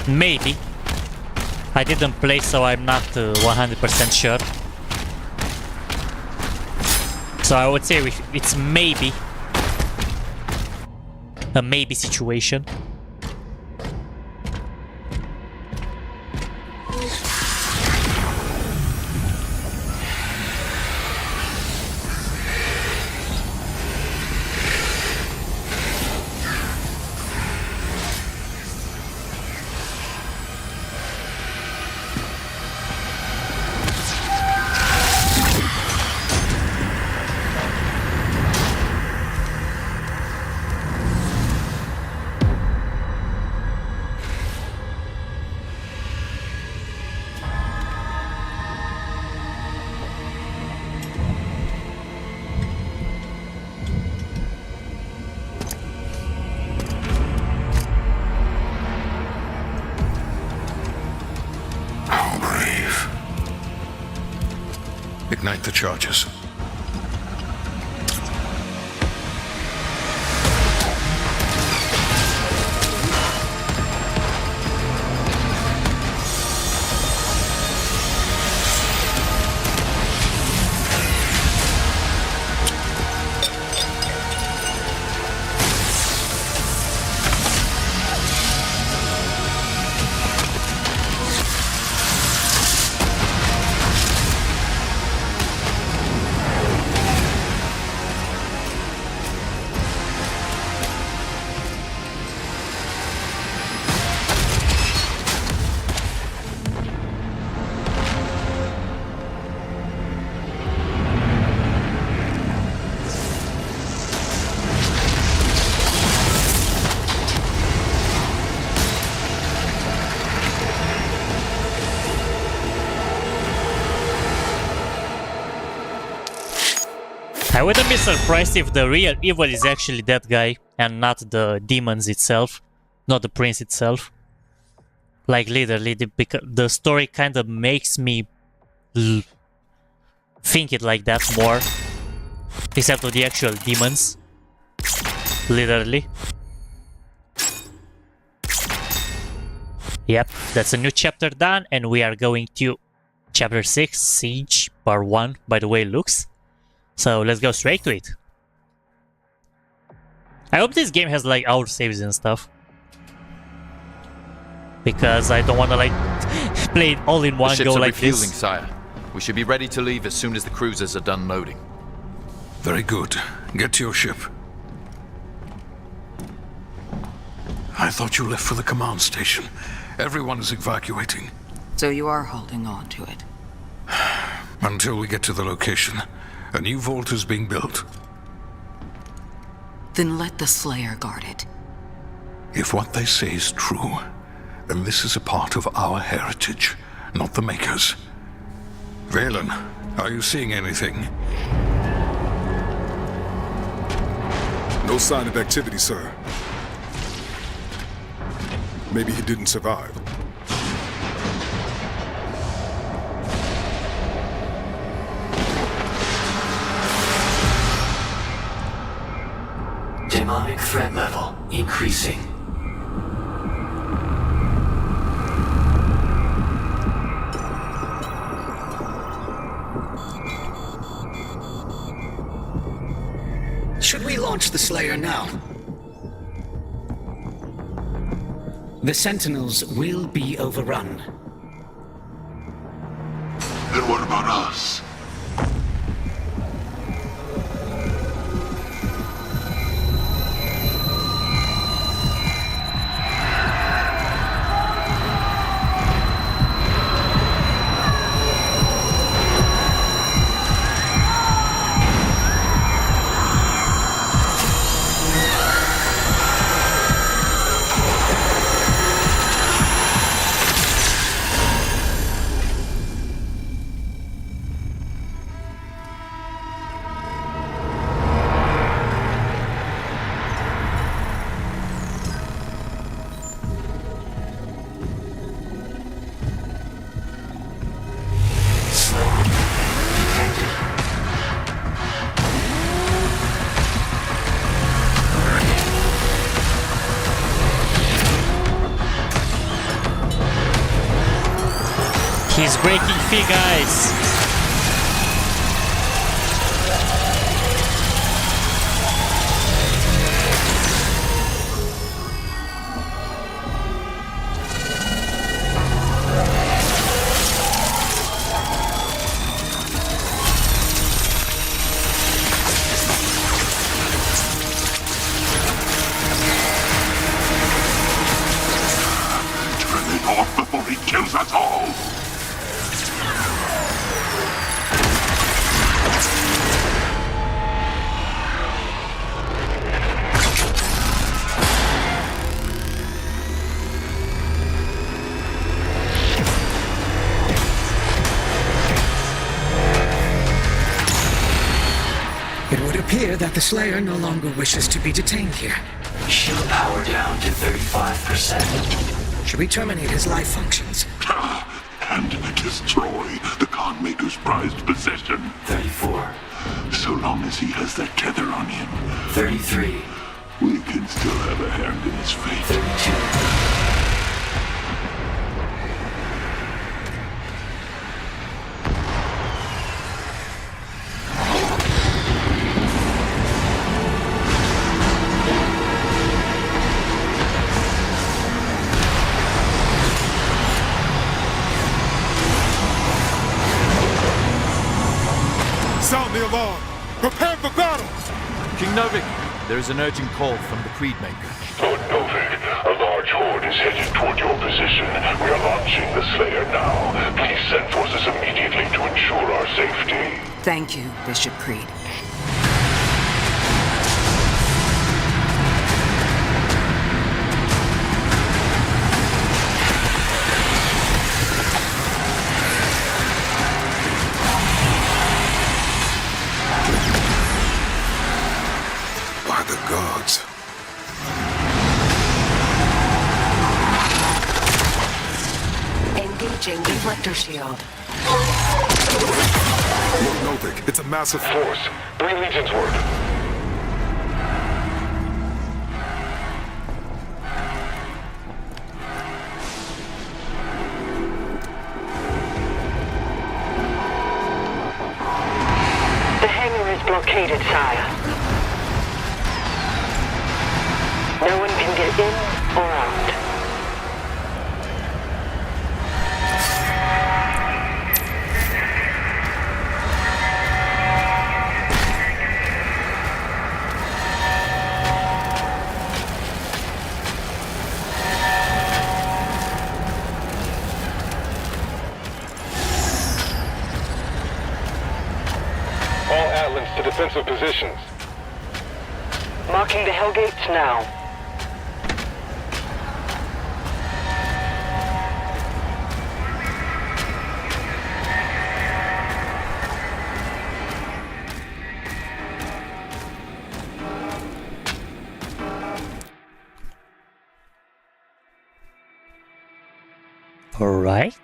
Maybe. I didn't play, so I'm not 100% sure. So I would say it's maybe a maybe situation. Ignite the charges. I wouldn't be surprised if the real evil is actually that guy and not the demons itself, not the prince itself. Like literally, the story kind of makes me think it like that more, except for the actual demons. Literally. Yep, that's a new chapter done, and we are going to chapter 6, Siege, part 1, by the way it looks. So let's go straight to it. I hope this game has like autosaves and stuff, because I don't want to like play it all in one go like refueling, this. sire. We should be ready to leave as soon as the cruisers are done loading. Very good. Get to your ship. I thought you left for the command station. Everyone is evacuating. So you are holding on to it? Until we get to the location. A new vault is being built. Then let the Slayer guard it. If what they say is true, then this is a part of our heritage, not the Makers. Valen, are you seeing anything? No sign of activity, sir. Maybe he didn't survive. Demonic threat level increasing. Should we launch the Slayer now? The Sentinels will be overrun. Then what about us? He's breaking free, guys. Turn it off before he kills us all! It would appear that the Slayer no longer wishes to be detained here. Shield power down to 35%. Should we terminate his life functions? And destroy the Dawnmaker's prized possession. 34. So long as he has that tether on him. 33. We can still have a hand in his fate. 32. Sound the alarm! Prepare for battle! King Novik, there is an urgent call from the Creedmaker. Lord Novik, a large horde is headed toward your position. We are launching the Slayer now. Please send forces immediately to ensure our safety. Thank you, Bishop Creed. By the gods. Engaging deflector shield. Lord Novik, it's a massive force. 3 legions worth. The hangar is blockaded, sire. No one can get in or out. All Atlas to defensive positions. Marking the Hellgates now. All right.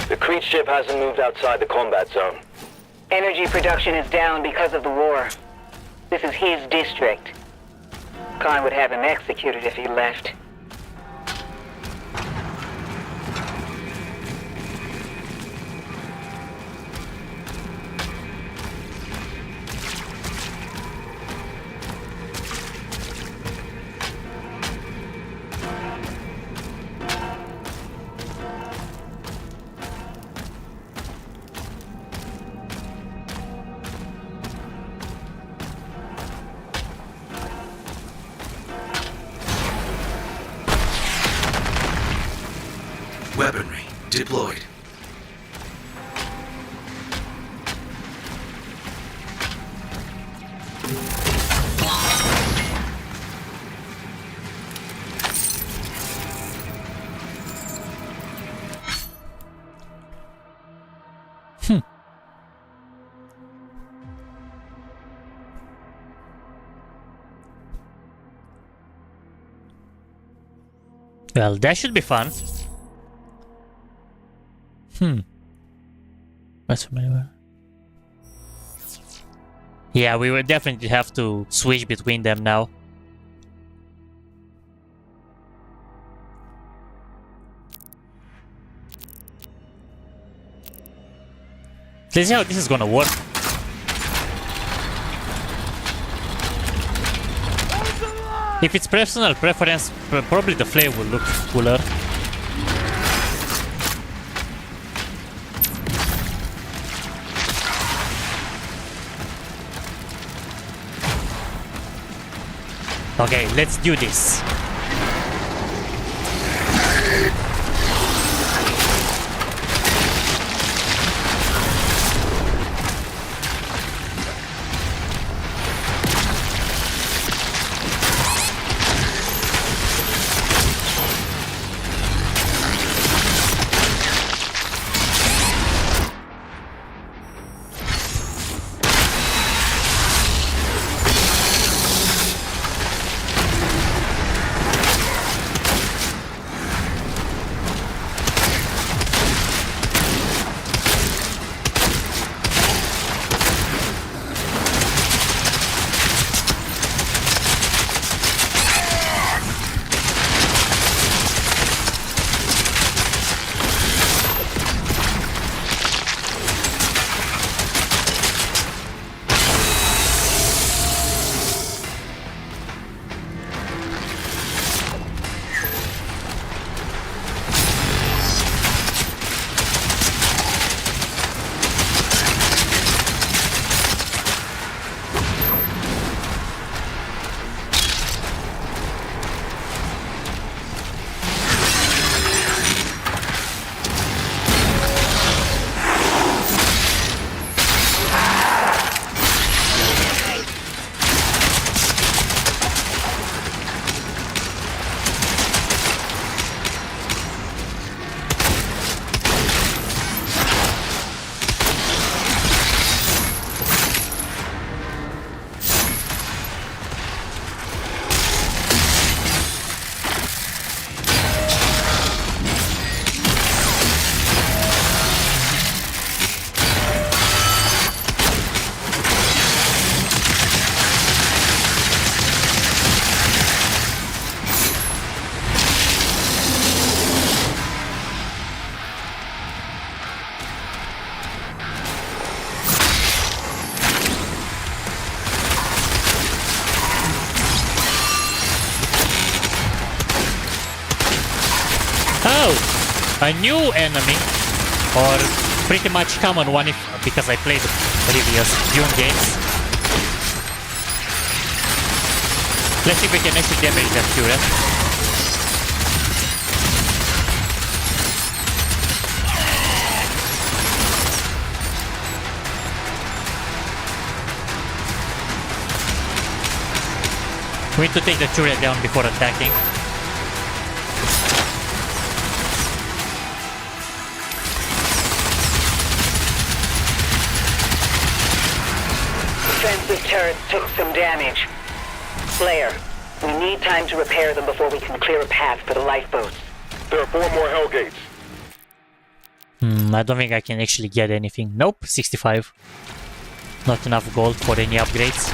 The Creed ship hasn't moved outside the combat zone. Energy production is down because of the war. This is his district. Khan would have him executed if he left. Weaponry deployed. Well, that should be fun. That's familiar. Yeah, we will definitely have to switch between them now. Let's see how this is gonna work. If it's personal preference, probably the flame will look cooler. Okay, let's do this. Whoa! A new enemy, or pretty much common one because I played previous Dune games. Let's see if we can actually damage that turret. We need to take the turret down before attacking. Defensive turrets took some damage. Slayer, we need time to repair them before we can clear a path for the lifeboats. There are 4 more Hellgates. I don't think I can actually get anything. Nope, 65. Not enough gold for any upgrades.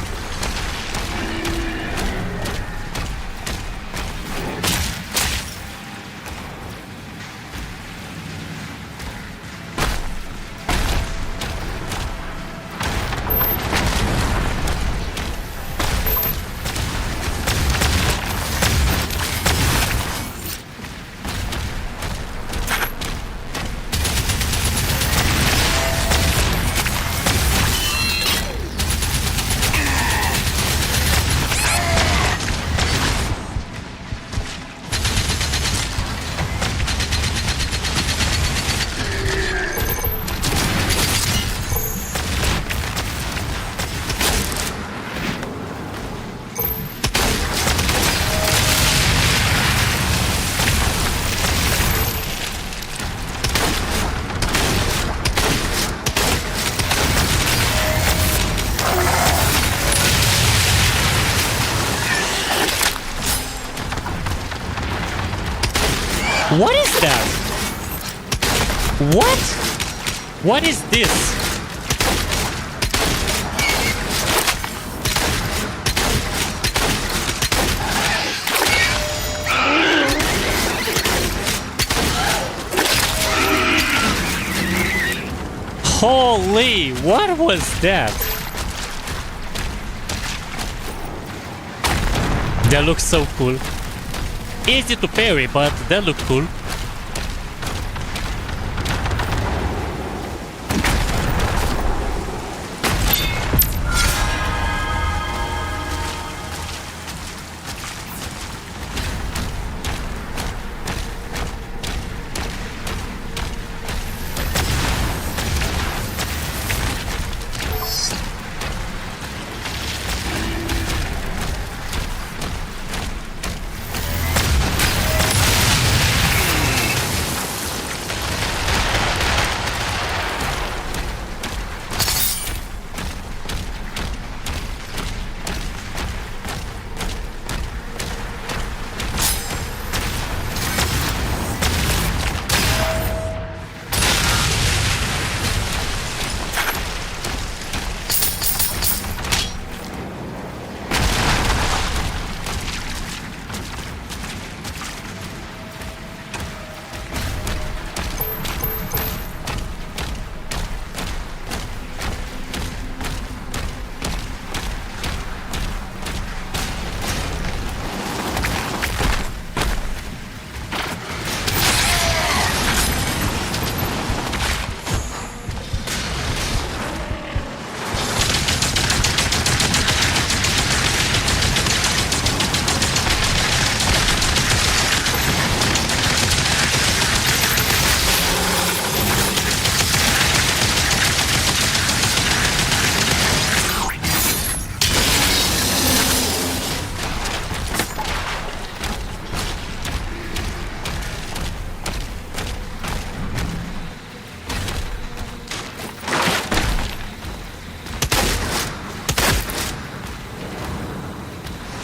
What is that? What? What is this? Holy, what was that? That looks so cool. Easy to parry, but that looked cool.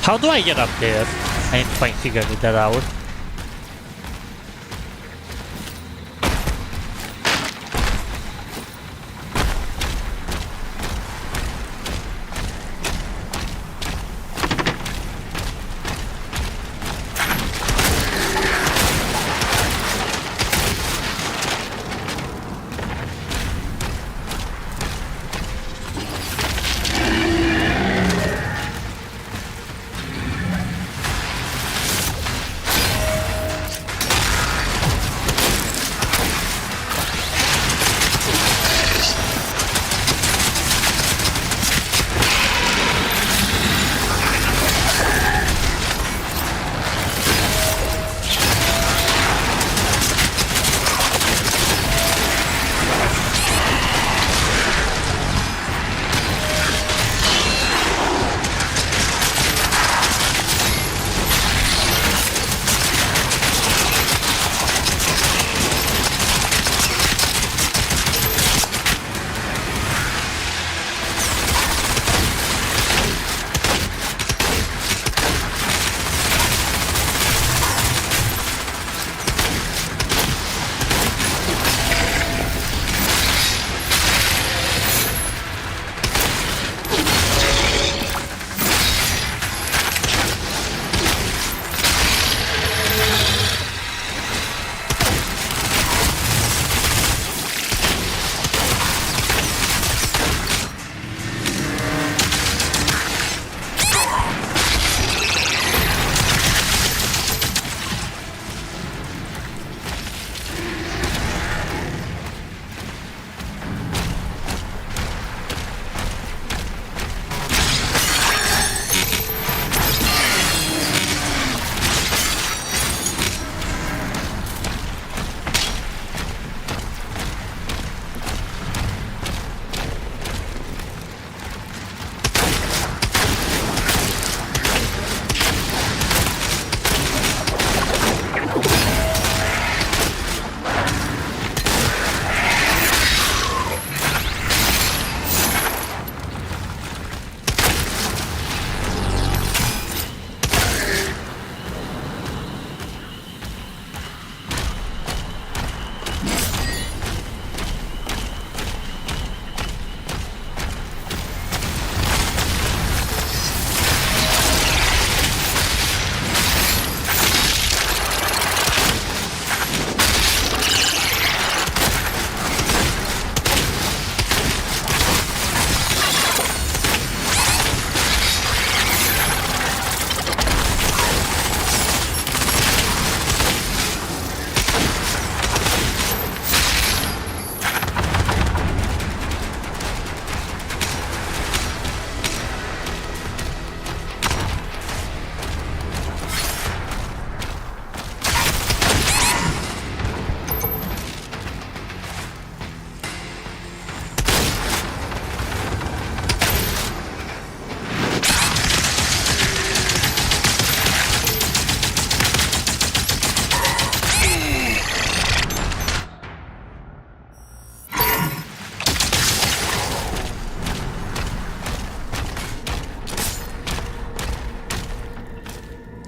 How do I get up there? I need to figure that out.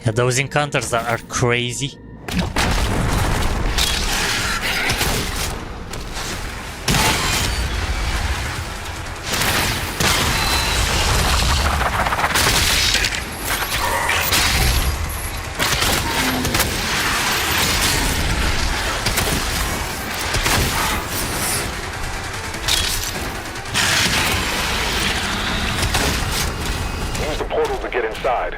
Yeah, those encounters are crazy. Use the portal to get inside.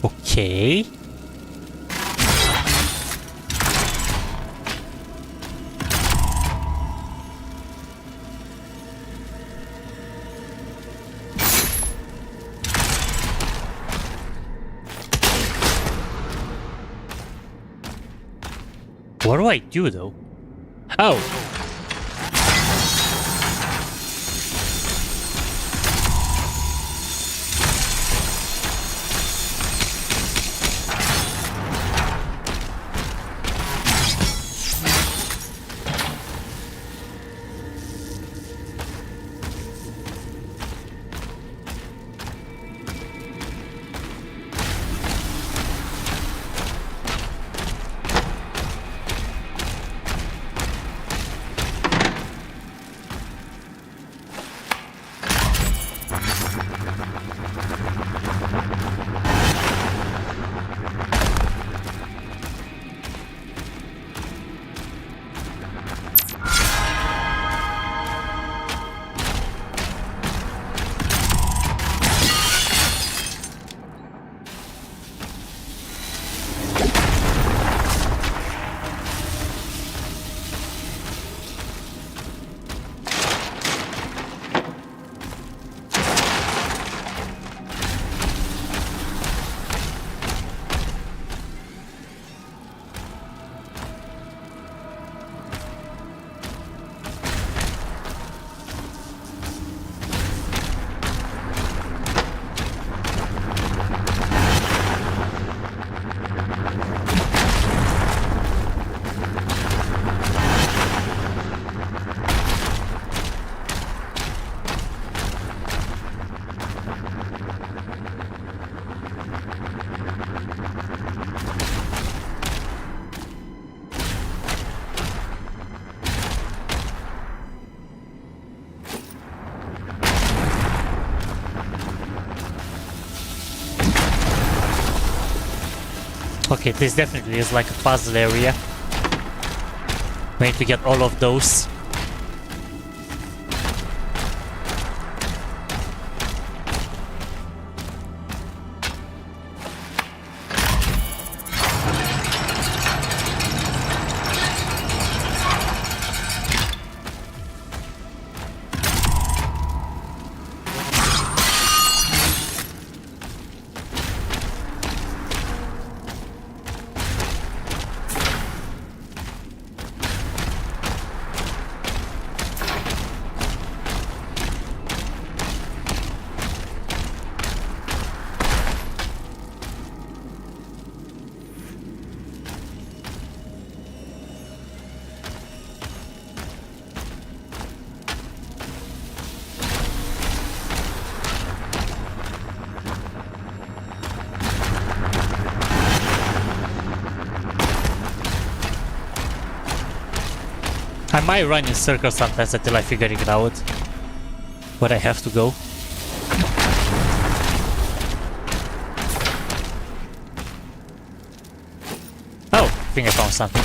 Okay. What do I do though? Oh. Okay, this definitely is like a puzzle area. We need to get all of those. I might run in circles sometimes until I figure it out. But I have to go. Oh, I think I found something.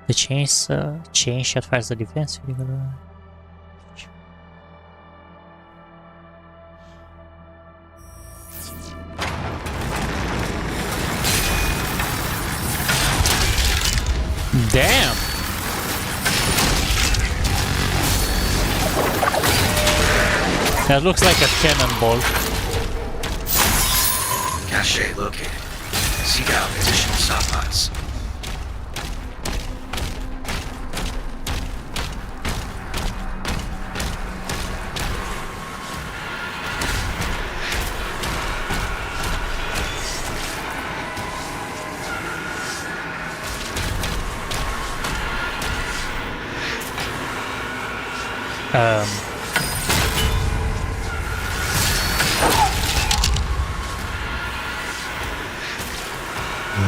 The chain shot fires the defense. Damn! That looks like a cannonball. Cache located. Seek out additional stockpiles.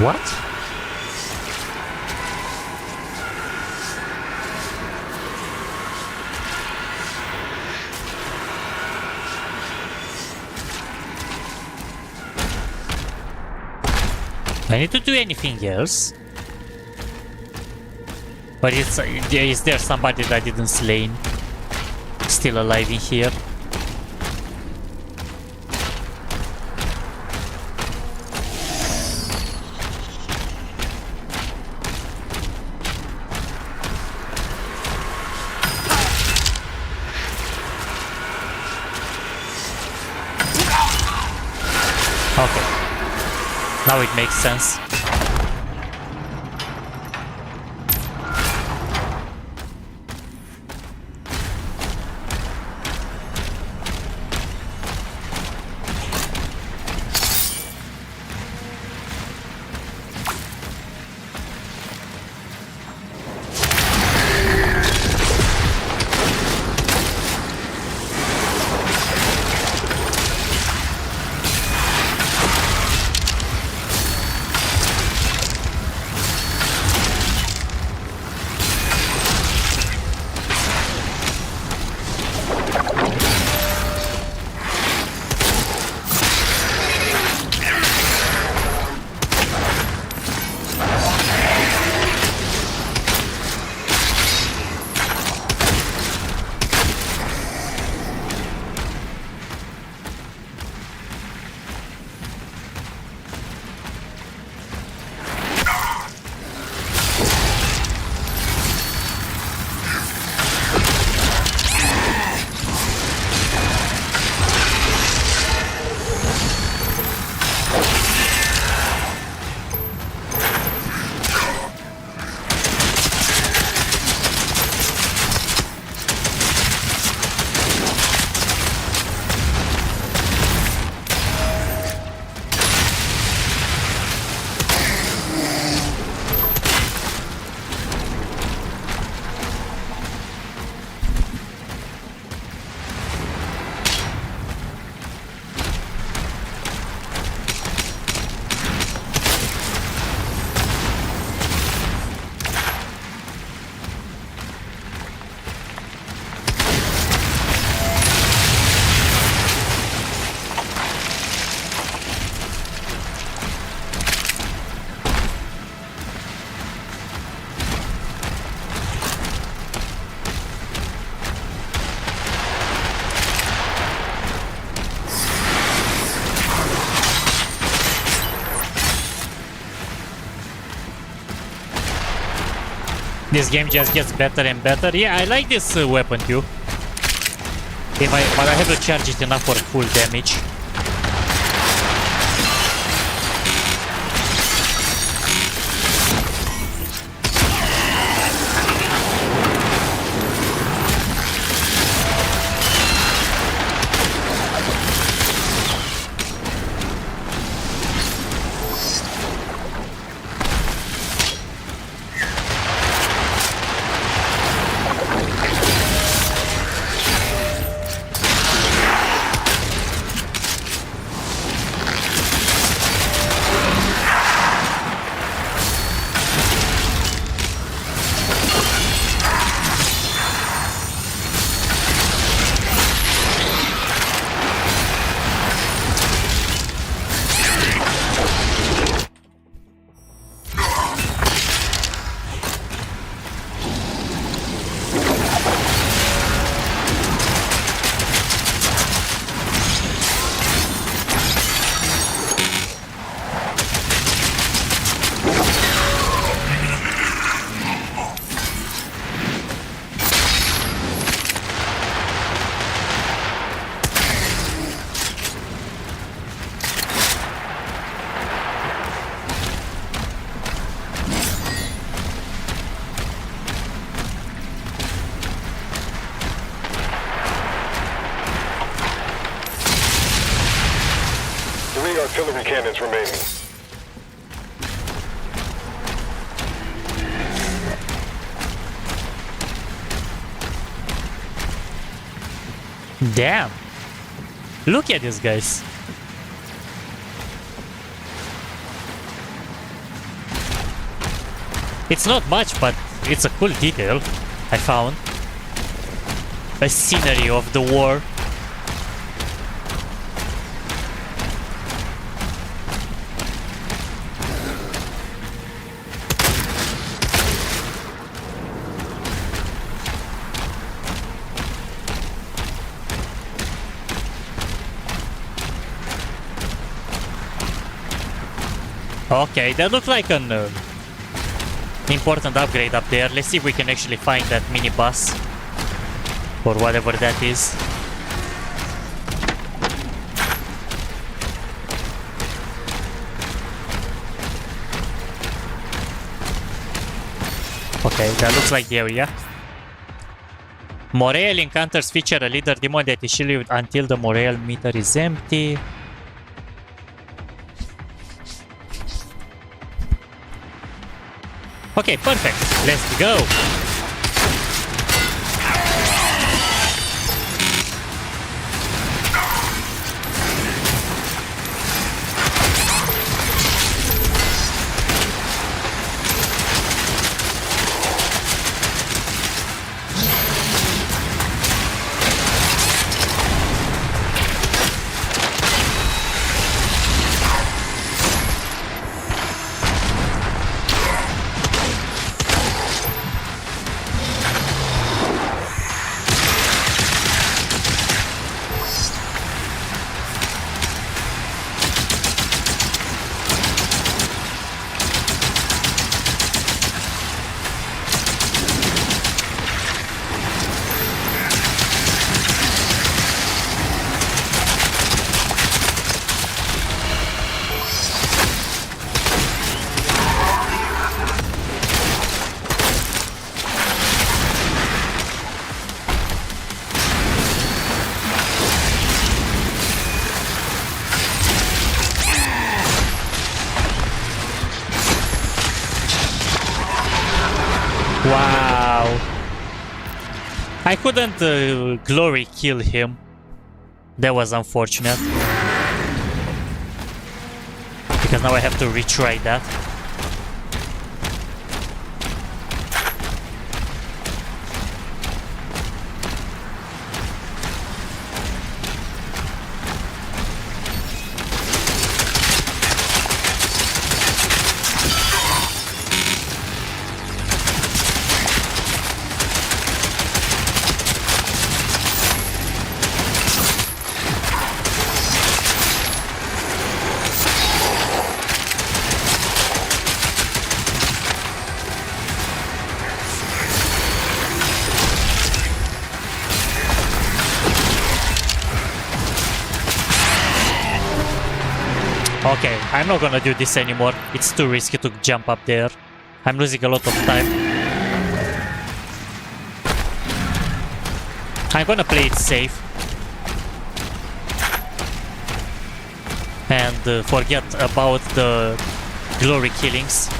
What? I need to do anything else? But is there somebody that I didn't slay? Still alive in here? Okay. Now it makes sense. This game just gets better and better. Yeah, I like this weapon too. But I haven't charged it enough for full damage. artillery cannons remaining. Damn. Look at these guys. It's not much, but it's a cool detail, I found. A scenery of the war. Okay, that looked like an important upgrade up there. Let's see if we can actually find that mini bus or whatever that is. Okay, that looks like the area. Morale encounters feature a leader demon that is shielded until the morale meter is empty. Okay, perfect. Let's go. Wow. I couldn't glory kill him. That was unfortunate. Because now I have to retry that. Okay, I'm not gonna do this anymore. It's too risky to jump up there. I'm losing a lot of time. I'm gonna play it safe. And forget about the glory killings.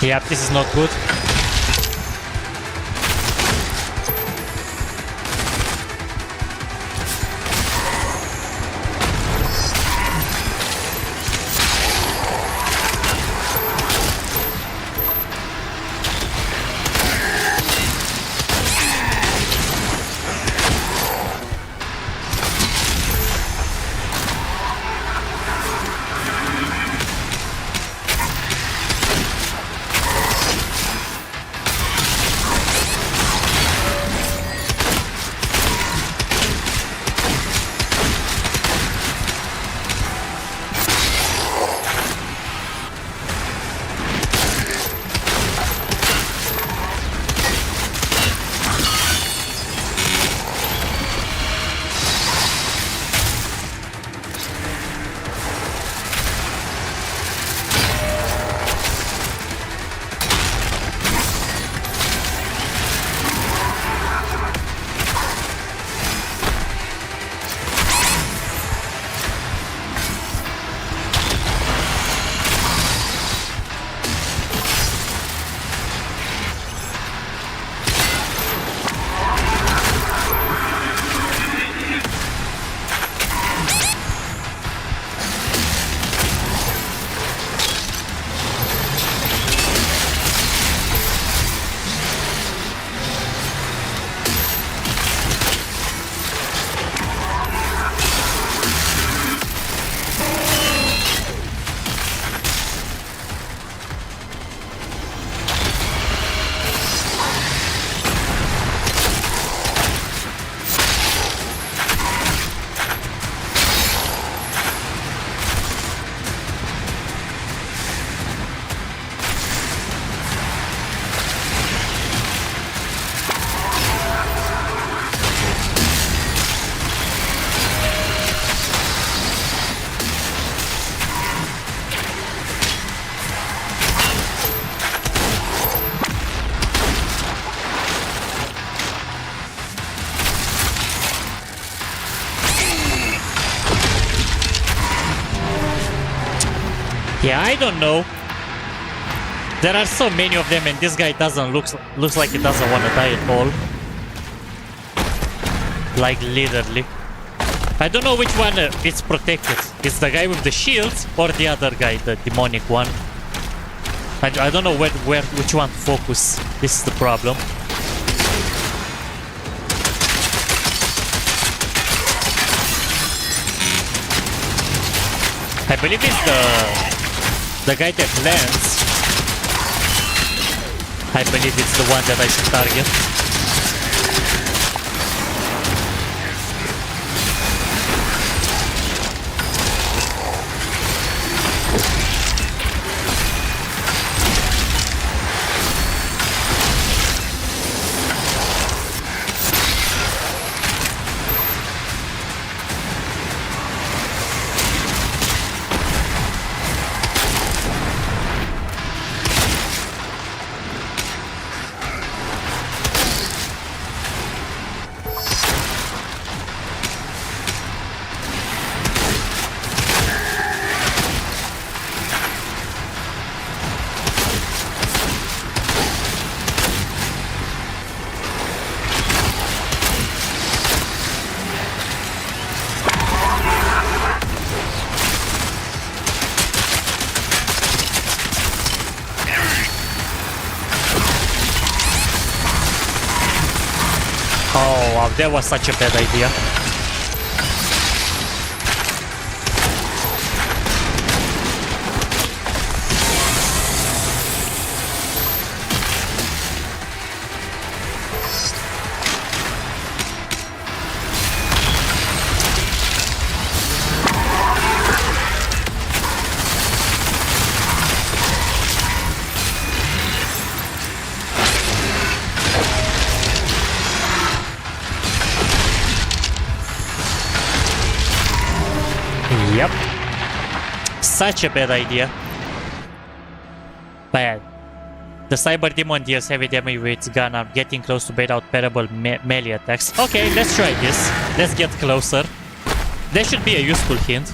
Yep, this is not good. Yeah, I don't know. There are so many of them and this guy doesn't looks like he doesn't want to die at all. Like literally. I don't know which one is protected. It's the guy with the shields or the other guy, the demonic one. I don't know which one to focus. This is the problem. I believe it's the guy that lands. I believe it's the one that I should target. Oh, wow, that was such a bad idea. Yep. Such a bad idea. Bad. The Cyber Demon deals heavy damage with its gun. I'm getting close to bait out parable melee attacks. Okay, let's try this. Let's get closer. That should be a useful hint.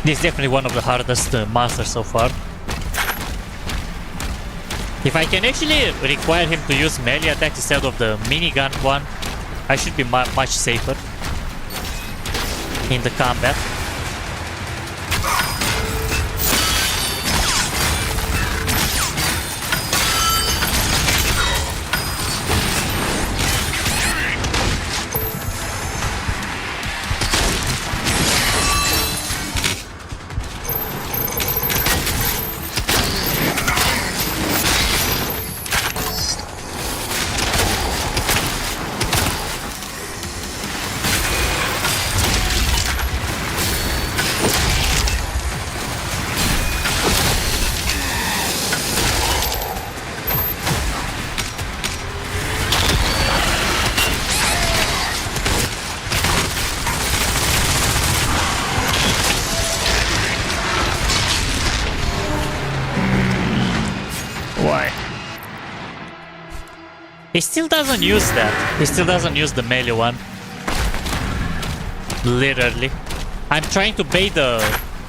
This is definitely one of the hardest masters so far. If I can actually require him to use melee attacks instead of the minigun one, I should be much safer in the combat. He still doesn't use that. He still doesn't use the melee one. Literally. I'm trying to bait the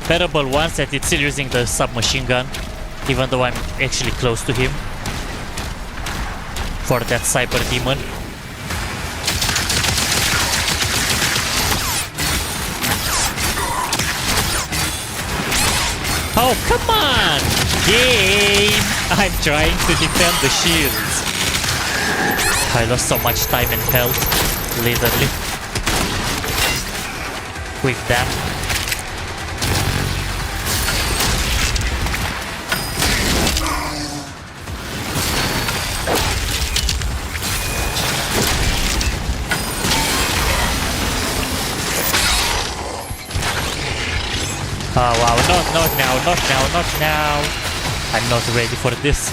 terrible ones that it's still using the submachine gun, even though I'm actually close to him. For that cyber demon. Oh, come on! Game! I'm trying to defend the shields. I lost so much time and health, literally, with that. Oh wow, not now. I'm not ready for this.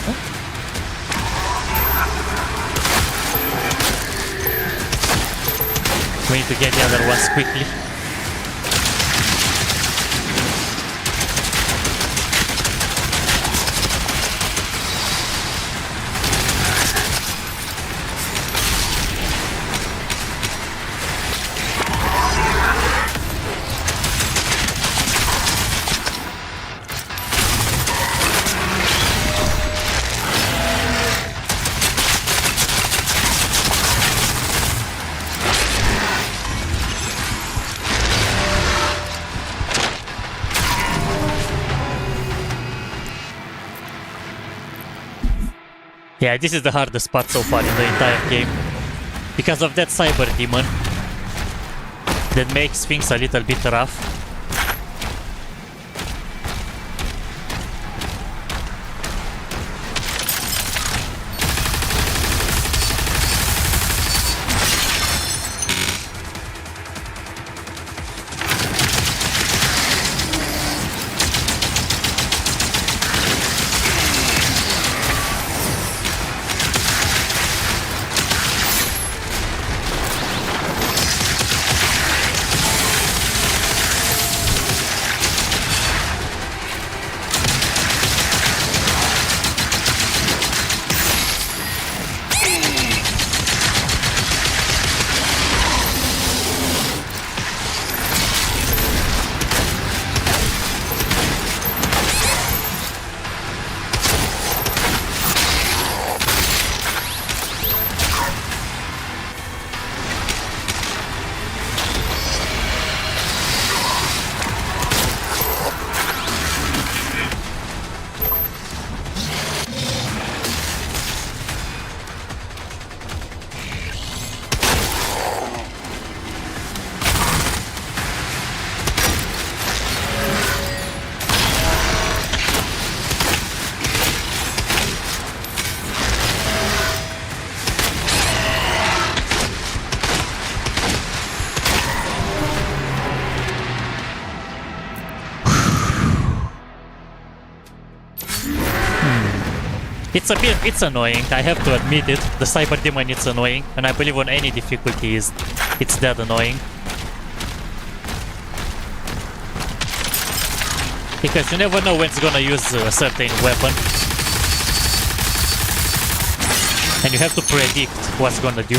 We need to get the other ones quickly. Yeah, this is the hardest part so far in the entire game. Because of that cyber demon. That makes things a little bit rough. It's annoying, I have to admit it. The cyber demon, it's annoying, and I believe on any difficulty it's that annoying. Because you never know when it's gonna use a certain weapon. And you have to predict what's gonna do.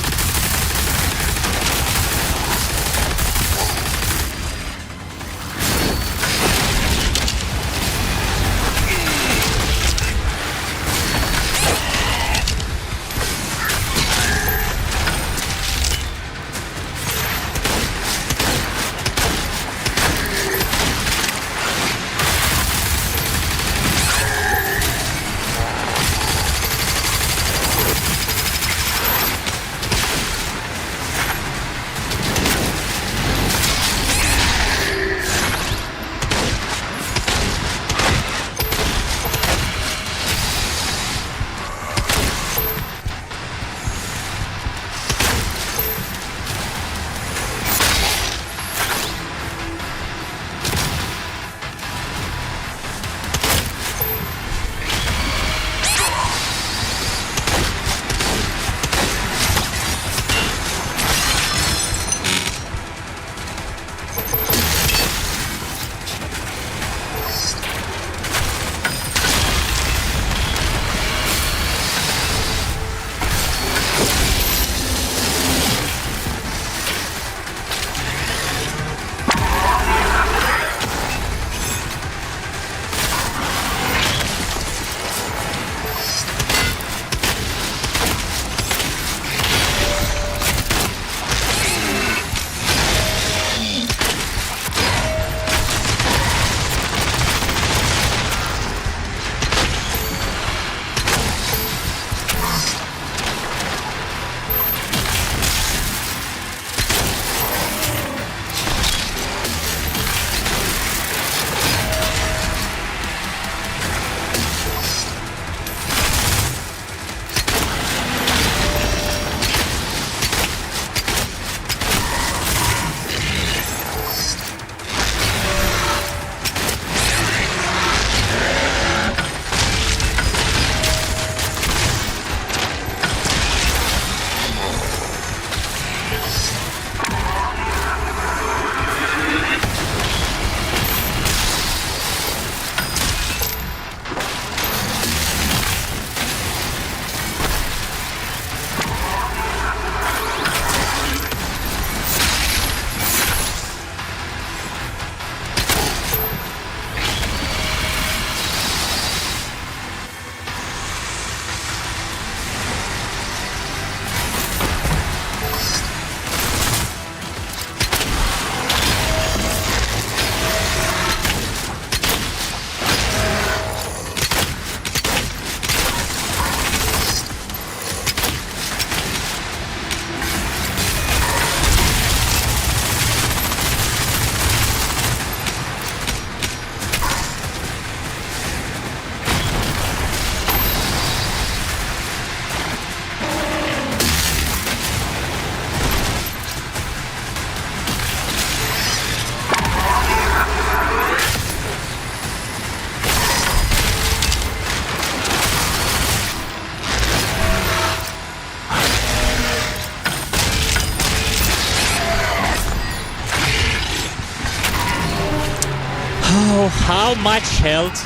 how much health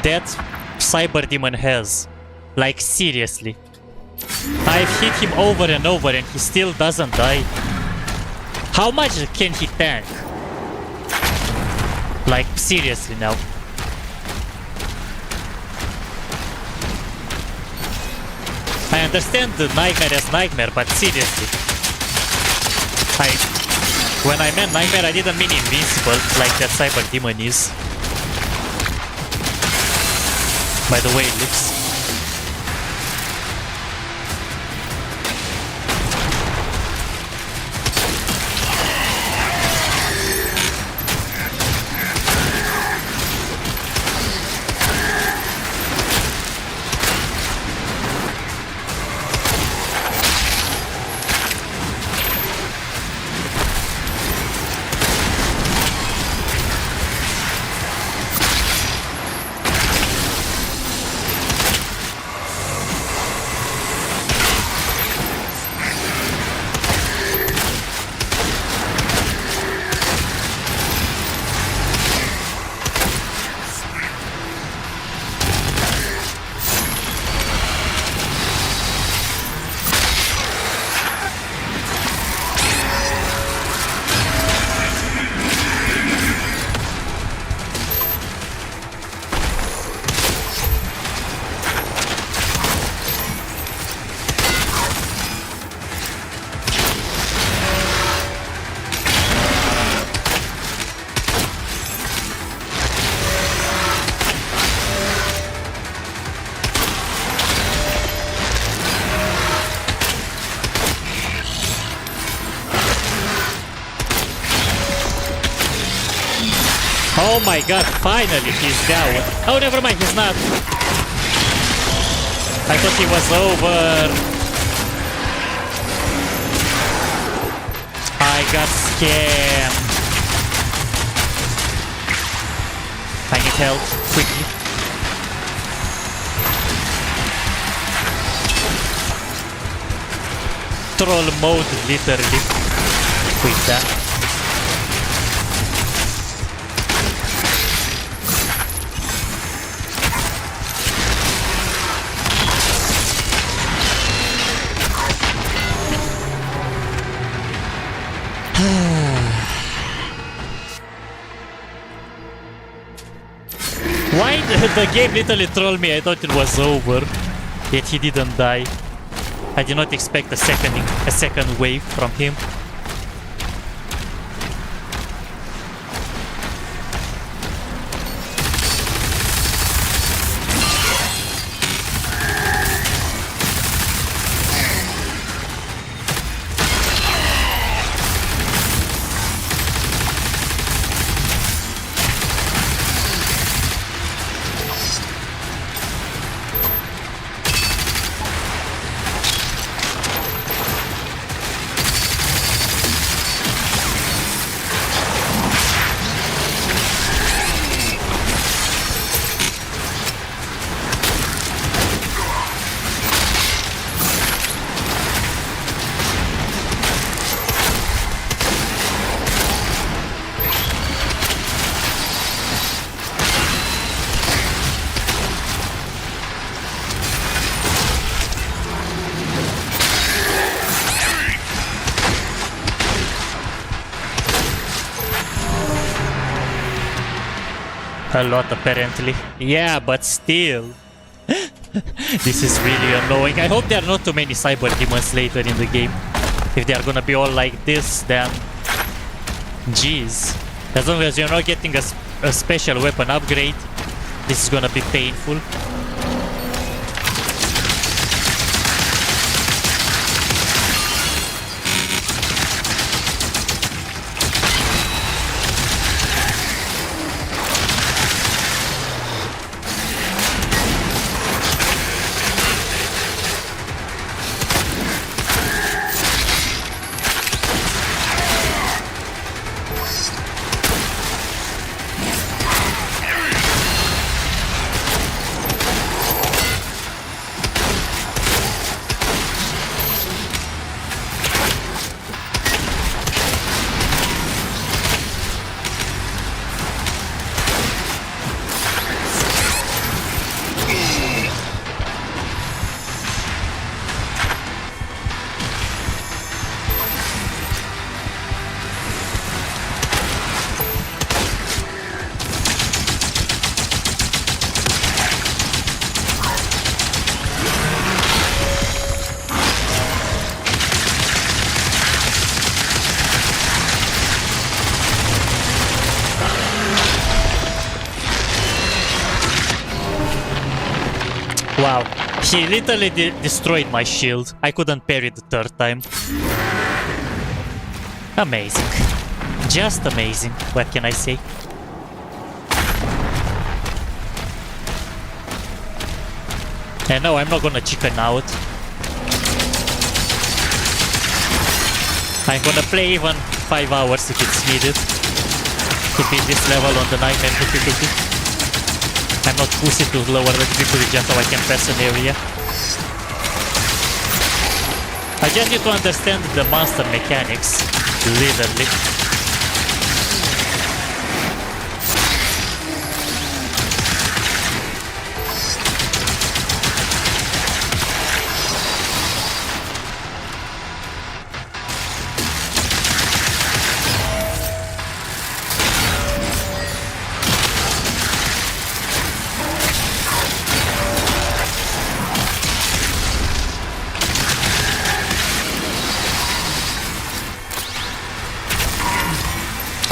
that cyber demon has. Like, seriously. I've hit him over and over and he still doesn't die. How much can he tank? Like, seriously now. I understand the nightmare as nightmare, but seriously. When I meant nightmare, I didn't mean invincible like that cyber demon is. By the way it looks. Oh my god, finally he's down. Oh, never mind, he's not. I thought he was over. I got scammed. I need help, quickly. Troll mode, literally. Quick that. Why the game literally trolled me? I thought it was over, yet he didn't die. I did not expect a second wave from him. A lot, apparently. Yeah, but still. This is really annoying. I hope there are not too many cyber demons later in the game. If they are gonna be all like this, then... Jeez. As long as you're not getting a special weapon upgrade, this is gonna be painful. Wow, he literally destroyed my shield. I couldn't parry the third time. Amazing. Just amazing. What can I say? And no, I'm not gonna chicken out. I'm gonna play even 5 hours if it's needed to beat this level on the mayhem difficulty. I'm not pussy to lower the difficulty just so I can pass an area. I just need to understand the monster mechanics, literally.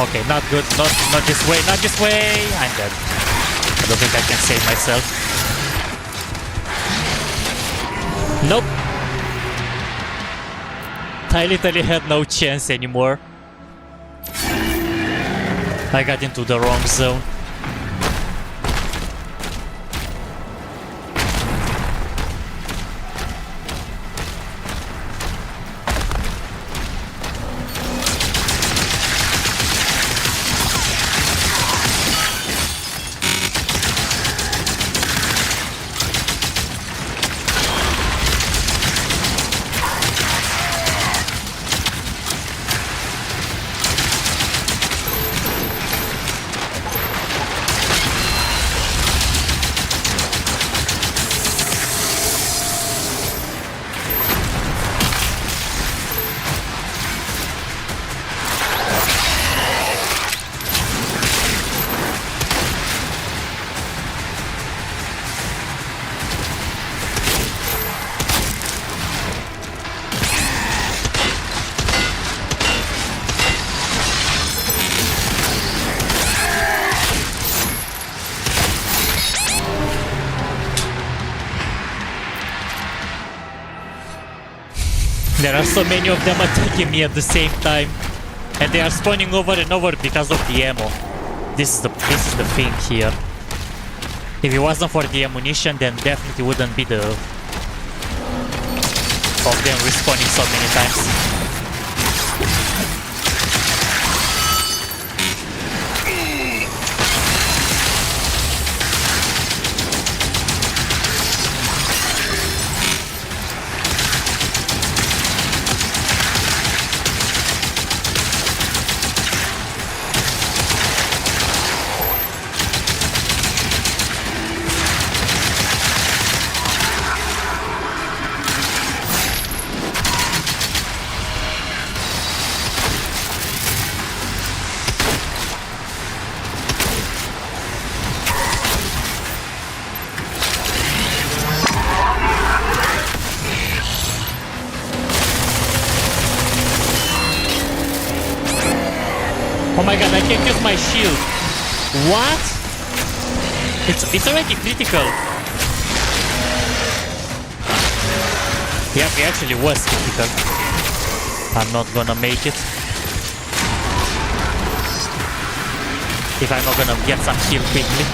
Okay, not good. Not this way. Not this way. I'm dead. I don't think I can save myself. Nope. I literally had no chance anymore. I got into the wrong zone. There are so many of them attacking me at the same time, and they are spawning over and over because of the ammo. This is the thing here. If it wasn't for the ammunition, then definitely wouldn't be the of them respawning so many times. Oh my god, I can't use my shield. What? It's already critical. Yeah, it actually was critical. I'm not gonna make it. If I'm not gonna get some heal quickly.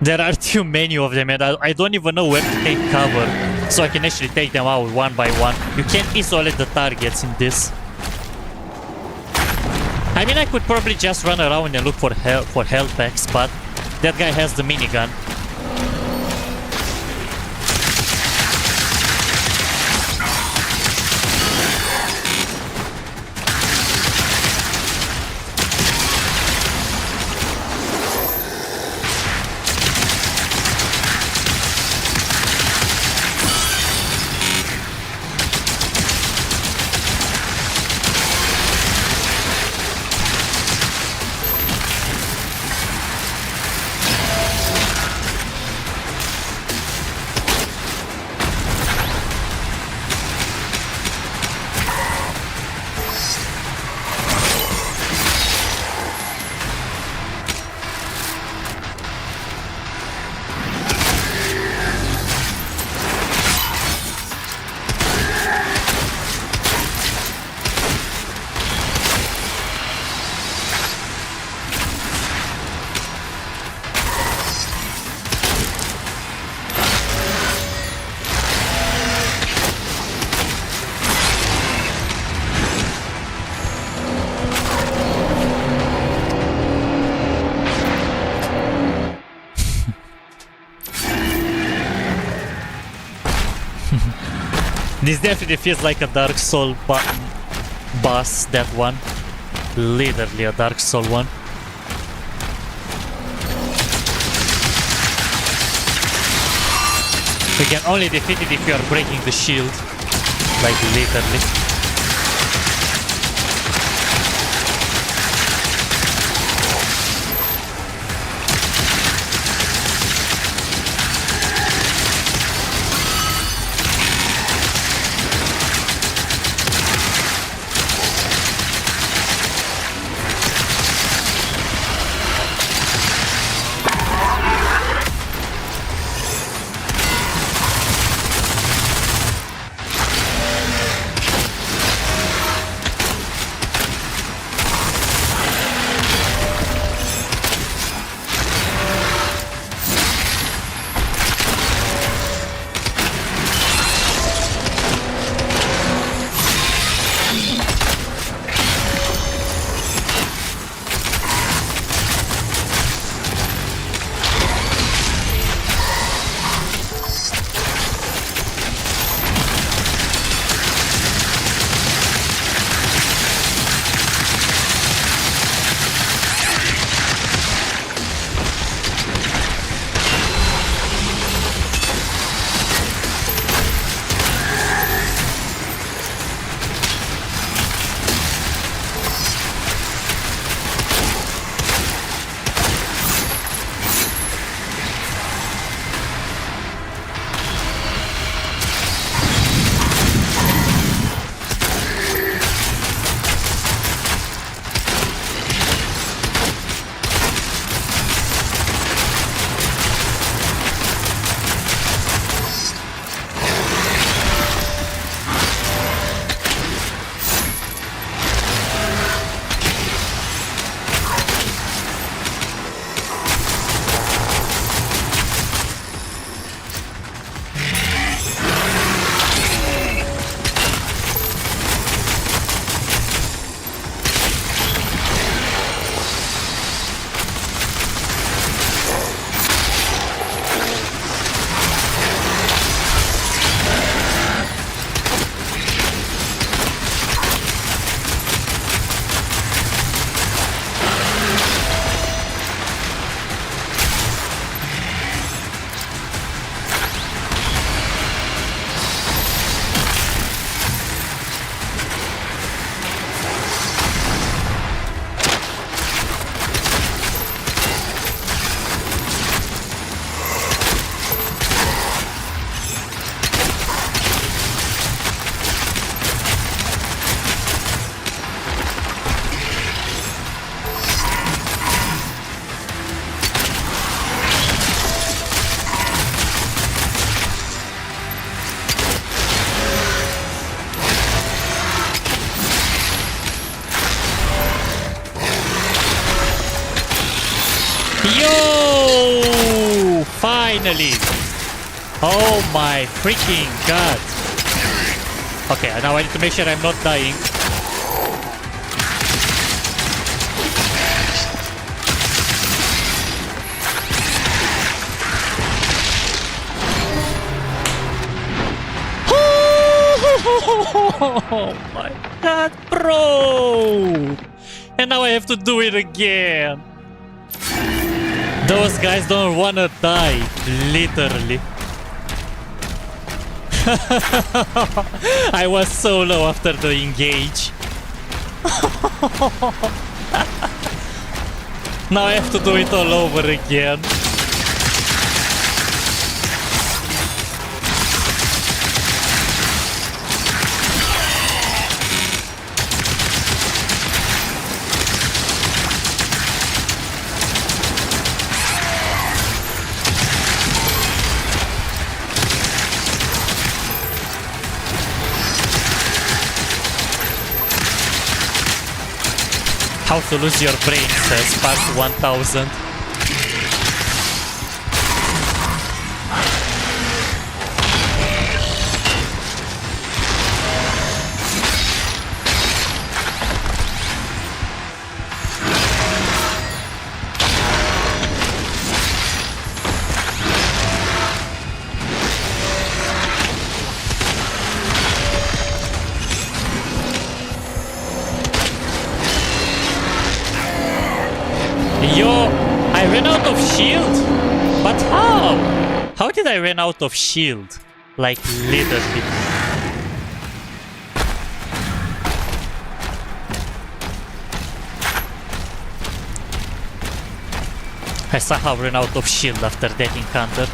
There are too many of them and I don't even know where to take cover, so I can actually take them out one by one. You can't isolate the targets in this. I mean, I could probably just run around and look for health packs, but that guy has the minigun. This definitely feels like a Dark Soul boss, that one. Literally a Dark Soul one. You can only defeat it if you are breaking the shield. Like literally. Yo! Finally! Oh my freaking god! Okay, now I need to make sure I'm not dying. Oh my god, bro! And now I have to do it again. Those guys don't wanna die, literally. I was so low after the engage. Now I have to do it all over again. How to lose your brain says part 1000. I ran out of shield? But how? How did I run out of shield? Like, literally. I somehow ran out of shield after that encounter.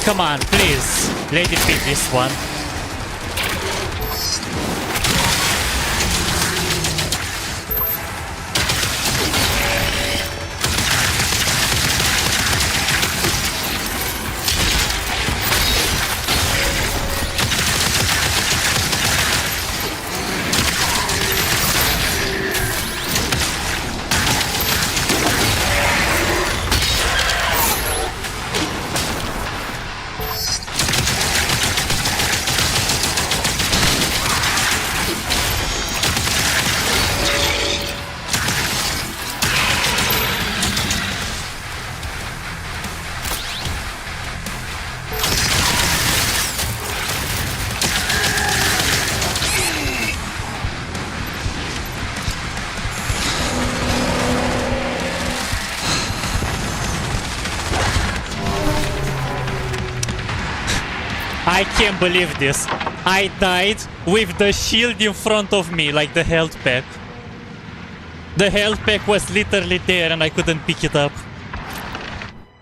Come on, please. Let it be this one. I can't believe this. I died with the shield in front of me, like the health pack. The health pack was literally there and I couldn't pick it up.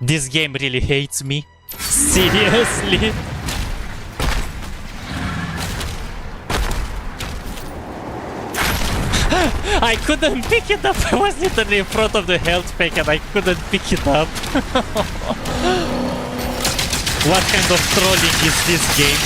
This game really hates me. Seriously. I couldn't pick it up. I was literally in front of the health pack and I couldn't pick it up. What kind of trolling is this game?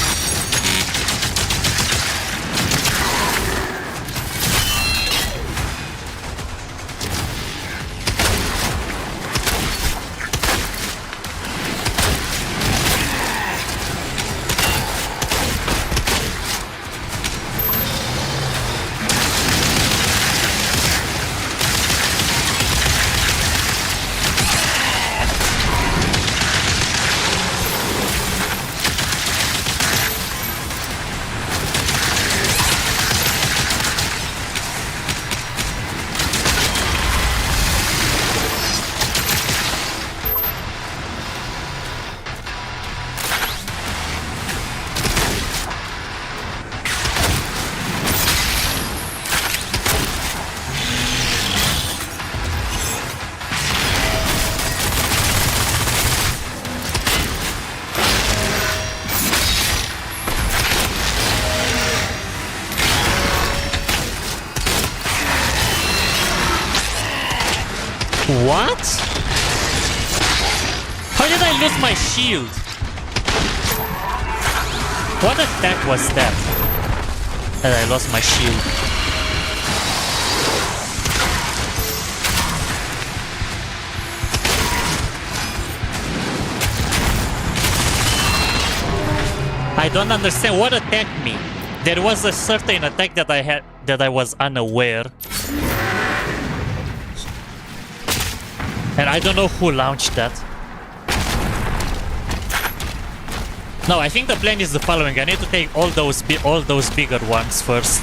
What? How did I lose my shield? What attack was that? And I lost my shield. I don't understand what attacked me. There was a certain attack that I had that I was unaware. And I don't know who launched that. No, I think the plan is the following. I need to take all those bigger ones first.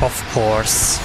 Of course.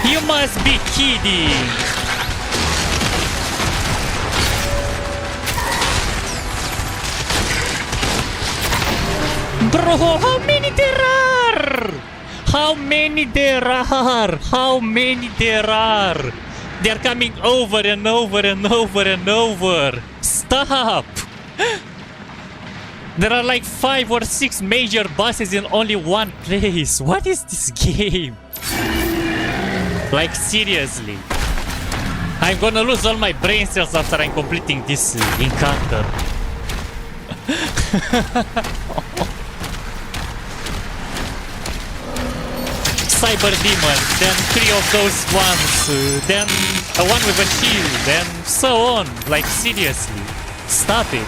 You must be kidding! Bro, how many there are? How many there are? How many there are? They're coming over and over and over and over. Stop! There are like 5 or 6 major bosses in only one place. What is this game? Like seriously. I'm gonna lose all my brain cells after I'm completing this encounter. Cyber Demon, then 3 of those ones, then a one with a shield, and so on. Like seriously. Stop it.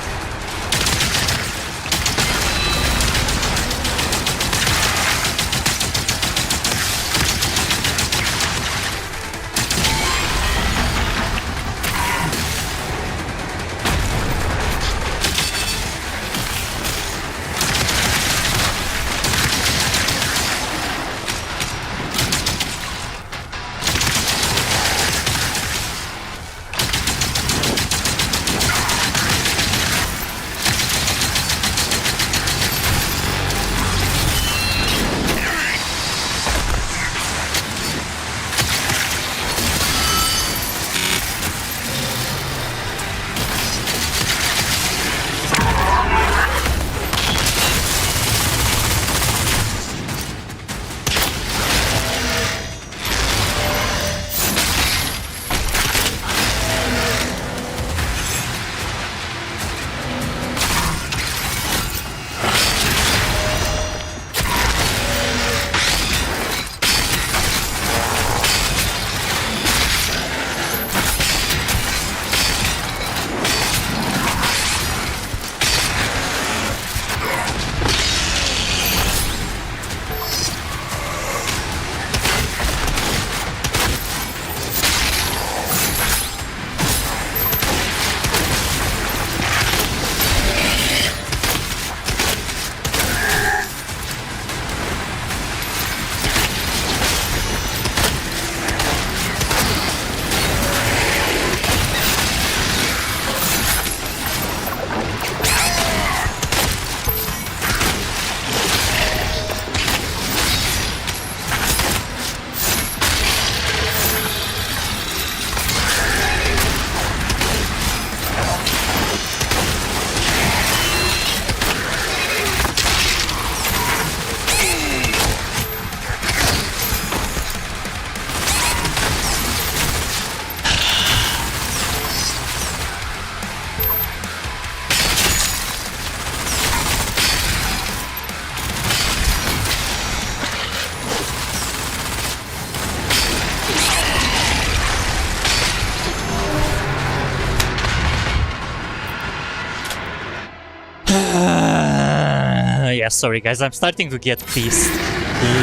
Yeah, sorry guys, I'm starting to get pissed.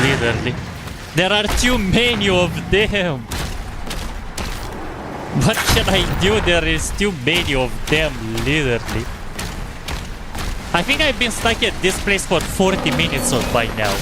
Literally. There are too many of them. What can I do? There is too many of them, literally. I think I've been stuck at this place for 40 minutes by now.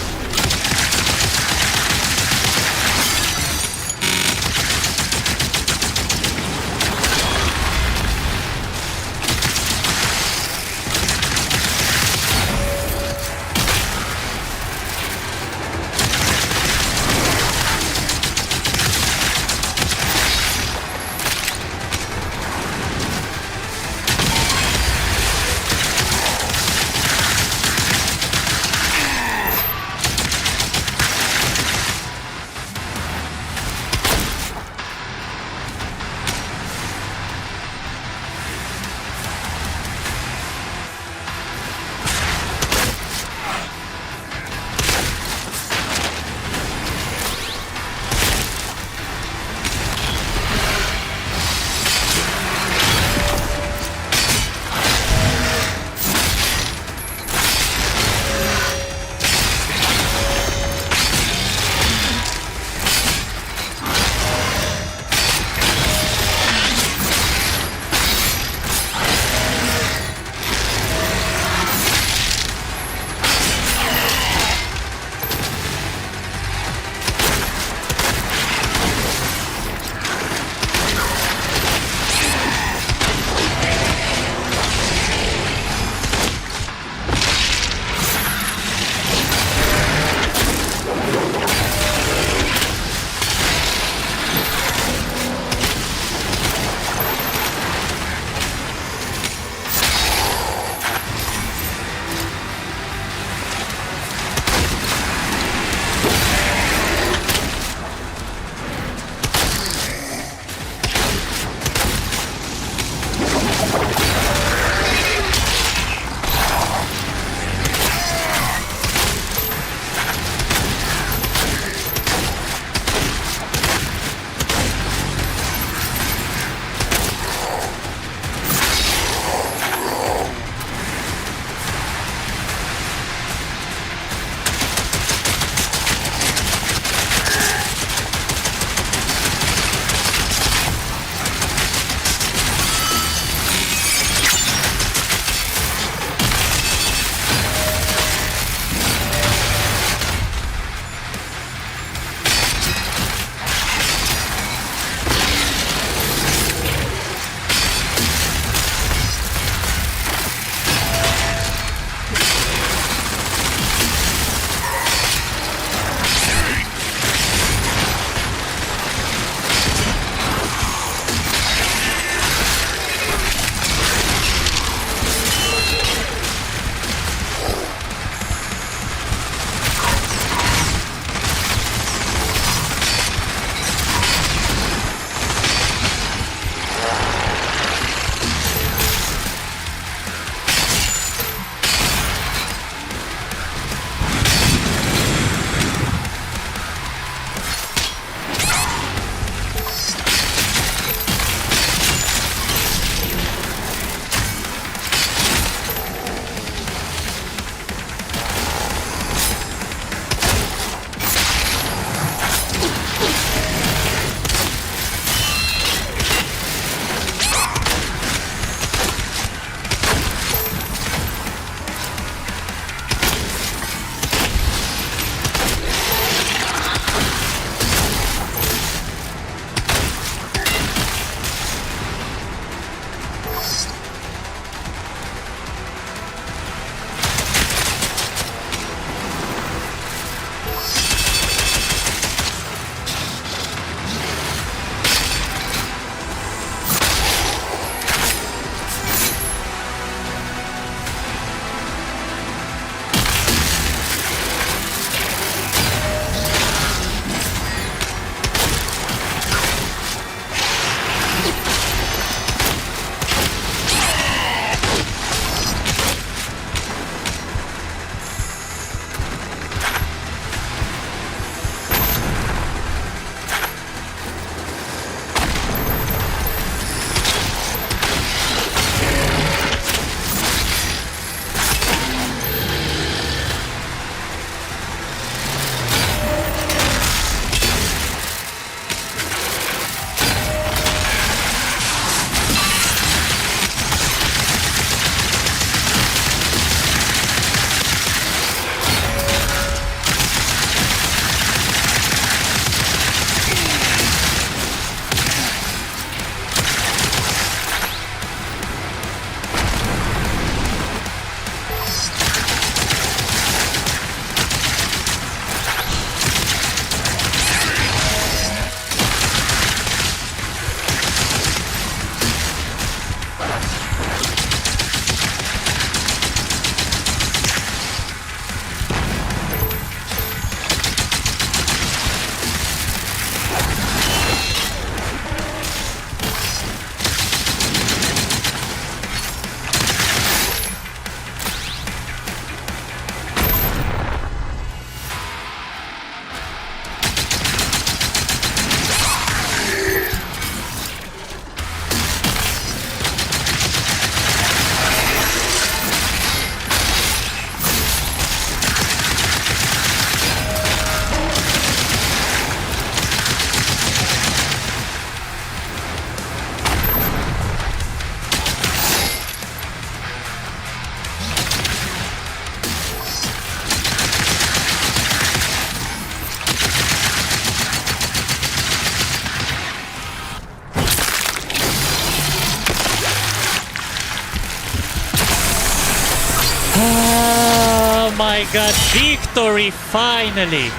my god, victory finally!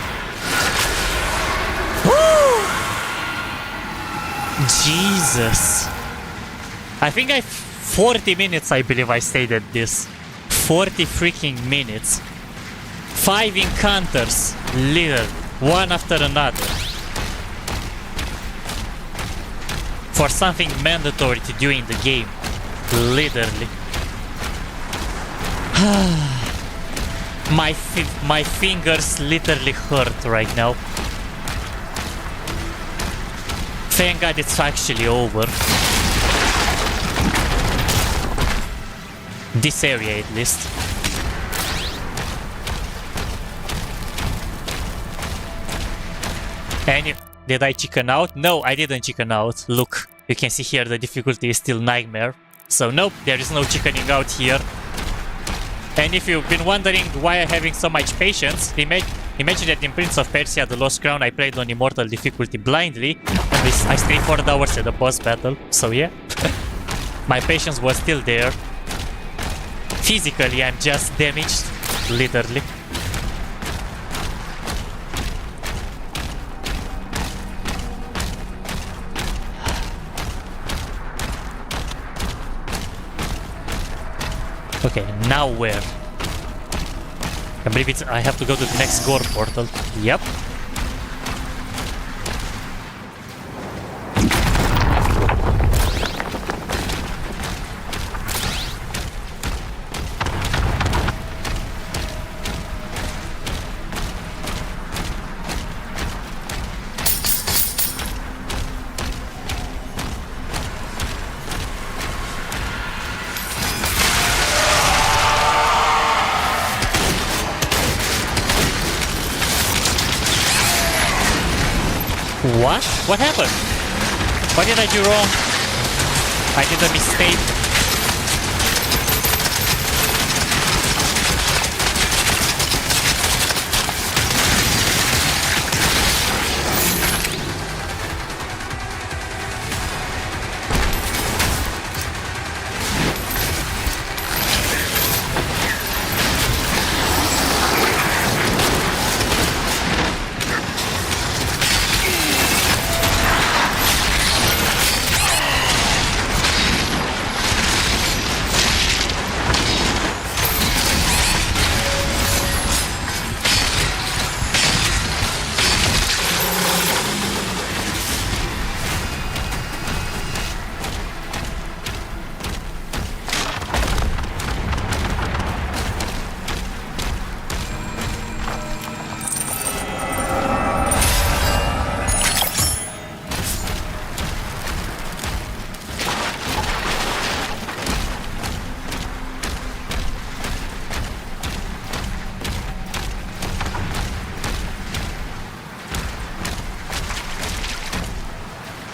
Woo! Jesus. I think 40 minutes, I believe I stayed at this. 40 freaking minutes. 5 encounters, literally, one after another. For something mandatory to do in the game. Literally. My fingers literally hurt right now. Thank God it's actually over. This area at least. And did I chicken out? No, I didn't chicken out. Look, you can see here the difficulty is still nightmare. So nope, there is no chickening out here. And if you've been wondering why I'm having so much patience, imagine that in Prince of Persia The Lost Crown I played on Immortal difficulty blindly, and I stayed 4 hours at the boss battle, so yeah. My patience was still there. Physically I'm just damaged, literally. Okay, now where? I believe I have to go to the next gore portal. Yep. What? What happened? What did I do wrong? I did a mistake.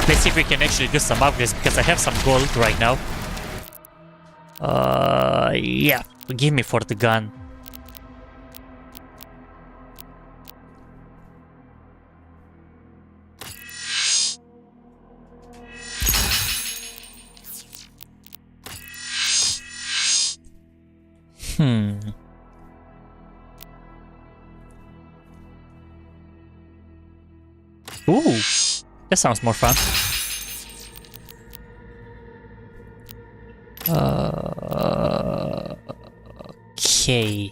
Let's see if we can actually do some upgrades, because I have some gold right now. Yeah, give me for the gun. Ooh, that sounds more fun. Okay.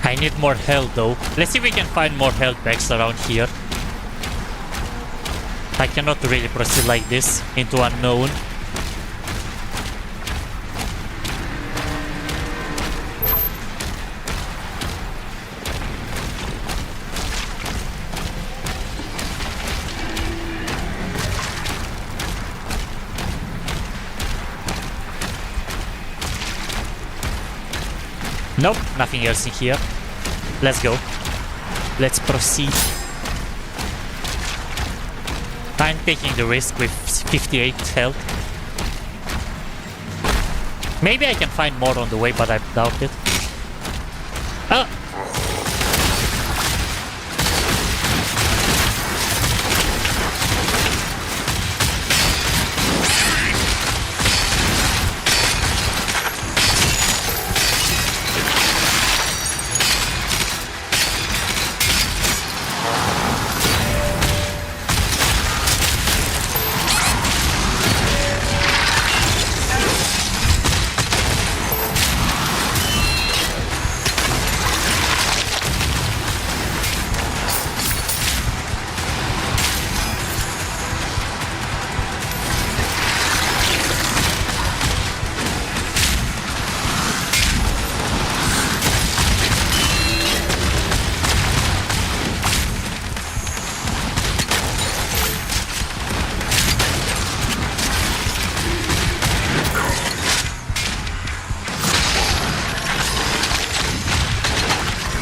I need more health though. Let's see if we can find more health packs around here. I cannot really proceed like this into unknown. Nope, nothing else in here. Let's go. Let's proceed. I'm taking the risk with 58 health. Maybe I can find more on the way, but I doubt it. Oh!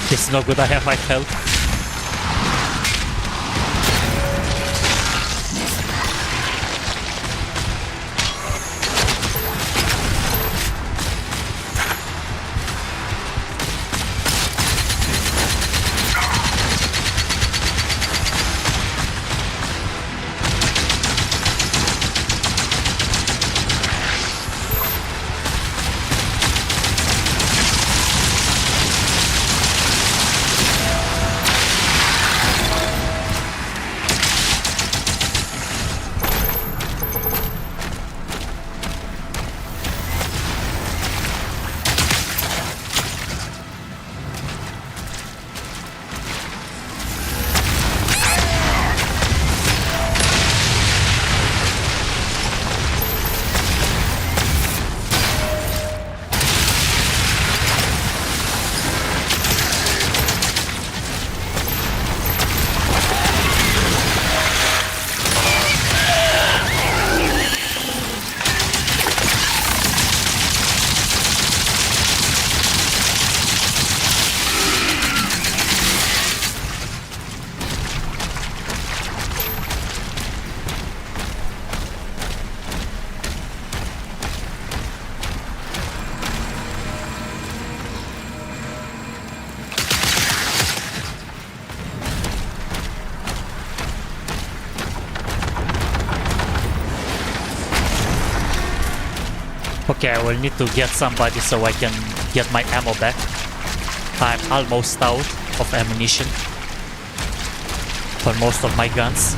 It's no good, I have my health. Okay, I will need to get somebody so I can get my ammo back. I'm almost out of ammunition for most of my guns.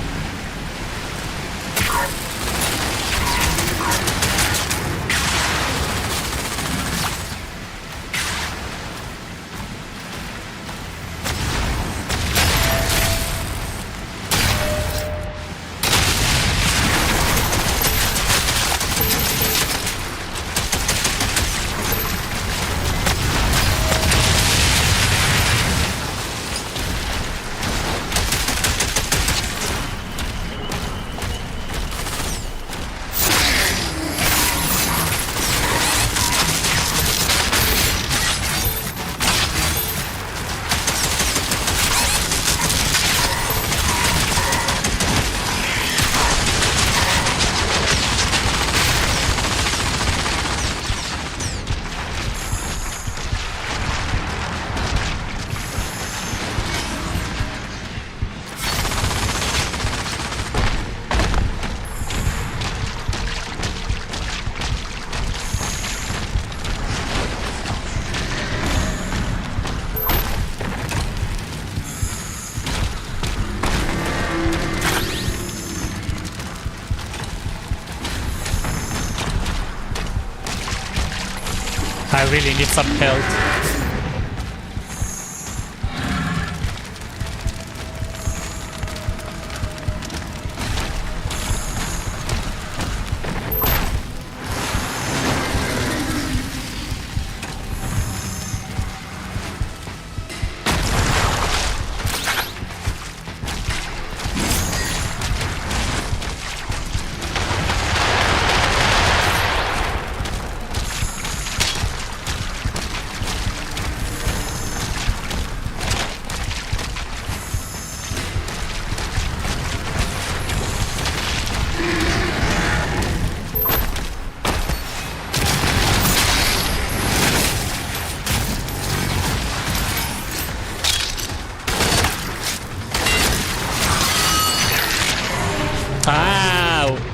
I really need some health.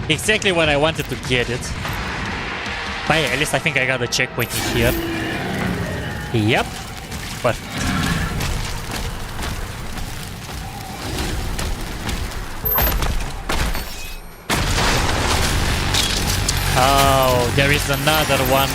exactly when I wanted to get it. But yeah, at least I think I got a checkpoint in here. Yep. But oh, there is another one.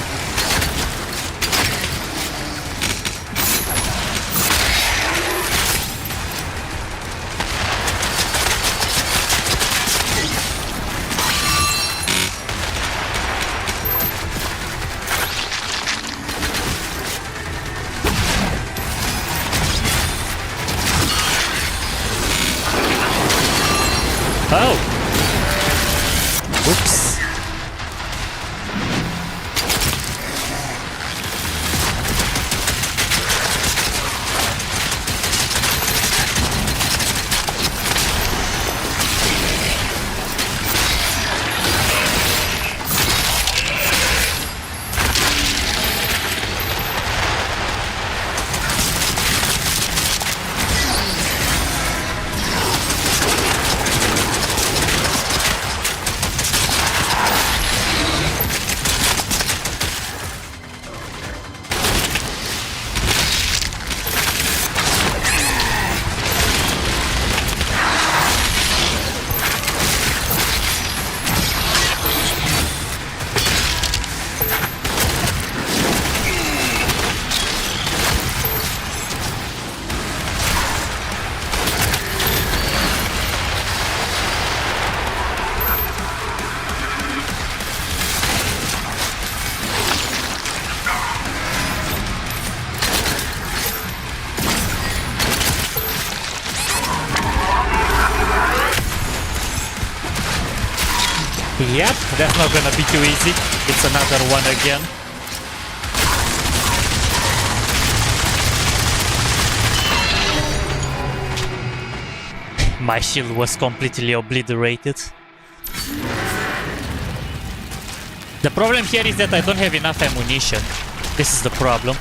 Oh! Oops. Yep, that's not gonna be too easy. It's another one again. My shield was completely obliterated. The problem here is that I don't have enough ammunition. This is the problem.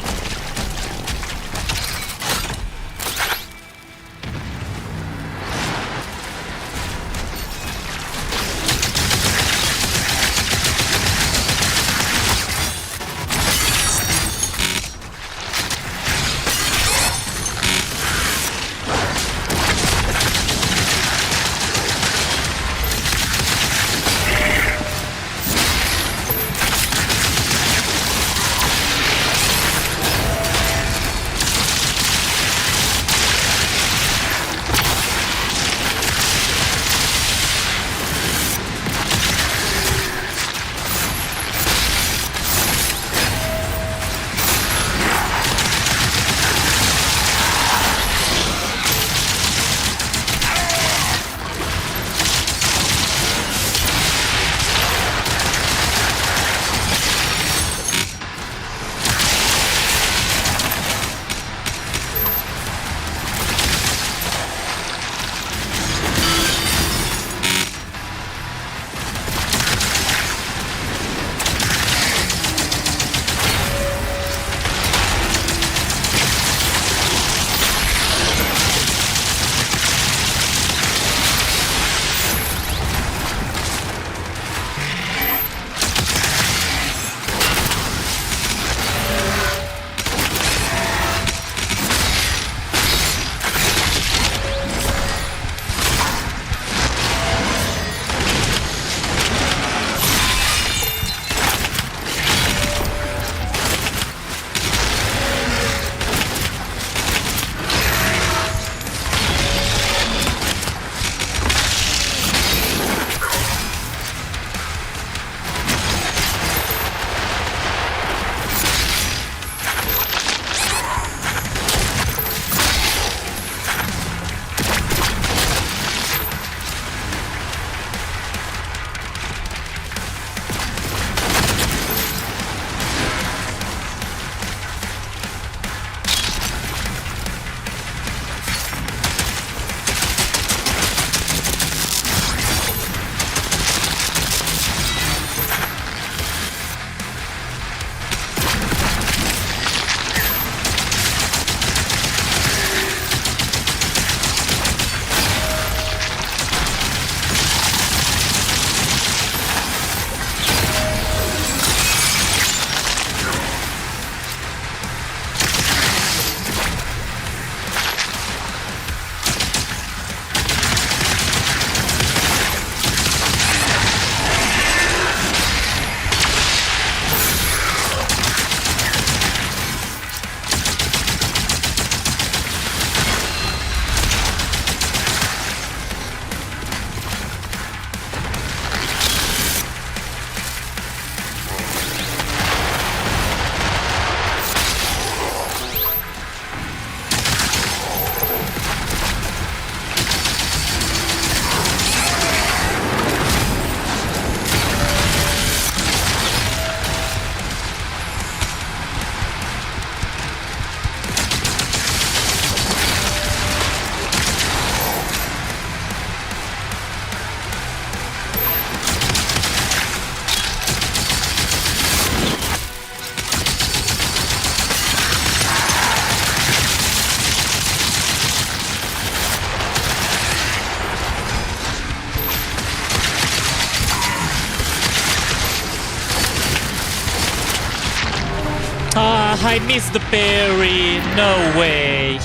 missed the parry. No way.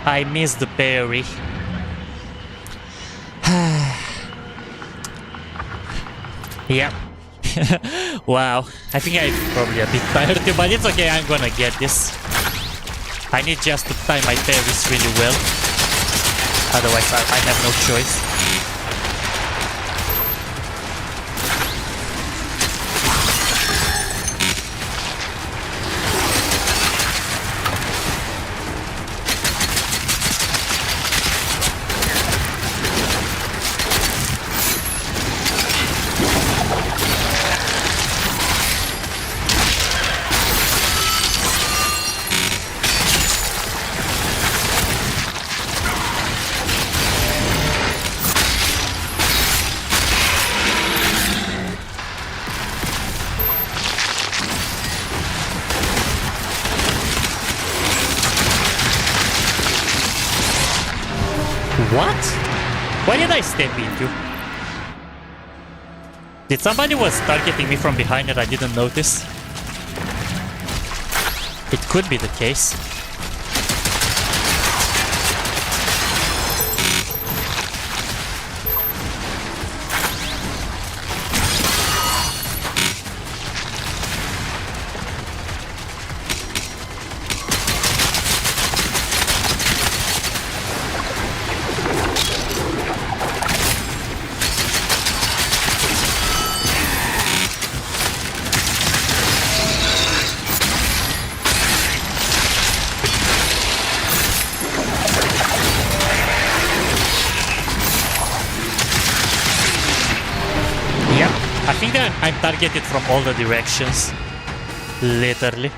I missed the parry. Yep. Wow. I think I'm probably a bit tired too, but it's okay. I'm gonna get this. I need just to time my parries really well. Otherwise, I have no choice. What? Why did I step into? Did somebody was targeting me from behind and I didn't notice? It could be the case. I think I'm targeted from all the directions. Literally.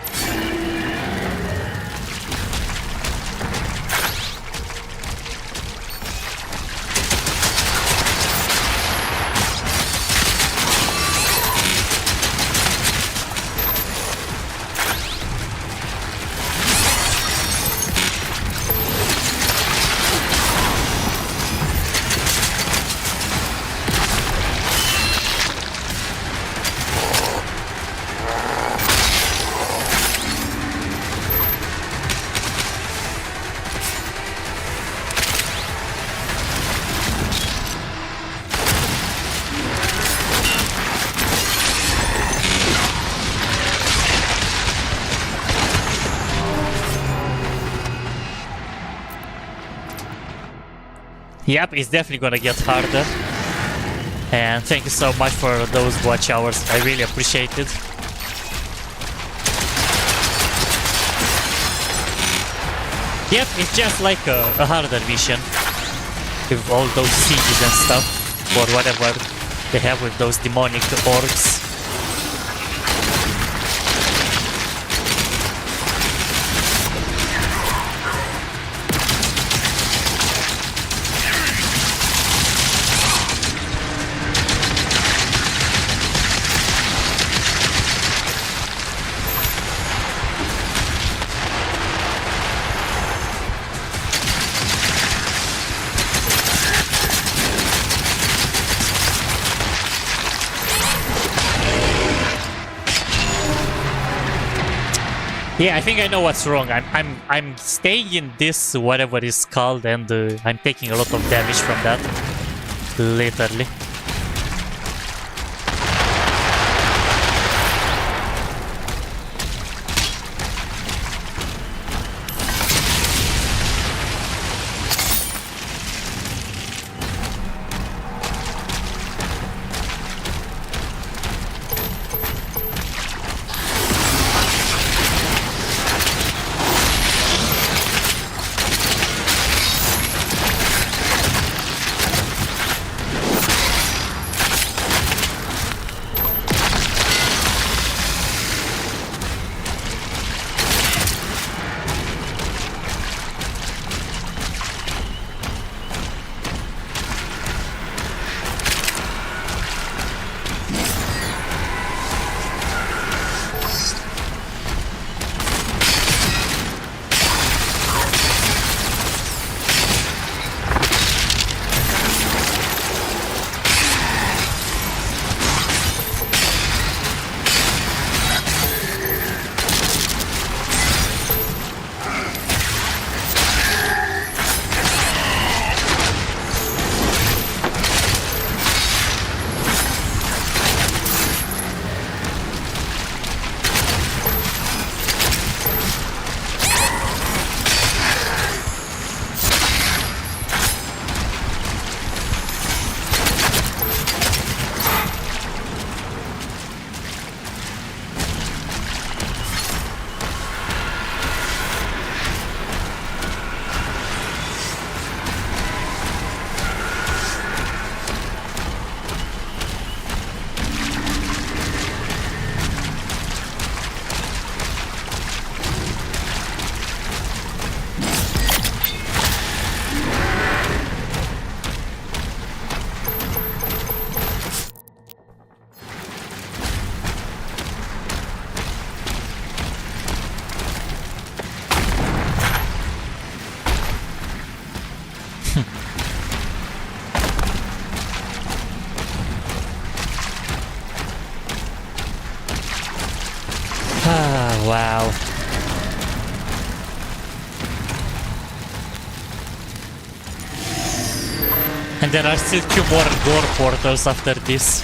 Yep, it's definitely gonna get harder. And thank you so much for those watch hours. I really appreciate it. Yep, it's just like a harder mission. With all those sieges and stuff. Or whatever they have with those demonic orcs. Yeah, I think I know what's wrong. I'm staying in this whatever it's called, and I'm taking a lot of damage from that. Literally. Ah, wow. And there are still 2 more door portals after this.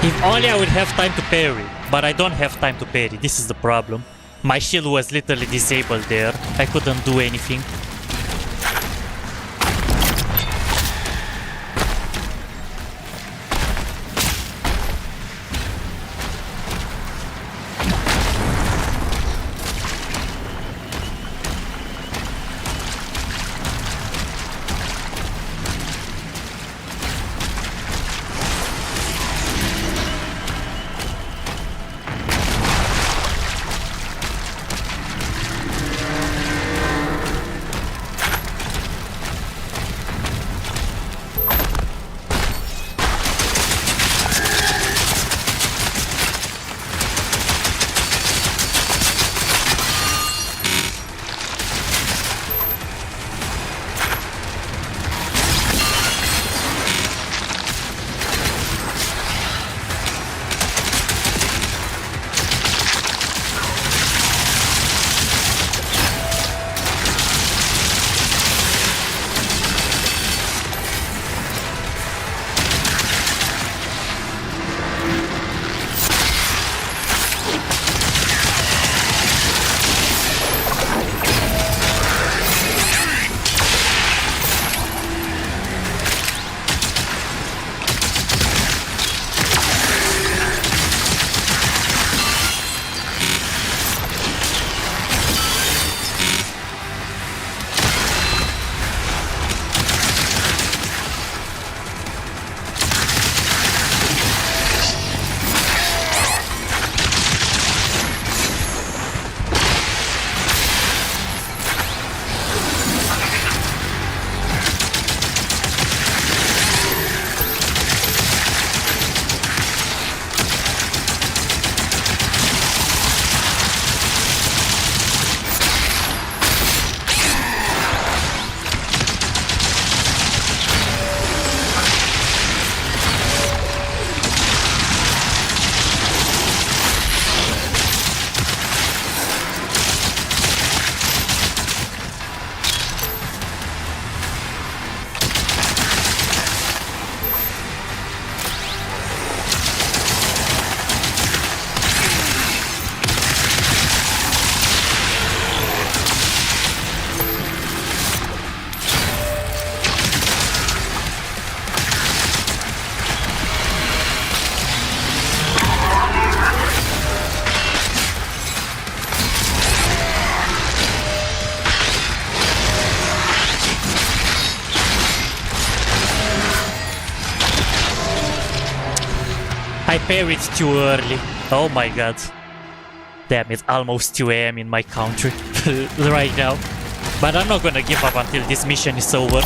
If only I would have time to parry, but I don't have time to parry, this is the problem. My shield was literally disabled there, I couldn't do anything. I parried too early. Oh my god. Damn, it's almost 2 AM in my country right now. But I'm not gonna give up until this mission is over.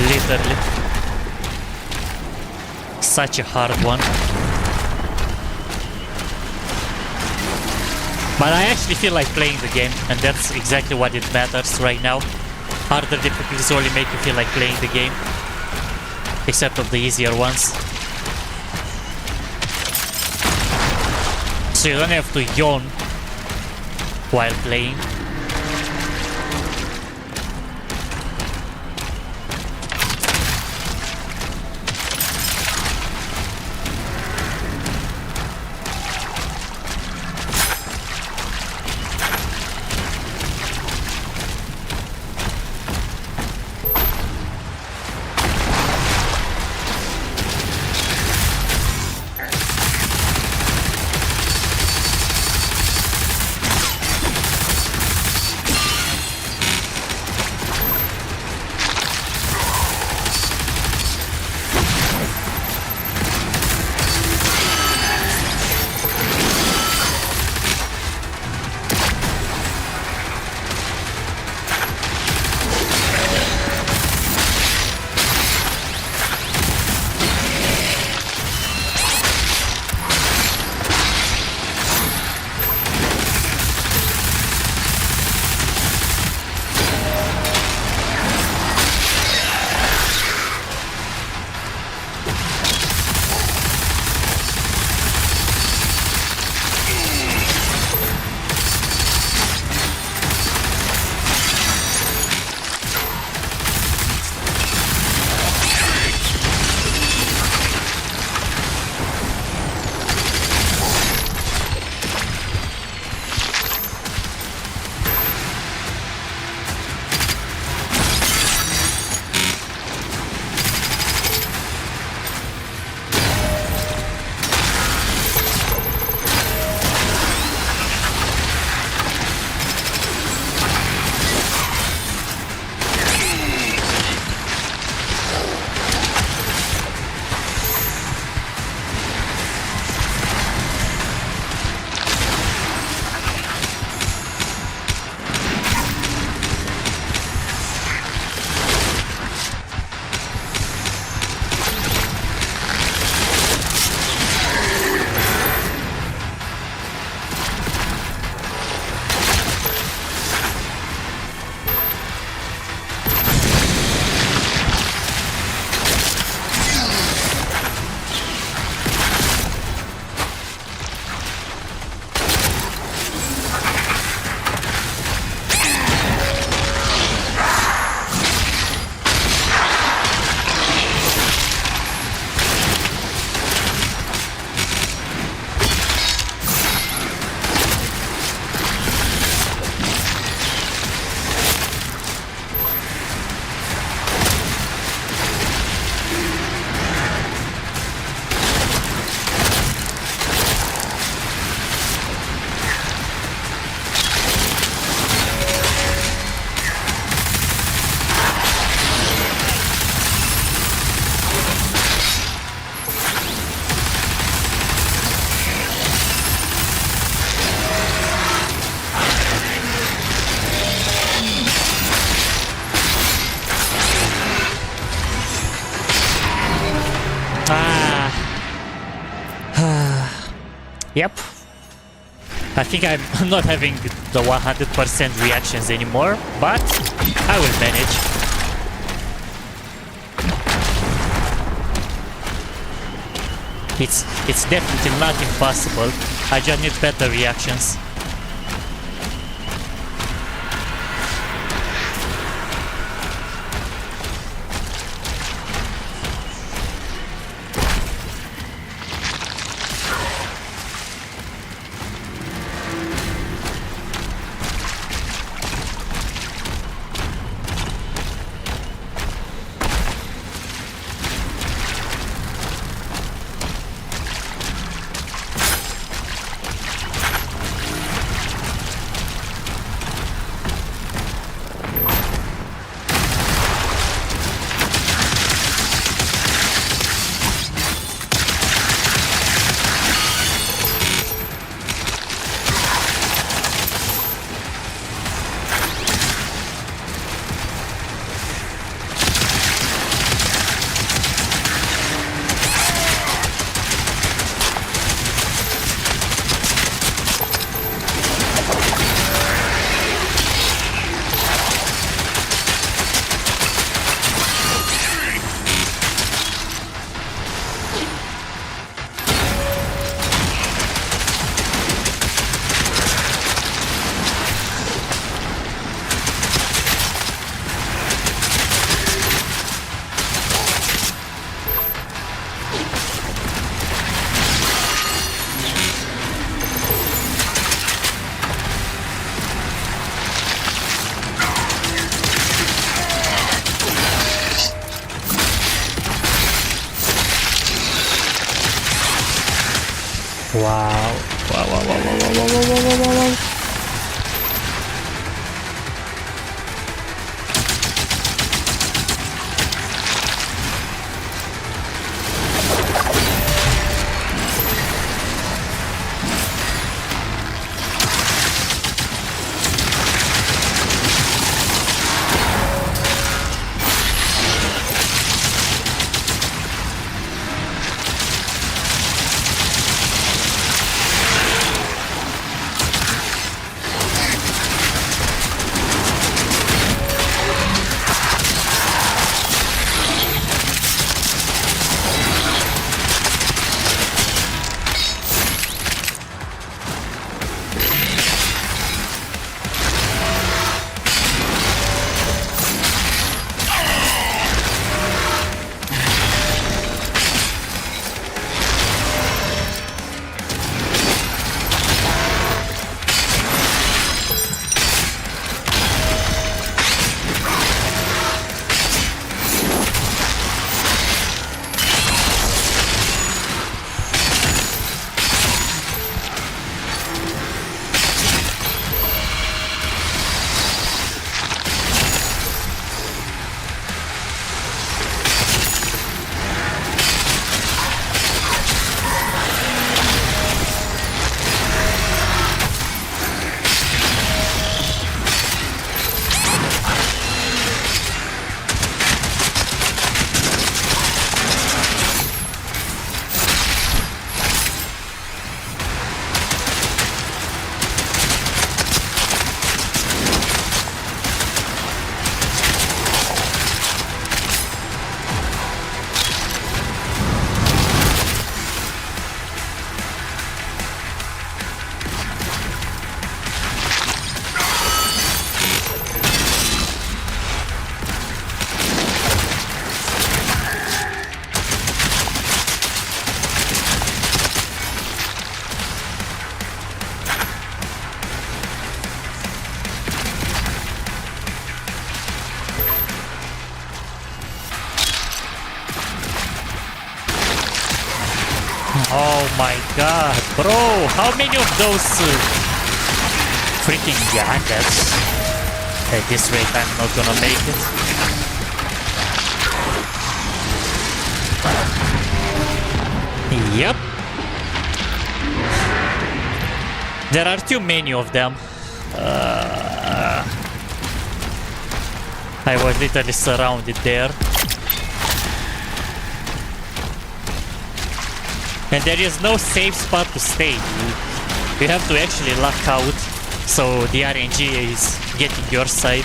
Literally. Such a hard one. But I actually feel like playing the game, and that's exactly what it matters right now. Harder difficulties only make you feel like playing the game. Except of the easier ones. So you don't have to yawn while playing. Yep. I think I'm not having the 100% reactions anymore, but I will manage. It's definitely not impossible. I just need better reactions. Oh my god, bro, how many of those freaking gadgets? At this rate, I'm not gonna make it. Yep. There are too many of them. I was literally surrounded there. And there is no safe spot to stay. You have to actually lock out, so the RNG is getting your side.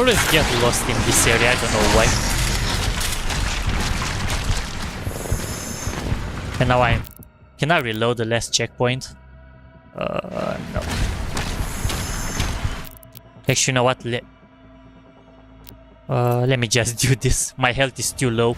always get lost in this area, I don't know why. And now can I reload the last checkpoint? No. Actually, you know what? Let me just do this. My health is too low.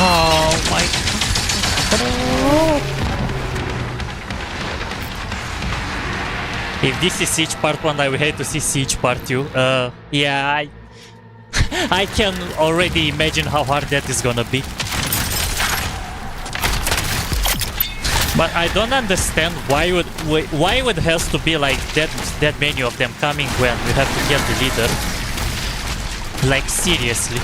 Oh my god. If this is Siege Part 1, I will hate to see Siege Part 2. Yeah, I can already imagine how hard that is gonna be. But I don't understand why would has to be like that many of them coming when you have to get the leader. Like seriously.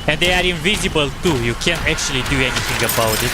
And they are invisible too, you can't actually do anything about it.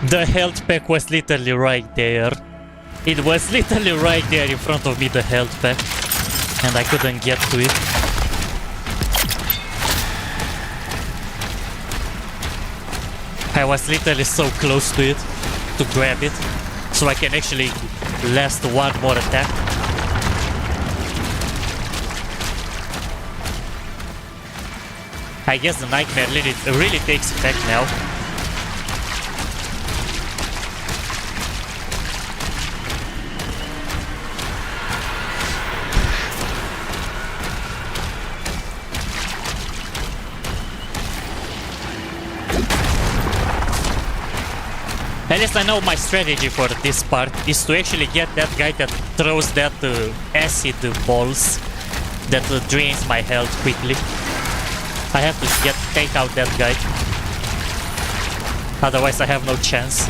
The health pack was literally right there. It was literally right there in front of me, the health pack. And I couldn't get to it. I was literally so close to it, to grab it, so I can actually last one more attack. I guess the nightmare really takes effect now. At least I know my strategy for this part is to actually get that guy that throws that acid balls that drains my health quickly. I have to take out that guy. Otherwise I have no chance.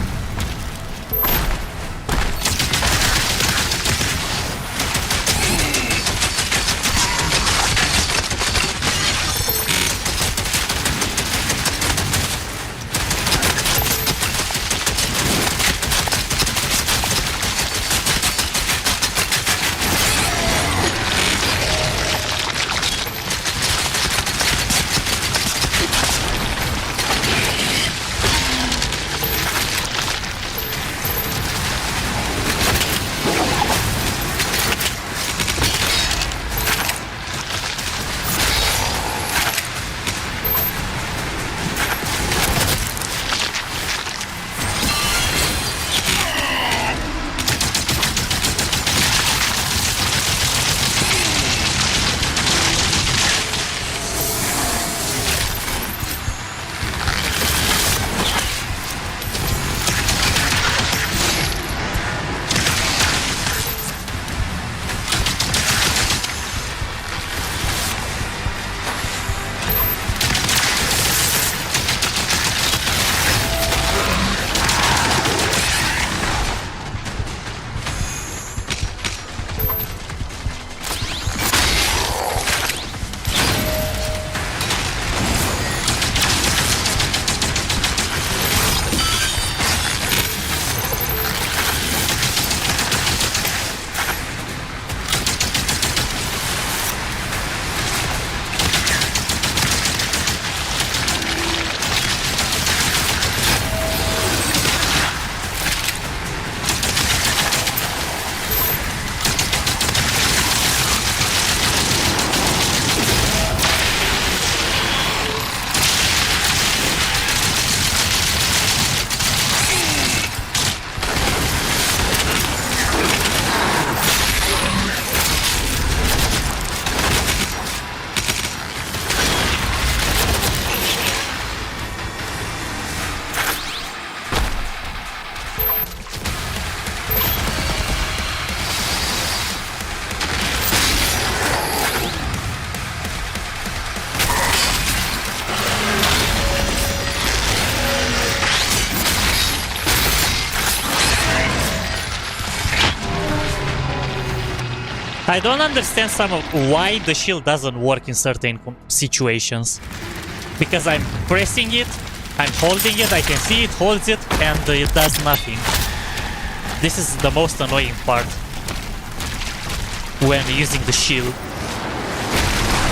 I don't understand why the shield doesn't work in certain situations. Because I'm pressing it, I'm holding it, I can see it holds it, and it does nothing. This is the most annoying part when using the shield.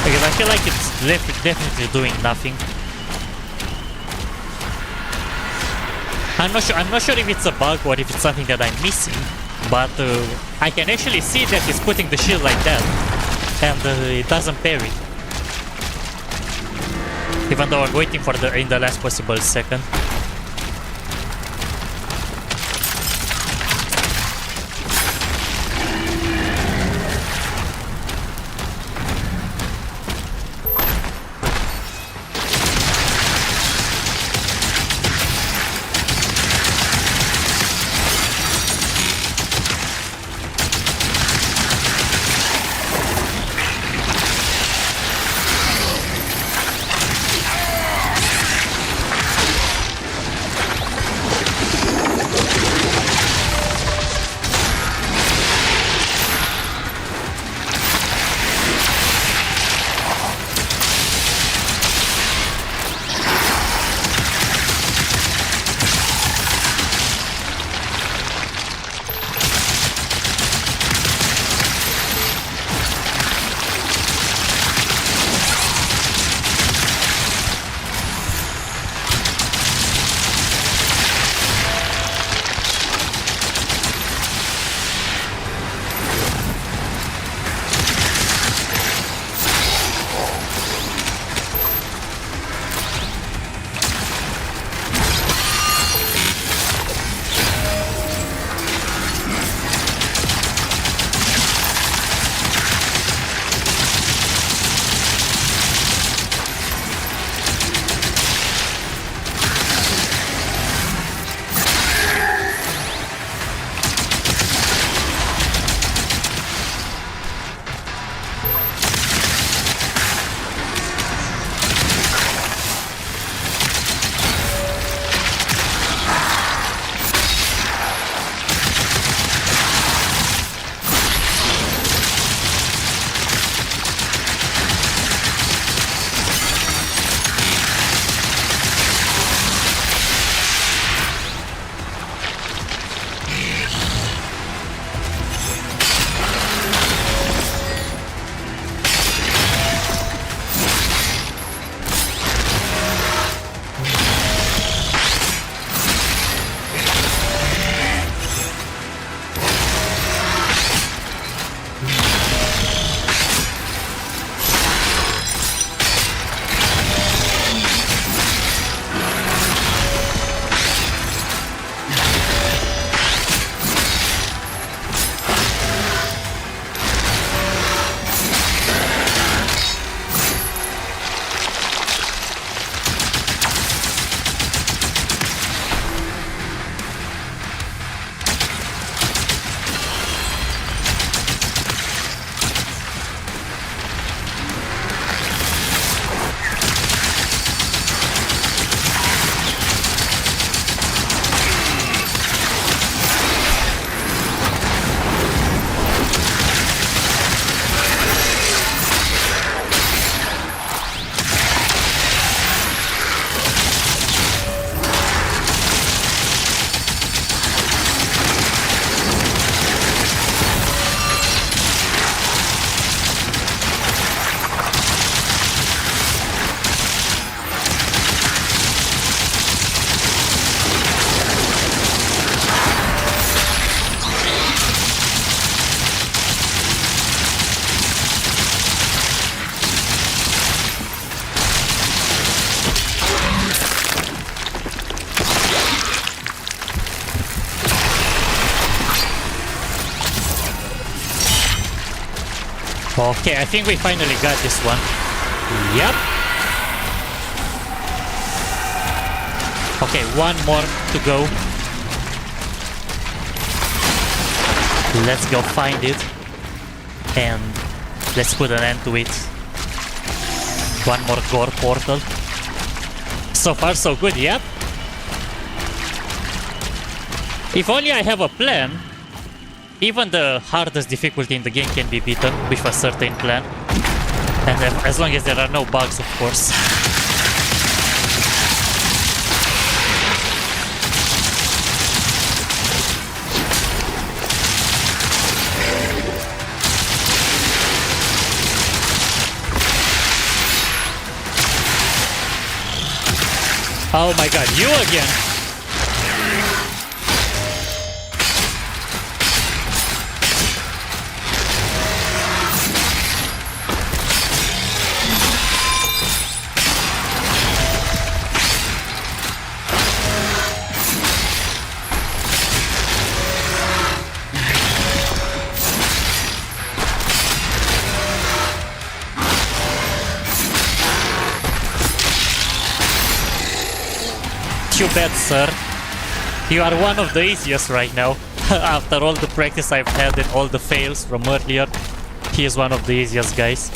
Because I feel like it's definitely doing nothing. I'm not sure if it's a bug or if it's something that I'm missing. But I can actually see that he's putting the shield like that, and it doesn't parry. Even though I'm waiting for in the last possible second. Okay, I think we finally got this one. Yep. Okay, one more to go. Let's go find it. And let's put an end to it. One more gore portal. So far so good, yep. If only I have a plan, even the hardest difficulty in the game can be beaten with a certain plan. And as long as there are no bugs, of course. Oh my god, you again! Too bad, sir. You are one of the easiest right now. After all the practice I've had and all the fails from earlier, he is one of the easiest guys.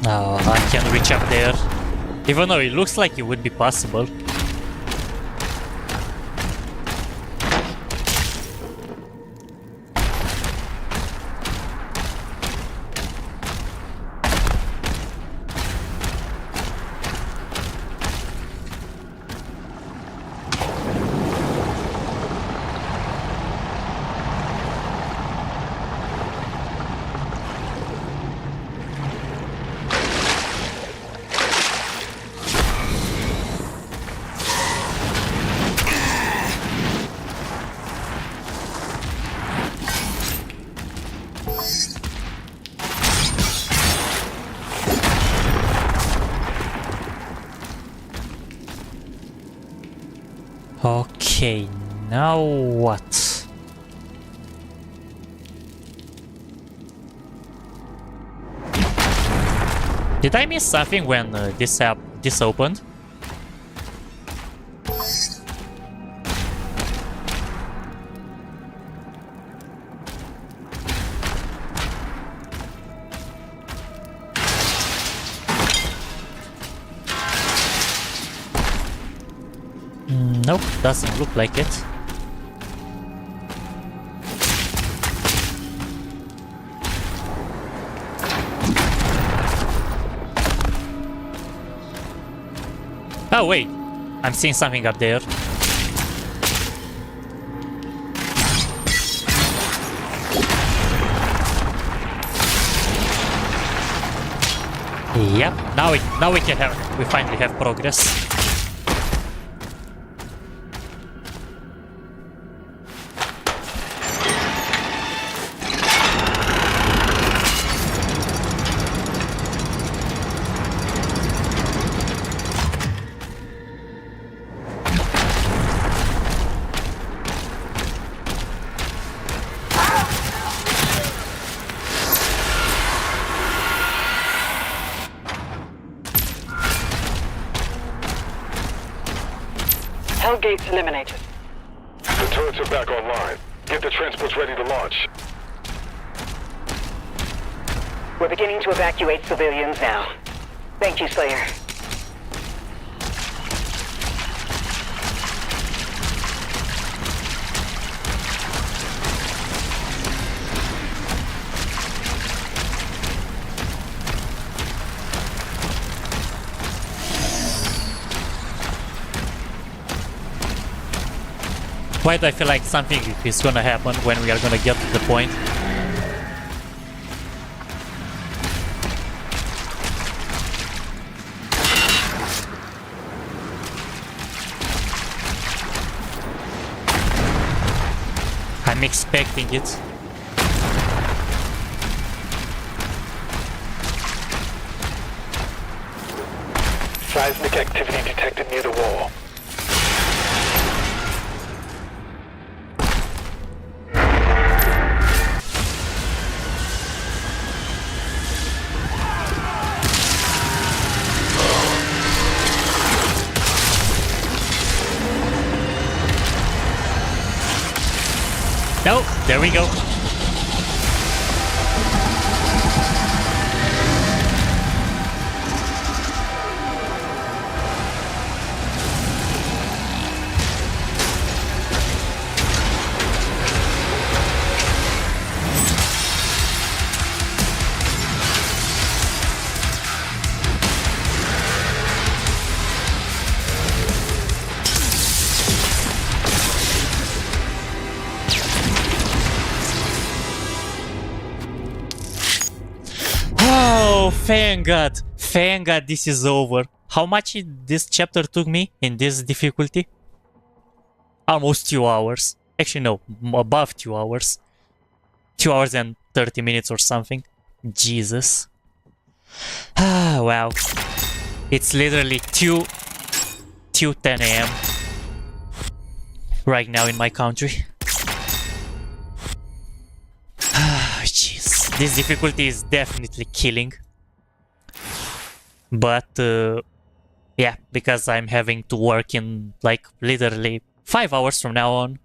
No, I can't reach up there. Even though it looks like it would be possible. Okay, now what? Did I miss something when this opened? Nope, doesn't look like it. Oh wait, I'm seeing something up there. Yep, now we finally have progress. Hell gates eliminated. The turrets are back online. Get the transports ready to launch. We're beginning to evacuate civilians now. Thank you, Slayer. Why do I feel like something is gonna happen when we are gonna get to the point? I'm expecting it. Seismic activity detected near the wall. No, there we go. Thank God this is over. How much this chapter took me in this difficulty? Almost 2 hours. Actually no, above 2 hours. 2 hours and 30 minutes or something. Jesus. Wow. It's literally 2:10 AM right now in my country. Jeez. This difficulty is definitely killing. But yeah, because I'm having to work in like literally 5 hours from now on,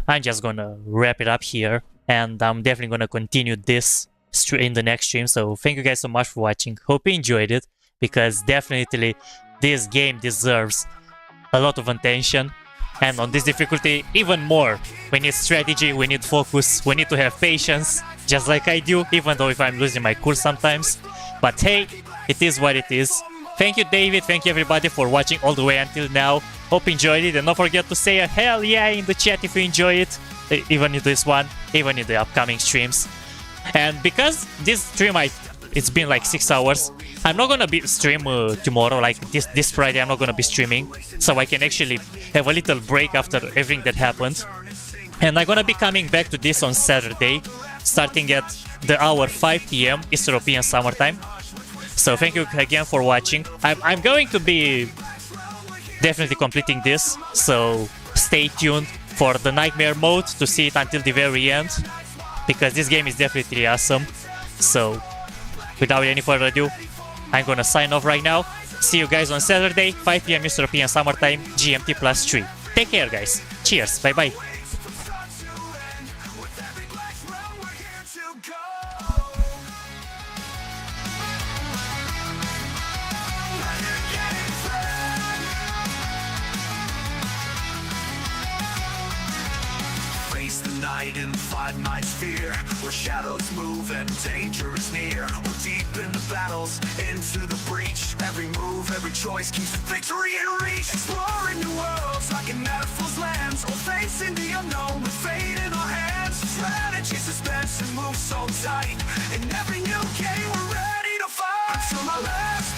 I'm just gonna wrap it up here, and I'm definitely gonna continue this in the next stream. So thank you guys so much for watching. Hope you enjoyed it, because definitely this game deserves a lot of attention, and on this difficulty even more. We need strategy, we need focus, we need to have patience, just like I do, even though if I'm losing my cool sometimes. But hey, it is what it is. Thank you, David. Thank you, everybody, for watching all the way until now. Hope you enjoyed it. And don't forget to say a hell yeah in the chat if you enjoy it. Even in this one, even in the upcoming streams. And because this stream, it's been like 6 hours, I'm not gonna be stream tomorrow. Like this Friday, I'm not gonna be streaming. So I can actually have a little break after everything that happened. And I'm gonna be coming back to this on Saturday, starting at the hour 5 PM East European Summer Time. So thank you again for watching. I'm going to be definitely completing this, so stay tuned for the Nightmare mode to see it until the very end, because this game is definitely awesome. So without any further ado, I'm gonna sign off right now. See you guys on Saturday, 5 PM European Summertime, GMT +3. Take care, guys. Cheers. Bye-bye. And fight night's fear, where shadows move and danger is near. We're deep in the battles, into the breach. Every move, every choice keeps victory in reach. Exploring new worlds like in Metaphor's lands, or facing the unknown with fate in our hands. Strategy, suspense, and move so tight. In every new game, we're ready to fight. Until my last